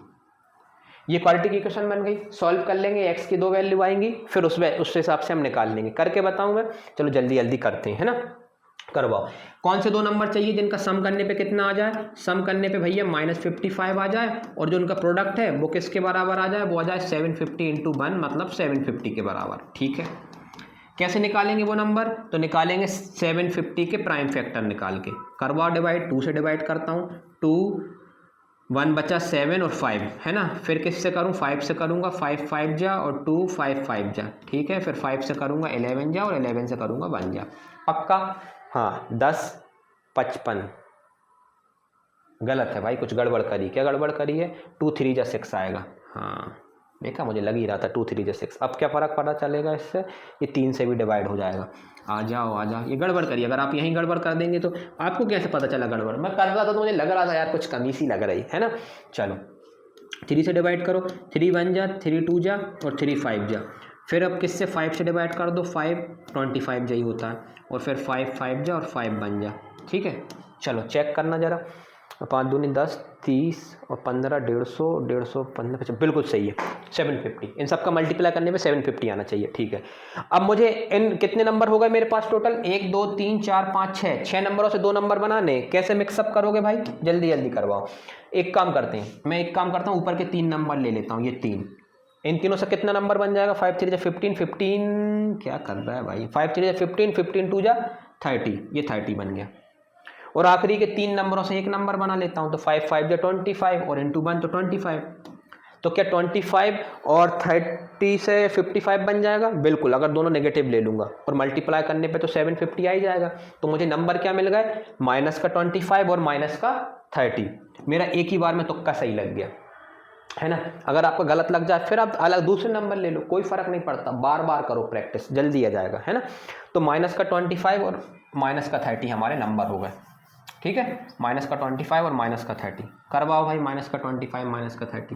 ये क्वाड्रेटिक इक्वेशन बन गई। सॉल्व कर लेंगे, x की 2 वैल्यू आएंगी, फिर उस हिसाब से हम निकाल लेंगे। करके बताऊं मैं, चलो जल्दी जल्दी करते हैं, है ना, करवाओ। कौन से 2 नंबर चाहिए जिनका सम करने पे कितना आ जाए, सम करने पे भैया -55 आ जाए, और जो उनका प्रोडक्ट है वो किसके बराबर आ जाए, वो आ जाए 750 × 1 मतलब 750 के बराबर। ठीक है, कैसे निकालेंगे वो नंबर, तो निकालेंगे 750 के प्राइम फैक्टर निकाल के। करवाओ डिवाइड, 2 से डिवाइड करता हूँ, 2 1 बचा 7 और 5 है ना, फिर किससे करूँ, 5 से करूँगा, 5 5 जा और 2 5 5 जा। ठीक है, फिर 5 से करूँगा 11 जा और 11 से करूँगा 1 जा। पक्का, हाँ 10 55 गलत है भाई, कुछ गड़बड़ करी। क्या गड़बड़ करी है, 2 3 जा 6 आएगा। हाँ देखा, मुझे लग ही रहा था 2 3 जा 6। अब क्या फ़र्क पता चलेगा इससे, ये 3 से भी डिवाइड हो जाएगा। आ जाओ आ जाओ, ये गड़बड़ करिए। अगर आप यहीं गड़बड़ कर देंगे तो आपको कैसे पता चला गड़बड़, मैं कर रहा था तो मुझे लग रहा था यार कुछ कमी सी लग रही है ना। चलो 3 से डिवाइड करो, 3 1 जा, 3 2 जा और 3 5 जा। फिर अब किससे 5 से डिवाइड कर दो, 5 25 जा ही होता है, और फिर 5 5 जा और 5 बन जा। ठीक है, चलो चेक करना जरा, 5 दूनी 10 30 और 15 150 150 15 50 बिल्कुल सही है 750। इन सब का मल्टीप्लाई करने में 750 आना चाहिए। ठीक है, अब मुझे इन कितने नंबर हो गए मेरे पास टोटल, 1 2 3 4 5 6 नंबरों से 2 नंबर बनाने। कैसे मिक्सअप करोगे भाई, जल्दी जल्दी करवाओ। एक काम करते हैं, मैं एक काम करता हूँ, ऊपर के 3 नंबर ले लेता हूँ, ये 3, इन तीनों से कितना नंबर बन जाएगा, 5 3 जा 15 15 क्या कर रहा है भाई, 5 3 जा 15 15 2 जा 30, ये 30 बन गया। और आखिरी के 3 नंबरों से एक नंबर बना लेता हूं, तो 5 5 जा 25 और इंटू 1 तो 25। तो क्या 25 और 30 से 55 बन जाएगा, बिल्कुल, अगर दोनों नेगेटिव ले लूंगा और मल्टीप्लाई करने पे तो 750 आ ही जाएगा। तो मुझे नंबर क्या मिल गए, -25 और -30। मेरा एक ही बार में तुक्का सही लग गया, है ना। अगर आपका गलत लग जाए फिर आप अलग दूसरे नंबर ले लो, कोई फर्क नहीं पड़ता, बार बार करो प्रैक्टिस, जल्दी आ जाएगा, है ना। तो -25 और -30 हमारे नंबर हो गए। ठीक है, -25 और -30 करवाओ भाई, -25 -30।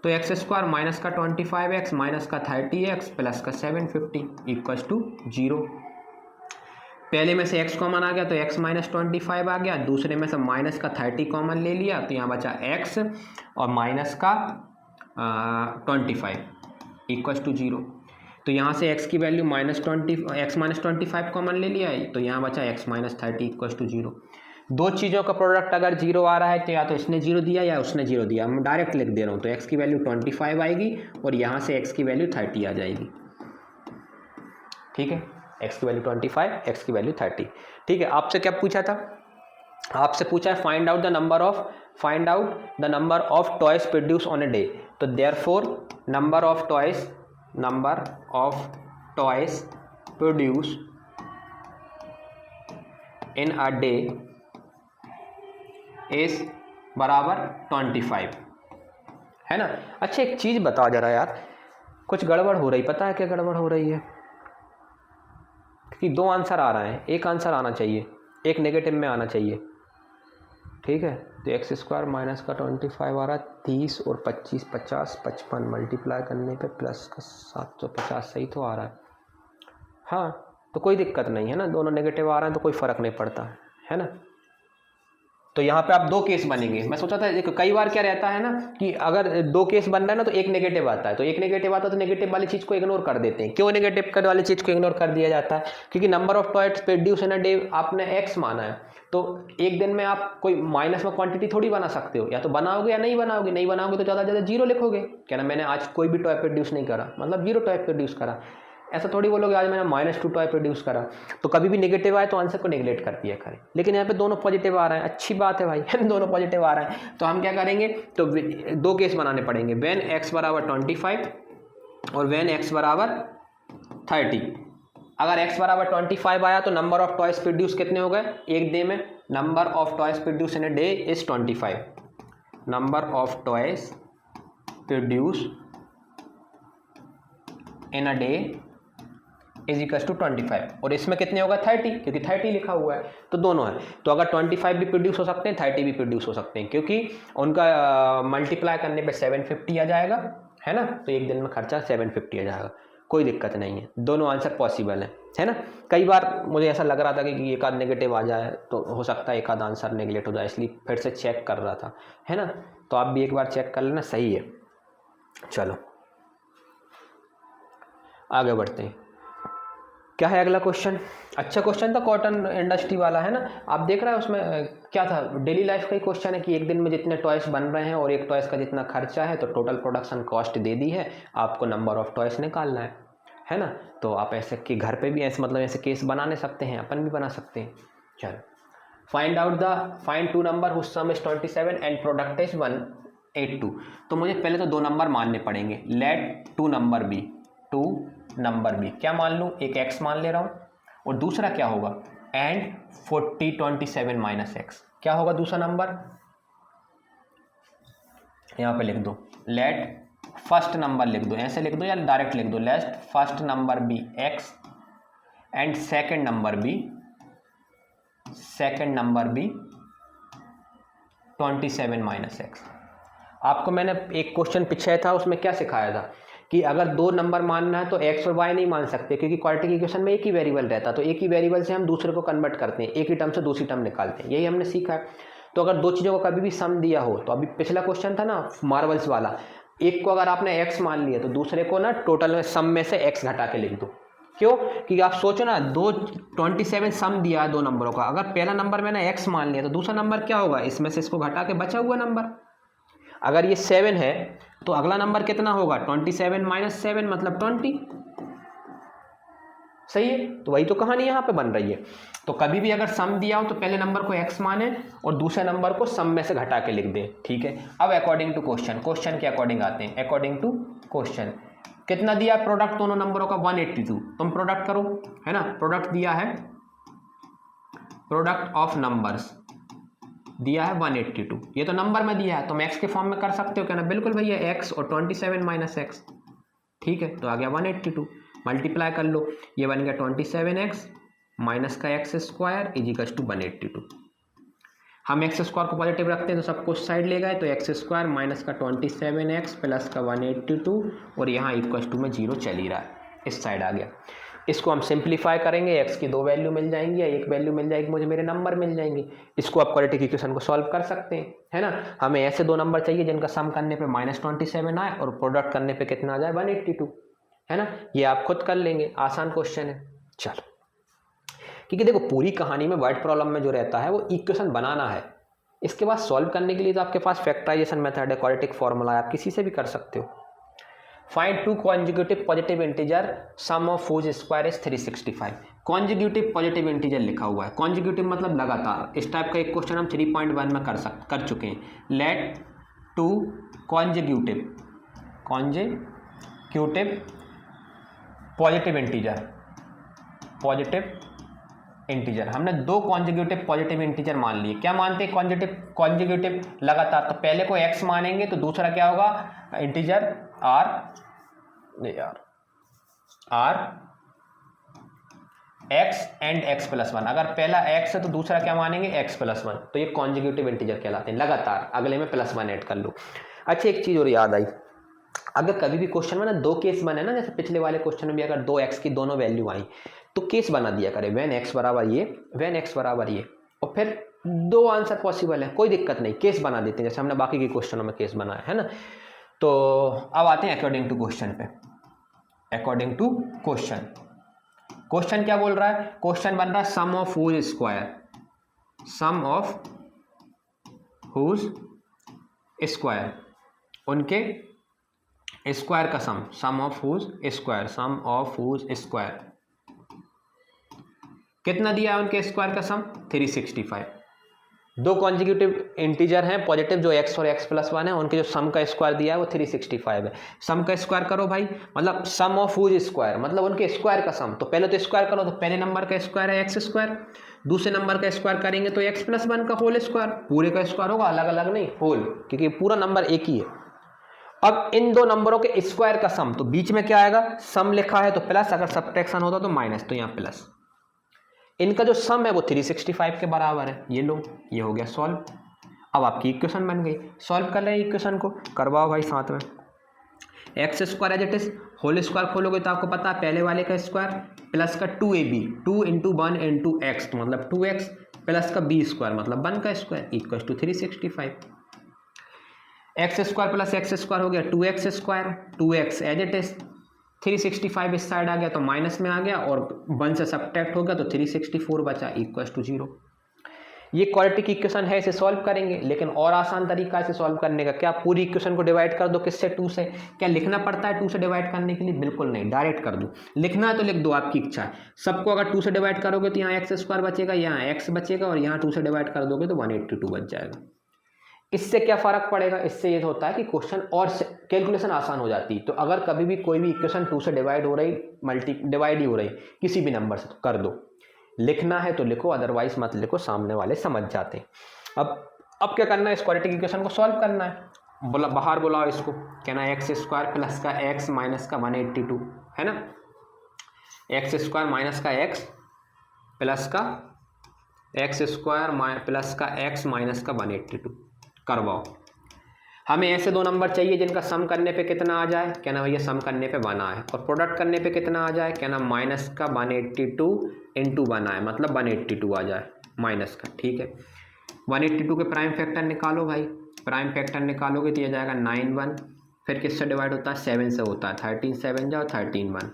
तो x² -25x -30x + 750 = 0। पहले में से x कॉमन आ गया तो x -25 आ गया, दूसरे में से -30 कॉमन ले लिया तो यहाँ बचा x और -25 = 0। तो यहाँ से x की वैल्यू x -25 कॉमन ले लिया है, तो यहाँ बचा x -30 = 0। दो चीज़ों का प्रोडक्ट अगर 0 आ रहा है तो या तो इसने 0 दिया या उसने 0 दिया, मैं डायरेक्ट लिख दे रहा हूँ। तो x की वैल्यू 25 आएगी और यहाँ से x की वैल्यू 30 आ जाएगी। ठीक है, x की वैल्यू 25, x की वैल्यू 30। ठीक है, आपसे क्या पूछा था, आपसे पूछा है find out the number of toys produce on a day. तो therefore number of toys produce in a day is बराबर 25, है ना। अच्छा एक चीज़ बताओ जरा यार, कुछ गड़बड़ हो रही, पता है क्या गड़बड़ हो रही है? क्योंकि 2 आंसर आ रहे हैं, एक आंसर आना चाहिए, एक नेगेटिव में आना चाहिए, ठीक है। तो एक्स स्क्वायर माइनस का 25 आ रहा है, 30 और 25 50, 55 मल्टीप्लाई करने पे प्लस का 750 सही तो आ रहा है। हाँ तो कोई दिक्कत नहीं है ना, दोनों नेगेटिव आ रहे हैं तो कोई फ़र्क नहीं पड़ता है ना। तो यहाँ पे आप 2 केस बनेंगे। मैं सोचा था कई बार क्या रहता है ना कि अगर 2 केस बन रहा है ना तो एक नेगेटिव आता है, तो एक नेगेटिव आता है तो नेगेटिव वाली चीज़ को इग्नोर कर देते हैं। क्यों नेगेटिव वाली चीज़ को इग्नोर कर दिया जाता है? क्योंकि number of toys produce in a day आपने x माना है, तो एक दिन में आप कोई माइनस में क्वांटिटी थोड़ी बना सकते हो, या तो बनाओगे या नहीं बनाओगे। नहीं बनाओगे तो ज़्यादा से ज़्यादा 0 लिखोगे, क्या ना मैंने आज कोई भी टॉय प्रोड्यूस नहीं करा, मतलब 0 टॉय प्रोड्यूस करा। ऐसा थोड़ी बोलोगे आज मैंने -2 टॉय प्रोड्यूस करा। तो कभी भी नेगेटिव आए तो आंसर को नेगलेक्ट कर दिया करें। लेकिन यहाँ पे दोनों पॉजिटिव आ रहे हैं, अच्छी बात है भाई दोनों पॉजिटिव आ रहे हैं, तो हम क्या करेंगे, तो 2 केस बनाने पड़ेंगे, व्हेन x बराबर 25 और व्हेन x बराबर 30। अगर x बराबर 25 आया तो नंबर ऑफ टॉयज प्रोड्यूस कितने हो गए एक डे में? Number of toys produce in a day is 25। Number of toys produce in a day is equal to 25, और इसमें कितने होगा 30, क्योंकि 30 लिखा हुआ है, तो दोनों है। तो अगर 25 भी प्रोड्यूस हो सकते हैं, 30 भी प्रोड्यूस हो सकते हैं, क्योंकि उनका मल्टीप्लाई करने पे 750 आ जाएगा, है ना। तो एक दिन में खर्चा 750 आ जाएगा, कोई दिक्कत नहीं है, दोनों आंसर पॉसिबल है ना। कई बार मुझे ऐसा लग रहा था कि एक आध नेगेटिव आ जाए तो हो सकता है एक आध आंसर नेगलेक्ट हो जाए, इसलिए फिर से चेक कर रहा था, है ना। तो आप भी एक बार चेक कर लेना, सही है। चलो आगे बढ़ते हैं। क्या है अगला क्वेश्चन? अच्छा क्वेश्चन था, कॉटन इंडस्ट्री वाला, है ना। आप देख रहे हैं उसमें क्या था, डेली लाइफ का ही क्वेश्चन है कि एक दिन में जितने टॉयस बन रहे हैं और एक टॉयस का जितना खर्चा है, तो टोटल प्रोडक्शन कॉस्ट दे दी है, आपको नंबर ऑफ टॉयस निकालना है ना। तो आप ऐसे कि घर पे भी ऐसे मतलब ऐसे केस बनाने सकते हैं, अपन भी बना सकते हैं। चलो, find 2 number whose sum is 27 and product is 182। तो मुझे पहले तो 2 नंबर मानने पड़ेंगे। लेट 2 नंबर बी, क्या मान लूँ, एक x मान ले रहा हूँ, और दूसरा क्या होगा, एंड 27 माइनस x, क्या होगा दूसरा नंबर, यहाँ पे लिख दो। लेट फर्स्ट नंबर लिख दो, ऐसे लिख दो या डायरेक्ट लिख दो, let first number be x and second number be 27 minus x। आपको मैंने एक क्वेश्चन पीछे था, उसमें क्या सिखाया था कि अगर 2 नंबर मानना है तो x और y नहीं मान सकते, क्योंकि क्वाड्रेटिक इक्वेशन में एक ही वेरिएबल रहता है, तो एक ही वेरिएबल से हम दूसरे को कन्वर्ट करते हैं, एक ही टर्म से दूसरी टर्म निकालते हैं, यही हमने सीखा है। तो अगर 2 चीज़ों को कभी भी सम दिया हो, तो अभी पिछला क्वेश्चन था ना मार्वल्स वाला, एक को अगर आपने x मान लिया तो दूसरे को ना टोटल में सम में से x घटा के लिख दो। क्यों? क्योंकि आप सोचो ना, 27 सम दिया है 2 नंबरों का, अगर पहला नंबर मैंने x मान लिया तो दूसरा नंबर क्या होगा, इसमें से इसको घटा के बचा हुआ नंबर। अगर ये 7 है तो अगला नंबर कितना होगा, 27 माइनस 7 मतलब 20। सही है, तो वही तो कहानी यहाँ पे बन रही है। तो कभी भी अगर सम दिया हो तो पहले नंबर को x माने और दूसरे नंबर को सम में से घटा के लिख दें, ठीक है। अब अकॉर्डिंग टू क्वेश्चन के अकॉर्डिंग आते हैं। अकॉर्डिंग टू क्वेश्चन कितना दिया प्रोडक्ट दोनों नंबरों का, 182। तुम प्रोडक्ट करो, है ना। प्रोडक्ट दिया है, प्रोडक्ट ऑफ नंबर्स दिया है 182, ये तो नंबर में दिया है, तुम x के फॉर्म में कर सकते हो, क्या ना। बिल्कुल भैया, x और 27 माइनस x, ठीक है। तो आ गया 182, मल्टीप्लाई कर लो, ये बन गया 27x माइनस का x square is equal to 182। हम x स्क्वायर को पॉजिटिव रखते हैं तो सब कुछ साइड ले गए, तो x स्क्वायर माइनस का 27x प्लस का 182, और यहाँ इक्वल टू में 0 चल ही रहा है, इस साइड आ गया। इसको हम सिंप्लीफाई करेंगे, x की 2 वैल्यू मिल जाएंगी या 1 वैल्यू मिल जाएगी, मुझे मेरे नंबर मिल जाएंगे। इसको आप क्वाड्रेटिक इक्वेशन को सॉल्व कर सकते हैं, है ना। हमें ऐसे 2 नंबर चाहिए जिनका सम करने पे -27 आए और प्रोडक्ट करने पे कितना आ जाए, 182, है ना। ये आप खुद कर लेंगे, आसान क्वेश्चन है। चलो, क्योंकि देखो पूरी कहानी में वर्ड प्रॉब्लम में जो रहता है वो इक्वेशन बनाना है, इसके बाद सॉल्व करने के लिए तो आपके पास फैक्टराइजेशन मेथड है, क्वाड्रेटिक फॉर्मूला है, आप किसी से भी कर सकते हो। Find 2 consecutive positive integer sum of whose square is 365। Consecutive positive integer लिखा हुआ है, कॉन्जिक्यूटिव मतलब लगातार। इस टाइप का एक क्वेश्चन हम 3.1 में कर चुके हैं। लेट 2 कॉन्जिक्यूटिव पॉजिटिव इंटीजर, हमने 2 कॉन्जिक्यूटिव पॉजिटिव इंटीजर मान लिए। क्या मानते हैं कॉन्जिक्यूटिव लगातार, तो पहले को x मानेंगे तो दूसरा क्या होगा, इंटीजर r नहीं यार, are x and x plus one, अगर पहला एक्स है तो दूसरा क्या मानेंगे एक्स प्लस वन, तो ये कॉन्जिक्यूटिव इंटीजर कहलाते हैं। लगातार अगले में प्लस वन ऐड कर लो। अच्छा एक चीज और याद आई, अगर कभी भी क्वेश्चन में ना दो केस बने ना, जैसे पिछले वाले क्वेश्चन में भी अगर दो एक्स की दोनों वैल्यू आई तो केस बना दिया करे, व्हेन एक्स बराबर ये, व्हेन एक्स बराबर ये, और फिर दो आंसर पॉसिबल है, कोई दिक्कत नहीं, केस बना देते हैं जैसे हमने बाकी के क्वेश्चनों में केस बनाया है ना। तो अब आते हैं अकॉर्डिंग टू क्वेश्चन पे। अकॉर्डिंग टू क्वेश्चन, क्वेश्चन क्या बोल रहा है, क्वेश्चन बन रहा है sum of whose square, sum of whose square, उनके स्क्वायर का sum, sum of whose square, sum of whose square कितना दिया है उनके स्क्वायर का सम 365। दो कॉन्जिक्यूटिव इंटीजर हैं पॉजिटिव जो x और x प्लस वन है, उनके जो सम का स्क्वायर दिया है वो 365 है। सम का स्क्वायर करो भाई, मतलब सम ऑफ हुज स्क्वायर मतलब उनके स्क्वायर का सम, तो पहले तो स्क्वायर करो, तो पहले नंबर का स्क्वायर है एक्स स्क्वायर, दूसरे नंबर का स्क्वायर करेंगे तो x प्लस वन का होल स्क्वायर, पूरे का स्क्वायर होगा, अलग अलग नहीं, होल, क्योंकि पूरा नंबर एक ही है। अब इन दो नंबरों के स्क्वायर का सम, तो बीच में क्या आएगा, सम लिखा है तो प्लस, अगर सब्ट्रैक्शन होता तो माइनस, तो यहाँ प्लस, इनका जो सम है वो 365 के बराबर है। ये लो, ये हो गया सॉल्व। अब आपकी इक्वेशन बन गई, सॉल्व कर रहे हैं इक्वेशन को, करवाओ भाई साथ में। X square as it is, whole square खोलोगे तो आपको पता है पहले वाले का स्क्वायर प्लस का 2ab, 2 इंटू 1 इंटू एक्स मतलब 2x, प्लस का b स्क्वायर मतलब 1 का square equal to 365। X square plus x square हो गया 2x square, 2x as it is, 365 इस साइड आ गया तो माइनस में आ गया, और 1 से सब्ट्रैक्ट हो गया तो 364 बचा इक्वल टू 0। ये क्वाड्रेटिक इक्वेशन है, इसे सॉल्व करेंगे, लेकिन और आसान तरीका इसे सॉल्व करने का क्या, पूरी इक्वेशन को डिवाइड कर दो किससे, 2 से। क्या लिखना पड़ता है 2 से डिवाइड करने के लिए, बिल्कुल नहीं, डायरेक्ट कर दो, लिखना है तो लिख दो, आपकी इच्छा है। सबको अगर 2 से डिवाइड करोगे तो यहाँ एक्स स्क्वायर बचेगा, यहाँ एक्स बचेगा, और यहाँ 2 से डिवाइड कर दोगे तो 182 बच जाएगा। इससे क्या फर्क पड़ेगा, इससे ये होता है कि क्वेश्चन और कैलकुलेशन आसान हो जाती है। तो अगर कभी भी कोई भी इक्वेशन 2 से डिवाइड हो रही, डिवाइड ही हो रही किसी भी नंबर से, तो कर दो, लिखना है तो लिखो, अदरवाइज मत लिखो, सामने वाले समझ जाते हैं। अब क्या करना है, इस क्वाड्रेटिक इक्वेशन को सॉल्व करना है। बाहर बुलाओ इसको, कहना है एक्स स्क्वायर प्लस का एक्स माइनस का 182 है ना, एक्स स्क्वायर माइनस का एक्स प्लस का एक्स स्क्वायर प्लस का एक्स माइनस का 182 करवाओ। हमें ऐसे दो नंबर चाहिए जिनका सम करने पे कितना आ जाए, कहना भैया सम करने पे 1 आए, और प्रोडक्ट करने पे कितना आ जाए, कहना माइनस का 182 इंटू 1 आए, मतलब 182 आ जाए माइनस का। ठीक है, 182 के प्राइम फैक्टर निकालो भाई, प्राइम फैक्टर निकालोगे तो ये जाएगा 91, फिर किससे डिवाइड होता है, 7 से होता है, 13 7 जाओ 13 1।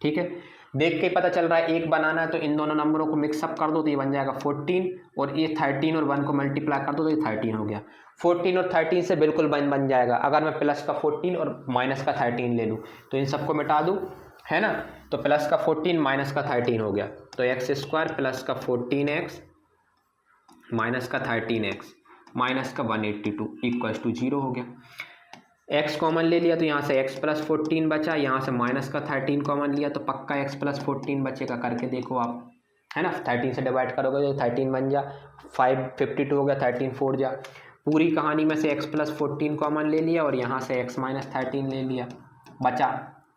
ठीक है, देख के पता चल रहा है एक बनाना है, तो इन दोनों नंबरों को मिक्सअप कर दो तो ये बन जाएगा 14, और ये 13 और 1 को मल्टीप्लाई कर दो तो ये 13 हो गया। 14 और 13 से बिल्कुल बन जाएगा। अगर मैं प्लस का 14 और माइनस का 13 ले लूँ तो इन सबको मिटा दूँ, है ना, तो प्लस का 14 माइनस का 13 हो गया, तो एक्स स्क्वायर प्लस का 14x माइनस का 13x माइनस का 182 इक्वल टू 0 हो गया। x कॉमन ले लिया तो यहाँ से x प्लस 14 बचा, यहाँ से माइनस का 13 कॉमन लिया तो पक्का x प्लस 14 बचेगा, करके देखो आप, है ना। 13 से डिवाइड करोगे तो 13 बन जा, 552 हो गया, 13 4 जा। पूरी कहानी में से x प्लस 14 कॉमन ले लिया और यहाँ से x माइनस 13 ले लिया, बचा,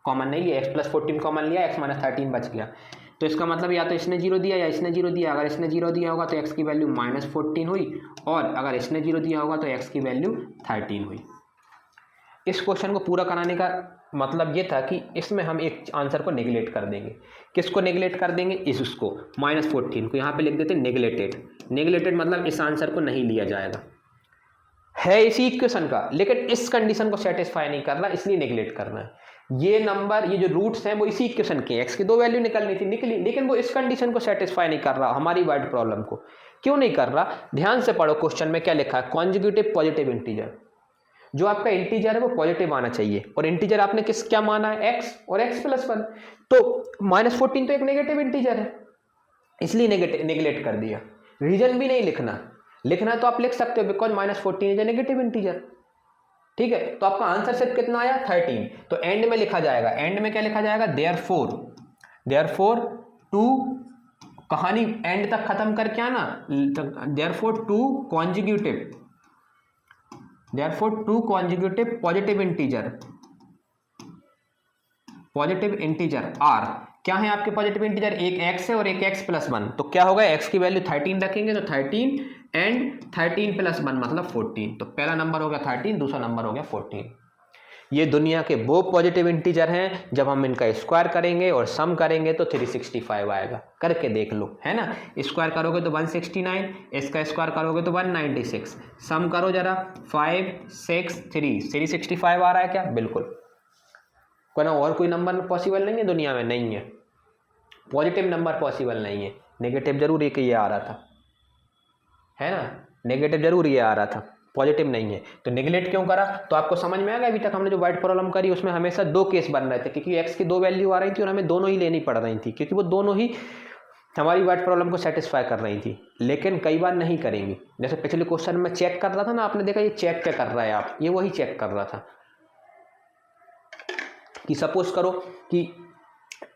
कॉमन नहीं लिया, x प्लस 14 कॉमन लिया, x माइनस 13 बच गया। तो इसका मतलब या तो इसने 0 दिया या इसने 0 दिया। अगर इसने 0 दिया होगा तो x की वैल्यू -14 हुई, और अगर इसने 0 दिया होगा तो x की वैल्यू 13 हुई। इस क्वेश्चन को पूरा कराने का मतलब ये था कि इसमें हम एक आंसर को नेगलेक्ट कर देंगे। किसको नेगलेक्ट कर देंगे, इसको -14 को यहाँ पे लिख देते नेगलेटेड। नेगलेटेड मतलब इस आंसर को नहीं लिया जाएगा, है इसी इक्वेशन का, लेकिन इस कंडीशन को सेटिस्फाई नहीं कर रहा, इसलिए नेगलेक्ट करना है। ये नंबर, ये जो रूट्स हैं वो इसी इक्वेशन के, x की 2 वैल्यू निकलनी थी, निकली, लेकिन वो इस कंडीशन को सेटिस्फाई नहीं कर रहा, हमारी वर्ड प्रॉब्लम को। क्यों नहीं कर रहा, ध्यान से पढ़ो, क्वेश्चन में क्या लिखा है, कॉन्जुगेटिव पॉजिटिव इंटीजर। जो आपका इंटीजर है वो पॉजिटिव आना चाहिए, और इंटीजर आपने क्या माना है, x और x प्लस 1, तो -14 तो एक नेगेटिव इंटीजर है, इसलिए नेगलेक्ट कर दिया। रीजन भी नहीं लिखना, लिखना तो आप लिख सकते हो, because -14 is a negative integer. ठीक है, तो आपका आंसर सिर्फ कितना आया, 13। तो एंड में लिखा जाएगा, एंड में क्या लिखा जाएगा, देयरफॉर टू, कहानी एंड तक खत्म करके आना, therefore two conjugative positive integer positive integer are क्या है आपके पॉजिटिव इंटीजर, एक एक्स है और एक एक्स प्लस 1, तो क्या होगा एक्स की वैल्यू 13 रखेंगे तो 13 एंड 13 प्लस 1 मतलब 14, तो पहला नंबर हो गया 13, दूसरा नंबर हो गया 14। ये दुनिया के वो पॉजिटिव इंटीजर हैं जब हम इनका स्क्वायर करेंगे और सम करेंगे तो 365 आएगा, करके देख लो, है ना। स्क्वायर करोगे तो 169, इसका स्क्वायर करोगे तो 196, सम करो जरा 5 6 3 365 आ रहा है क्या, बिल्कुल। ना और कोई नंबर पॉसिबल नहीं है दुनिया में, नहीं है, पॉजिटिव नंबर पॉसिबल नहीं है, नेगेटिव जरूर एक ये आ रहा था, है ना, नेगेटिव जरूर ये आ रहा था, पॉजिटिव नहीं है। तो नेगलेक्ट क्यों करा, तो आपको समझ में आ गया। अभी तक हमने जो वाइट प्रॉब्लम करी उसमें हमेशा दो केस बन रहे थे, क्योंकि एक्स की दो वैल्यू आ रही थी और हमें दोनों ही लेनी पड़ रही थी, क्योंकि वो दोनों ही हमारी वाइट प्रॉब्लम को सेटिस्फाई कर रही थी, लेकिन कई बार नहीं करेंगी। जैसे पिछले क्वेश्चन में चेक कर रहा था ना, आपने देखा ये चेक क्या कर रहा है आप, ये वही चेक कर रहा था कि सपोज करो कि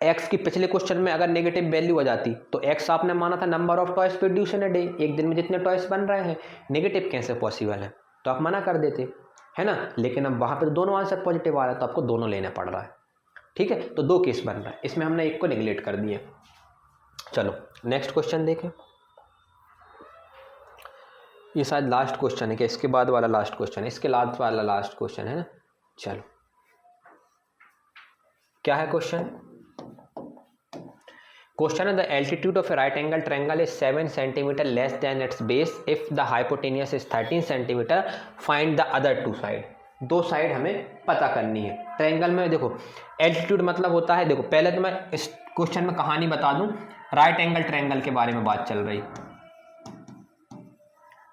एक्स की पिछले क्वेश्चन में अगर नेगेटिव वैल्यू आ जाती तो एक्स आपने माना था number of toys produce in a day, एक दिन में जितने टॉयज बन रहे हैं, नेगेटिव कैसे पॉसिबल है, तो आप मना कर देते, है ना। लेकिन अब वहाँ पे तो दोनों आंसर पॉजिटिव आ रहा है, तो आपको दोनों लेना पड़ रहा है, ठीक है। तो दो केस बन रहा है, इसमें हमने एक को नेगलेक्ट कर दिया। चलो नेक्स्ट क्वेश्चन देखें, ये शायद लास्ट क्वेश्चन है कि इसके बाद वाला लास्ट क्वेश्चन है, इसके बाद वाला लास्ट क्वेश्चन है ना। चलो क्या है क्वेश्चन, क्वेश्चन है the altitude of a right angle triangle is 7 centimetre less than its base if the hypotenuse is 13 centimetre, find the other two side. दो साइड हमें पता करनी है ट्रायंगल में। देखो एल्टीट्यूड मतलब होता है, देखो पहले तो मैं इस क्वेश्चन में कहानी बता दूं, राइट एंगल ट्रायंगल के बारे में बात चल रही,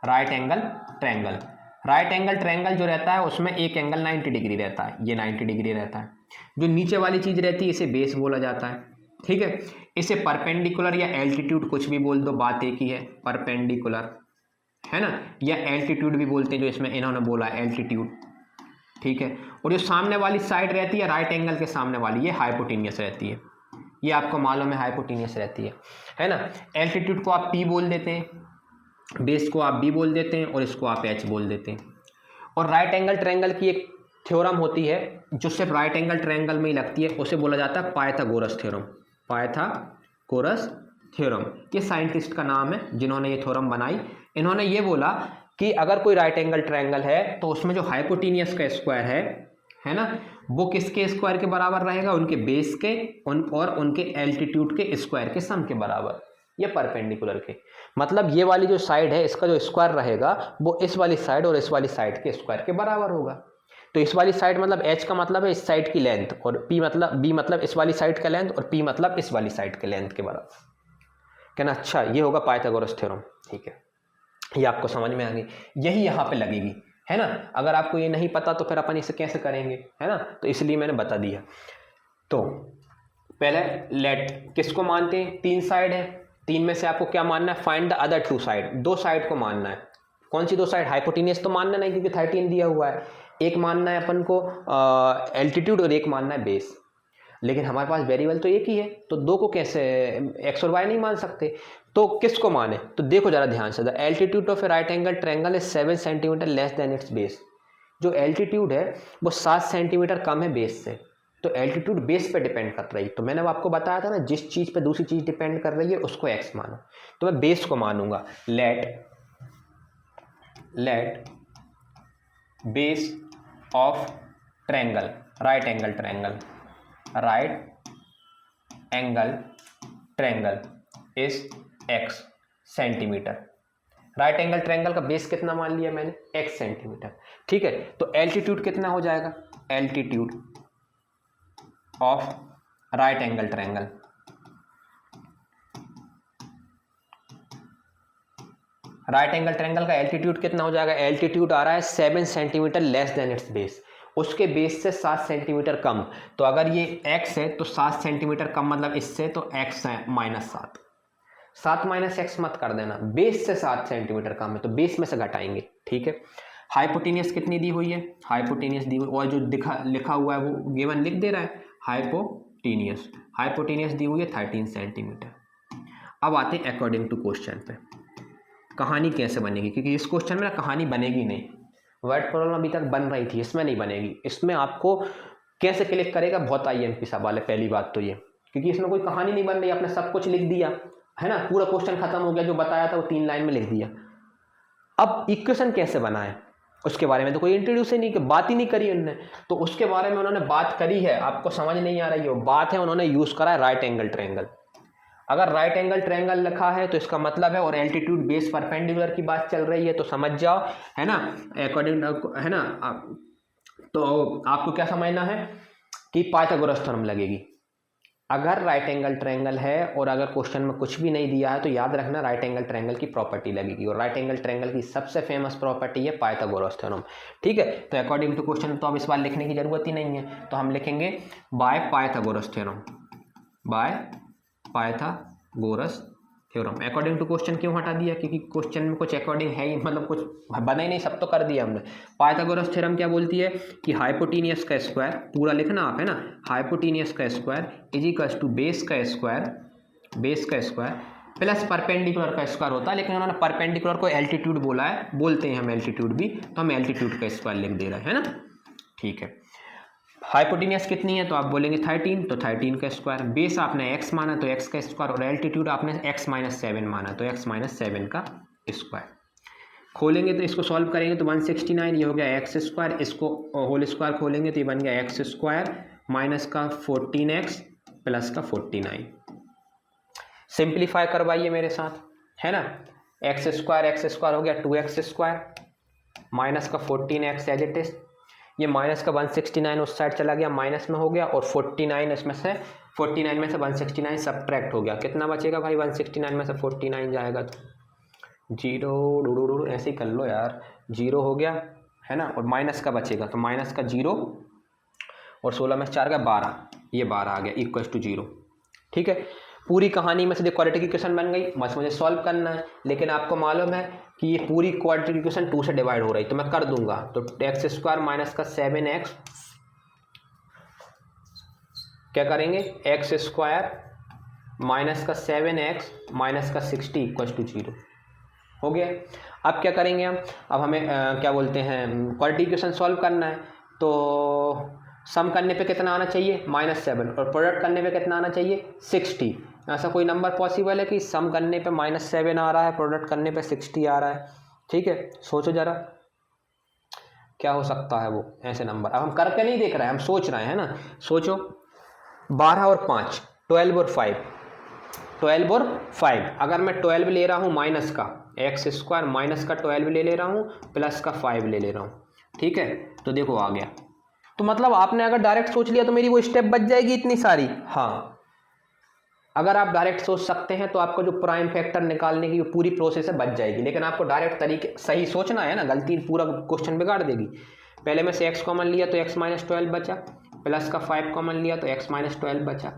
right angle triangle. Right angle triangle जो रहता है उसमें एक एंगल 90 डिग्री रहता है, ये 90 डिग्री रहता है। जो नीचे वाली चीज रहती है इसे बेस बोला जाता है, ठीक है। इसे परपेंडिकुलर या एल्टीट्यूड कुछ भी बोल दो, बात एक ही है, परपेंडिकुलर, है ना, या एल्टीट्यूड भी बोलते हैं जो इसमें इन्होंने बोला एल्टीट्यूड, ठीक है। और जो सामने वाली साइड रहती है राइट एंगल के सामने वाली, ये हाइपोटेनियस रहती है, ये आपको मालूम है हाइपोटेनियस रहती है ना। एल्टीट्यूड को आप P बोल देते हैं, बेस को आप B बोल देते हैं और इसको आप H बोल देते हैं। और राइट एंगल ट्रायंगल की एक थ्योरम होती है जो सिर्फ राइट एंगल ट्रायंगल में ही लगती है, उसे बोला जाता है पाइथागोरस थ्योरम, पाइथागोरस थ्योरम। ये साइंटिस्ट का नाम है जिन्होंने ये थ्योरम बनाई। इन्होंने ये बोला कि अगर कोई राइट एंगल ट्रायंगल है तो उसमें जो हाइपोटेनियस का स्क्वायर है ना, वो किसके स्क्वायर के बराबर रहेगा, उनके बेस के और उनके एल्टीट्यूड के स्क्वायर के सम के बराबर, ये परपेंडिकुलर के। मतलब ये वाली जो साइड है इसका जो स्क्वायर रहेगा वो इस वाली साइड और इस वाली साइड के स्क्वायर के बराबर होगा। तो इस वाली साइड मतलब H का मतलब है इस साइड की लेंथ, और B मतलब इस वाली साइड का लेंथ, और P मतलब इस वाली साइड के लेंथ के बराबर। कहना अच्छा ये होगा पाइथागोरस थ्योरम, ठीक है, ये आपको समझ में आ गई, यही यहाँ पे लगेगी, है ना। अगर आपको ये नहीं पता तो फिर अपन इसे कैसे करेंगे, है ना, तो इसलिए मैंने बता दिया। तो पहले लेट किसको मानते हैं, तीन साइड है, तीन में से आपको क्या मानना है, find the other two side, दो साइड को मानना है। कौन सी दो साइड, हाइपोटेनियस तो मानना नहीं क्योंकि 13 दिया हुआ है, एक मानना है अपन को एल्टीट्यूड और एक मानना है बेस। लेकिन हमारे पास वेरिएबल तो एक ही है, तो दो को कैसे एक्स और वाई नहीं मान सकते, तो किसको माने, तो देखो जरा ध्यान से, the altitude of a right angle triangle is 7 centimetre less than its base. जो एल्टीट्यूड है वो 7 सेंटीमीटर कम है बेस से, तो एल्टीट्यूड बेस पे डिपेंड कर रही है। तो मैंने आपको बताया था ना, जिस चीज़ पे दूसरी चीज़ डिपेंड कर रही है उसको एक्स मानो, तो मैं बेस को मानूंगा। Let base of triangle, right angle triangle, right angle triangle is x centimetre. Right angle triangle का बेस कितना मान लिया मैंने, एक्स सेंटीमीटर, ठीक है। तो एल्टीट्यूड कितना हो जाएगा, altitude of right angle triangle, right angle triangle का एल्टीट्यूड कितना हो जाएगा, एल्टीट्यूड आ रहा है 7 centimetre less than its base, उसके बेस से 7 सेंटीमीटर कम। तो अगर ये x है तो 7 सेंटीमीटर कम मतलब इससे, तो x है -7, 7 माइनस एक्स मत कर देना, बेस से 7 सेंटीमीटर कम है तो बेस में से घटाएंगे, ठीक है। हाइपोटेनियस कितनी दी हुई है, हाइपोटेनियस दी हुई, और जो लिखा हुआ है वो गिवन लिख दे रहा है, हाइपोटेनियस दी हुई है 13 सेंटीमीटर। अब आते हैं अकॉर्डिंग टू क्वेश्चन पे, कहानी कैसे बनेगी, क्योंकि इस क्वेश्चन में कहानी बनेगी नहीं, वर्ड प्रॉब्लम अभी तक बन रही थी, इसमें नहीं बनेगी। इसमें आपको कैसे क्लिक करेगा, बहुत IMP सवाल है पहली बात तो ये, क्योंकि इसमें कोई कहानी नहीं बन रही, आपने सब कुछ लिख दिया है ना, पूरा क्वेश्चन खत्म हो गया, जो बताया था वो 3 लाइन में लिख दिया। अब इक्वेशन कैसे बनाए उसके बारे में तो कोई इंट्रोड्यूस ही नहीं, बात ही नहीं करी उन्होंने, तो उसके बारे में उन्होंने बात करी है, आपको समझ नहीं आ रही हो बात है, उन्होंने यूज करा है राइट एंगल ट्रायंगल। अगर राइट एंगल ट्रायंगल लिखा है तो इसका मतलब है, और एल्टीट्यूड बेस परपेंडिकुलर की बात चल रही है तो समझ जाओ है ना, अकॉर्डिंग है ना, तो आपको क्या समझना है कि पाइथागोरस थ्योरम लगेगी। अगर राइट एंगल ट्रायंगल है और अगर क्वेश्चन में कुछ भी नहीं दिया है तो याद रखना राइट एंगल ट्रायंगल की प्रॉपर्टी लगेगी, और राइट एंगल ट्रायंगल की सबसे फेमस प्रॉपर्टी है पाइथागोरस थ्योरम। ठीक है, तो अकॉर्डिंग टू क्वेश्चन तो अब इस बार लिखने की जरूरत ही नहीं है, तो हम लिखेंगे by Pythagoras theorem, by Pythagoras theorem. According to question क्यों हटा दिया, क्योंकि क्वेश्चन में कुछ अकॉर्डिंग है ही, मतलब कुछ बना ही नहीं, सब तो कर दिया हमने। पाइथागोरस थ्योरम क्या बोलती है कि हाइपोटेनियस का स्क्वायर, पूरा लिखना आप है ना, हाइपोटेनियस का square is equals to base का स्क्वायर प्लस परपेंडिकुलर का स्क्वायर होता है, लेकिन उन्होंने परपेंडिकुलर को एल्टीट्यूड बोला है, बोलते हैं हम एल्टीट्यूड भी, तो हम एल्टीट्यूड का स्क्वायर लिख दे रहे हैं ना। ठीक है, हाइपोटेनियस कितनी है तो आप बोलेंगे 13, तो 13 का स्क्वायर, बेस आपने x माना तो x का स्क्वायर, और एल्टीट्यूड आपने x - 7 माना तो x - 7 का स्क्वायर। खोलेंगे तो इसको सॉल्व करेंगे तो 169, ये हो गया x स्क्वायर, इसको होल स्क्वायर खोलेंगे तो ये बन गया x स्क्वायर माइनस का 14x प्लस का 49। सिंप्लीफाई करवाइए मेरे साथ है ना, x स्क्वायर हो गया 2x स्क्वायर माइनस का 14x एज इट इज, ये माइनस का 169 उस साइड चला गया, माइनस में हो गया, और 49 इसमें से 49 में से 169 सब्ट्रैक्ट हो गया, कितना बचेगा भाई, 169 में से 49 जाएगा तो 0 ऐसे ही कर लो यार, 0 हो गया है ना, और माइनस का बचेगा तो माइनस का 0 और 16 में 4 का 12, ये 12 आ गया इक्वल टू 0। ठीक है, पूरी कहानी में से जो क्वाड्रेटिक इक्वेशन बन गई, बस मुझे सॉल्व करना है, लेकिन आपको मालूम है कि ये पूरी क्वाड्रेटिक इक्वेशन 2 से डिवाइड हो रही, तो मैं कर दूंगा, तो x स्क्वायर माइनस का 7x क्या करेंगे, x स्क्वायर माइनस का 7x माइनस का 60 इक्वल टू 0 हो गया। अब क्या करेंगे हम, अब हमें क्या बोलते हैं क्वाड्रेटिक इक्वेशन सॉल्व करना है, तो सम करने पे कितना आना चाहिए -7, और प्रोडक्ट करने पे कितना आना चाहिए 60। ऐसा कोई नंबर पॉसिबल है कि सम करने पे -7 आ रहा है, प्रोडक्ट करने पे 60 आ रहा है। ठीक है, सोचो जरा क्या हो सकता है वो ऐसे नंबर। अब हम करके नहीं देख रहे हैं, हम सोच रहे हैं ना, सोचो 12 और 5, 12 और 5, अगर मैं 12 ले रहा हूँ माइनस का x स्क्वायर माइनस का 12 ले रहा हूँ प्लस का 5 ले रहा हूँ। ठीक है, तो देखो आ गया, तो मतलब आपने अगर डायरेक्ट सोच लिया तो मेरी वो स्टेप बच जाएगी इतनी सारी। हाँ, अगर आप डायरेक्ट सोच सकते हैं तो आपको जो प्राइम फैक्टर निकालने की पूरी प्रोसेस है बच जाएगी, लेकिन आपको डायरेक्ट तरीके सही सोचना है ना, गलती पूरा क्वेश्चन बिगाड़ देगी। पहले में से x कॉमन लिया तो x - 12 बचा, प्लस का 5 कॉमन लिया तो x - 12 बचा।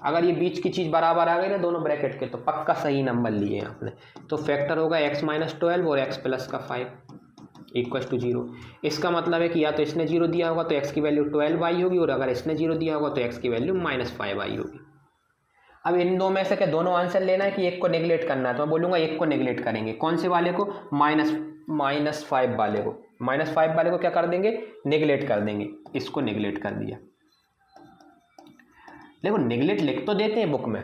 अगर ये बीच की चीज़ बराबर आ गई ना दोनों ब्रैकेट के, तो पक्का सही नंबर लिए हैं आपने। तो फैक्टर होगा x - 12 और x प्लस का 5 इक्वल टू 0। इसका मतलब है कि या तो इसने 0 दिया होगा तो x की वैल्यू 12 आई होगी, और अगर इसने 0 दिया होगा तो x की वैल्यू -5 आई होगी। अब इन दो में से क्या दोनों आंसर लेना है कि एक को नेगलेक्ट करना है, तो मैं बोलूँगा एक को नेगलेक्ट करेंगे। कौन से वाले को, -5 वाले को, -5 वाले को क्या कर देंगे, नेगलेक्ट कर देंगे। इसको नेगलेक्ट कर दिया। देखो नेगलेक्ट लिख तो देते हैं बुक में,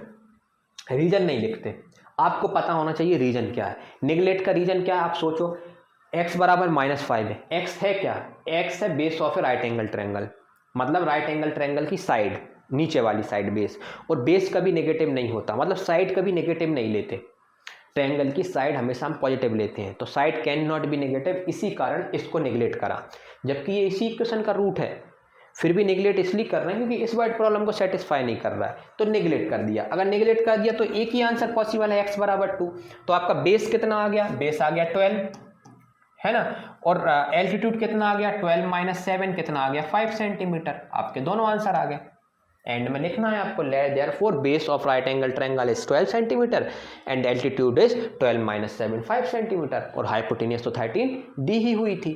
रीजन नहीं लिखते। आपको पता होना चाहिए रीजन क्या है। नेगलेक्ट का रीजन क्या है, आप सोचो x बराबर -5 है, x है क्या, x है base of a right angle triangle, मतलब राइट एंगल ट्रायंगल की साइड, नीचे वाली साइड बेस, और बेस कभी नेगेटिव नहीं होता, मतलब साइड कभी नेगेटिव नहीं लेते, ट्रायंगल की साइड हमेशा हम पॉजिटिव लेते हैं, तो side can not be negative, इसी कारण इसको नेगलेक्ट करा। जबकि ये इसी इक्वेशन का रूट है, फिर भी नेगलेक्ट इसलिए कर रहे हैं क्योंकि इस वर्ड प्रॉब्लम को सेटिस्फाई नहीं कर रहा है, तो नेगलेक्ट कर दिया। अगर नेगलेक्ट कर दिया तो एक ही आंसर पॉसिबल है, x बराबर 2। तो आपका बेस कितना आ गया, बेस आ गया 12 है ना, और एल्टीट्यूड कितना आ गया 12 - 7 कितना आ गया 5 सेंटीमीटर। आपके दोनों आंसर आ गए। एंड में लिखना है आपको, therefore base of right angle triangle is 12 centimetre and altitude is 12 - 7 5 centimetre, और हाइपोटेनियस तो 13 दी ही हुई थी।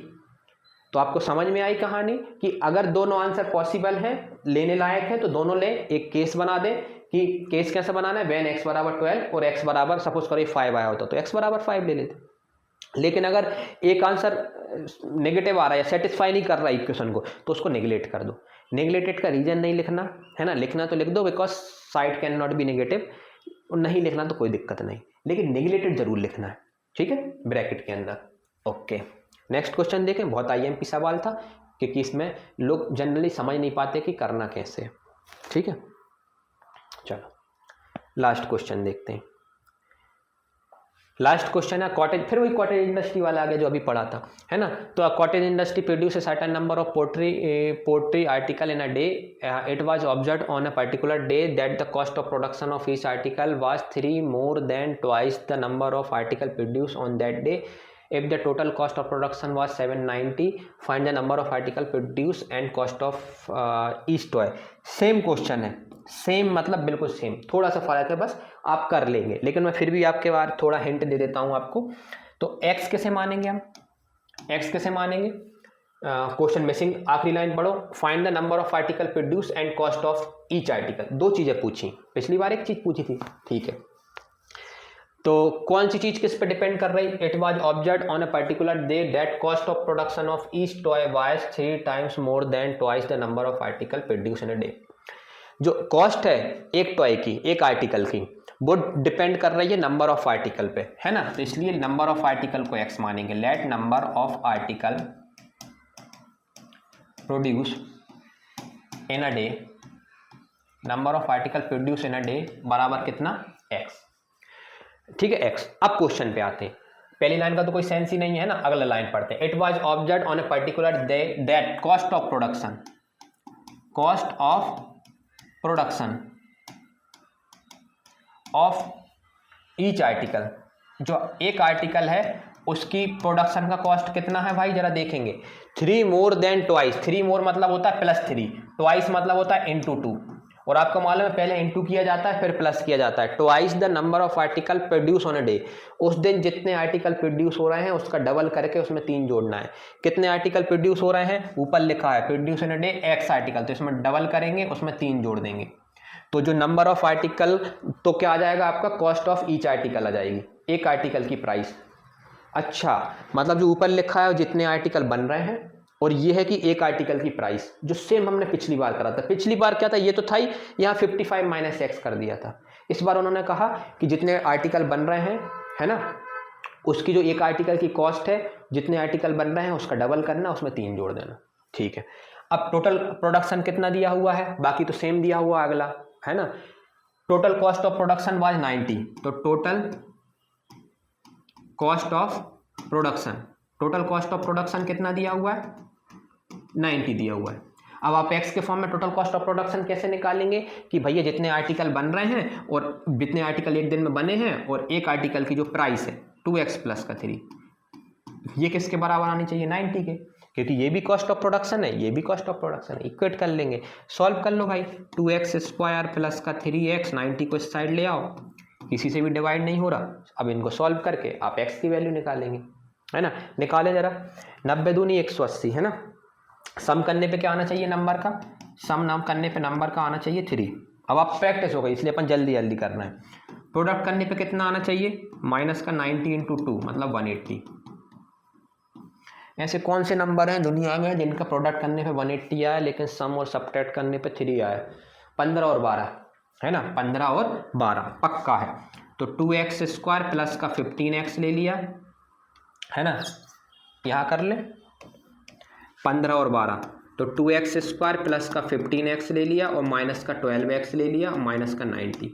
तो आपको समझ में आई कहानी कि अगर दोनों आंसर पॉसिबल हैं, लेने लायक है, तो दोनों ले। एक केस बना दे कि केस कैसे बनाना है, व्हेन x बराबर 12 और x बराबर सपोज करो 5 आया होता तो x बराबर 5 ले लेते। लेकिन अगर एक आंसर नेगेटिव आ रहा है या सेटिस्फाई नहीं कर रहा है इक्वेशन को, तो उसको नेगलेक्ट कर दो। नेगलेक्टेड का रीजन नहीं लिखना है ना, लिखना तो लिख दो because side can not be negative, और नहीं लिखना तो कोई दिक्कत नहीं, लेकिन नेगलेक्टेड जरूर लिखना है, ठीक है, ब्रैकेट के अंदर। ओके, नेक्स्ट क्वेश्चन देखें, बहुत आईएमपी सवाल था क्योंकि इसमें लोग जनरली समझ नहीं पाते कि करना कैसे है, ठीक है। चलो लास्ट क्वेश्चन देखते हैं। लास्ट क्वेश्चन है कॉटेज, फिर वही कॉटेज इंडस्ट्री वाला आ गया जो अभी पढ़ा था, है ना। तो cottage industry produce a certain number of pottery article in a day, it was observed on a particular day that the cost of production of each article was 3 more than twice the number of article produced on that day. If the total cost of production was 790, find the number of article produced and cost of each toy. Same question है, सेम मतलब बिल्कुल सेम, थोड़ा सा फर्क है बस, आप कर लेंगे, लेकिन मैं फिर भी आपके बार थोड़ा हिंट दे देता हूं आपको। तो x कैसे मानेंगे हम, x कैसे मानेंगे, क्वेश्चन मिसिंग, आखिरी लाइन पढ़ो, find the number of article produce and cost of each article. दो चीजें पूछी, पिछली बार एक चीज पूछी थी, ठीक है। तो कौन सी चीज किस पे डिपेंड कर रही, it was observed on a particular day that cost of production of each toy was 3 times more than twice the number of article produced in a day. जो कॉस्ट है एक टॉय की, एक आर्टिकल की, वो डिपेंड कर रही है नंबर ऑफ आर्टिकल पे, है ना। तो इसलिए नंबर ऑफ आर्टिकल को x मानेंगे। Late number of article produce in a day, number of article produce in a day बराबर कितना, x, ठीक है, x। अब क्वेश्चन पे आते हैं, पहली लाइन का तो कोई सेंस ही नहीं है ना, अगला लाइन पढ़ते हैं। It was observed on a particular day that cost of production, cost of production of each article, जो एक आर्टिकल है उसकी प्रोडक्शन का कॉस्ट कितना है भाई, जरा देखेंगे। 3 more than twice, 3 more मतलब होता है +3, ट्वाइस मतलब होता है into 2, और आपको मालूम है पहले इंटू किया जाता है फिर प्लस किया जाता है। Twice the number of article produce on a day, उस दिन जितने आर्टिकल प्रोड्यूस हो रहे हैं उसका डबल करके उसमें 3 जोड़ना है। कितने आर्टिकल प्रोड्यूस हो रहे हैं, ऊपर लिखा है produce in a day x article, तो इसमें डबल करेंगे उसमें 3 जोड़ देंगे, तो जो नंबर ऑफ आर्टिकल तो क्या आ जाएगा आपका, कॉस्ट ऑफ ईच आर्टिकल आ जाएगी, एक आर्टिकल की प्राइस। अच्छा, मतलब जो ऊपर लिखा है जितने आर्टिकल बन रहे हैं, और ये है कि एक आर्टिकल की प्राइस, जो सेम हमने पिछली बार करा था। पिछली बार क्या था, ये तो था ही, यहाँ 55 - x कर दिया था। इस बार उन्होंने कहा कि जितने आर्टिकल बन रहे हैं, है ना, उसकी जो एक आर्टिकल की कॉस्ट है, जितने आर्टिकल बन रहे हैं उसका डबल करना, उसमें 3 जोड़ देना, ठीक है। अब टोटल प्रोडक्शन कितना दिया हुआ है, बाकी तो सेम दिया हुआ अगला, है ना। Total cost of production was 90, तो total cost of production, total cost of production कितना दिया हुआ है, 90 दिया हुआ है। अब आप x के फॉर्म में टोटल कॉस्ट ऑफ प्रोडक्शन कैसे निकालेंगे कि भैया जितने आर्टिकल बन रहे हैं और जितने आर्टिकल एक दिन में बने हैं और एक आर्टिकल की जो प्राइस है 2x + 3, ये किसके बराबर आनी चाहिए, 90 के, क्योंकि ये भी कॉस्ट ऑफ प्रोडक्शन है, ये भी कॉस्ट ऑफ प्रोडक्शन है। इक्वेट कर लेंगे, सॉल्व कर लो भाई, 2x² + 3x, 90 को इस साइड ले आओ, किसी से भी डिवाइड नहीं हो रहा। अब इनको सॉल्व करके आप x की वैल्यू निकालेंगे, है ना। निकाले जरा, 90 दूनी 180, है ना। सम करने पे क्या आना चाहिए नंबर का, सम नाम करने पे नंबर का आना चाहिए 3। अब आप प्रैक्टिस हो गई इसलिए अपन जल्दी जल्दी करना है। प्रोडक्ट करने पे कितना आना चाहिए, माइनस का 90 × 2 मतलब 180। ऐसे कौन से नंबर हैं दुनिया में जिनका प्रोडक्ट करने पे 180 आया लेकिन सम और सब्ट्रैक्ट करने पे 3 आया, 15 और 12, है ना, 15 और 12 पक्का है। तो 2x² + का 15x ले लिया, है ना, यहाँ कर ले 15 और 12, तो 2x² + का 15x ले लिया और माइनस का 12x ले लिया और माइनस का 90।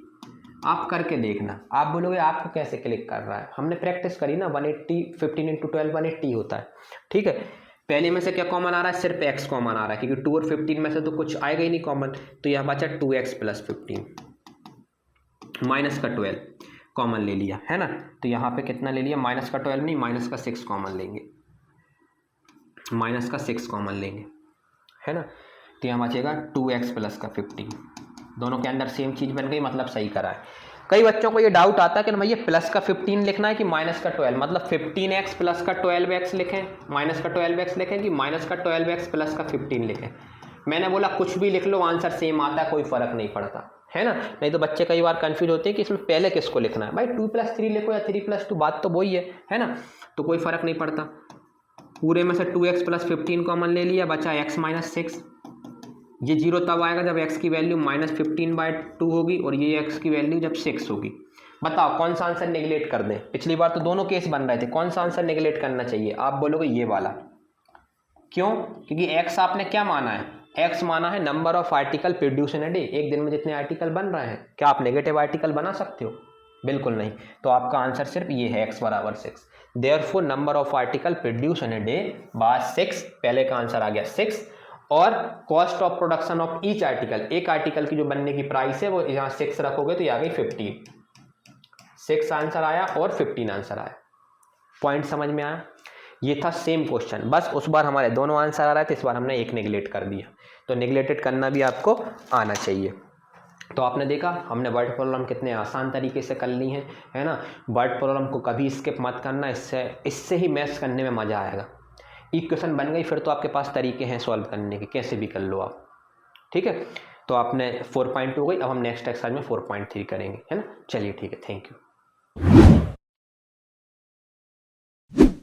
आप करके देखना, आप बोलोगे आपको कैसे क्लिक कर रहा है, हमने प्रैक्टिस करी ना, 180, 15 × 12 180 होता है, ठीक है। पहले में से क्या कॉमन आ रहा है, सिर्फ x कॉमन आ रहा है, क्योंकि 2 और 15 में से तो कुछ आएगा ही नहीं कॉमन, तो यहाँ बचा 2x + 15 माइनस का 12 कॉमन ले लिया, है ना। तो यहाँ पे कितना ले लिया, माइनस का 12 नहीं, माइनस का 6 कॉमन लेंगे, माइनस का 6 कॉमन लेंगे, है ना। तो यहाँ बचेगा 2x + का 15, दोनों के अंदर सेम चीज़ बन गई, मतलब सही करा है। कई बच्चों को ये डाउट आता है कि भैया प्लस का 15 लिखना है कि माइनस का 12, मतलब 15x + का 12x लिखें, माइनस का 12x लिखें कि माइनस का 12x + का 15 लिखें। मैंने बोला कुछ भी लिख लो, आंसर सेम आता है, कोई फ़र्क नहीं पड़ता। है ना। नहीं तो बच्चे कई बार कंफ्यूज होते हैं कि इसमें पहले किसको लिखना है। भाई 2+3 लिखो या 3+2, बात तो वही है ना, तो कोई फर्क नहीं पड़ता। पूरे में से 2x + 15 कॉमन ले लिया, बचा x - 6। ये 0 तब आएगा जब x की वैल्यू -15/2 होगी और ये x की वैल्यू जब 6 होगी। बताओ कौन सा आंसर नेगलेक्ट कर दें। पिछली बार तो दोनों केस बन रहे थे, कौन सा आंसर नेगलेक्ट करना चाहिए। आप बोलोगे ये वाला। क्यों? क्योंकि x आपने क्या माना है, x माना है number of article produce in a day, एक दिन में जितने आर्टिकल बन रहे हैं। क्या आप नेगेटिव आर्टिकल बना सकते हो? बिल्कुल नहीं। तो आपका आंसर सिर्फ ये है, x = 6। Therefore number of article produce in a day by 6, पहले का आंसर आ गया 6। और cost of production of each article, एक आर्टिकल की जो बनने की प्राइस है वो यहाँ 6 रखोगे तो ये आ गई 15। 6 आंसर आया और 15 आंसर आया। पॉइंट समझ में आया? ये था सेम क्वेश्चन, बस उस बार हमारे दोनों आंसर आ रहे थे, इस बार हमने एक नेगलेक्ट कर दिया। तो नेगलेक्टेड करना भी आपको आना चाहिए। तो आपने देखा हमने वर्ड प्रॉब्लम कितने आसान तरीके से कर ली हैं, है ना। वर्ड प्रॉब्लम को कभी स्किप मत करना, इससे ही मैथ्स करने में मज़ा आएगा। इक्वेशन बन गई फिर तो आपके पास तरीके हैं सॉल्व करने के, कैसे भी कर लो आप, ठीक है। तो आपने 4.2 हो गई, अब हम नेक्स्ट एक्सरसाइज में 4.3 करेंगे, है ना। चलिए ठीक है, थैंक यू।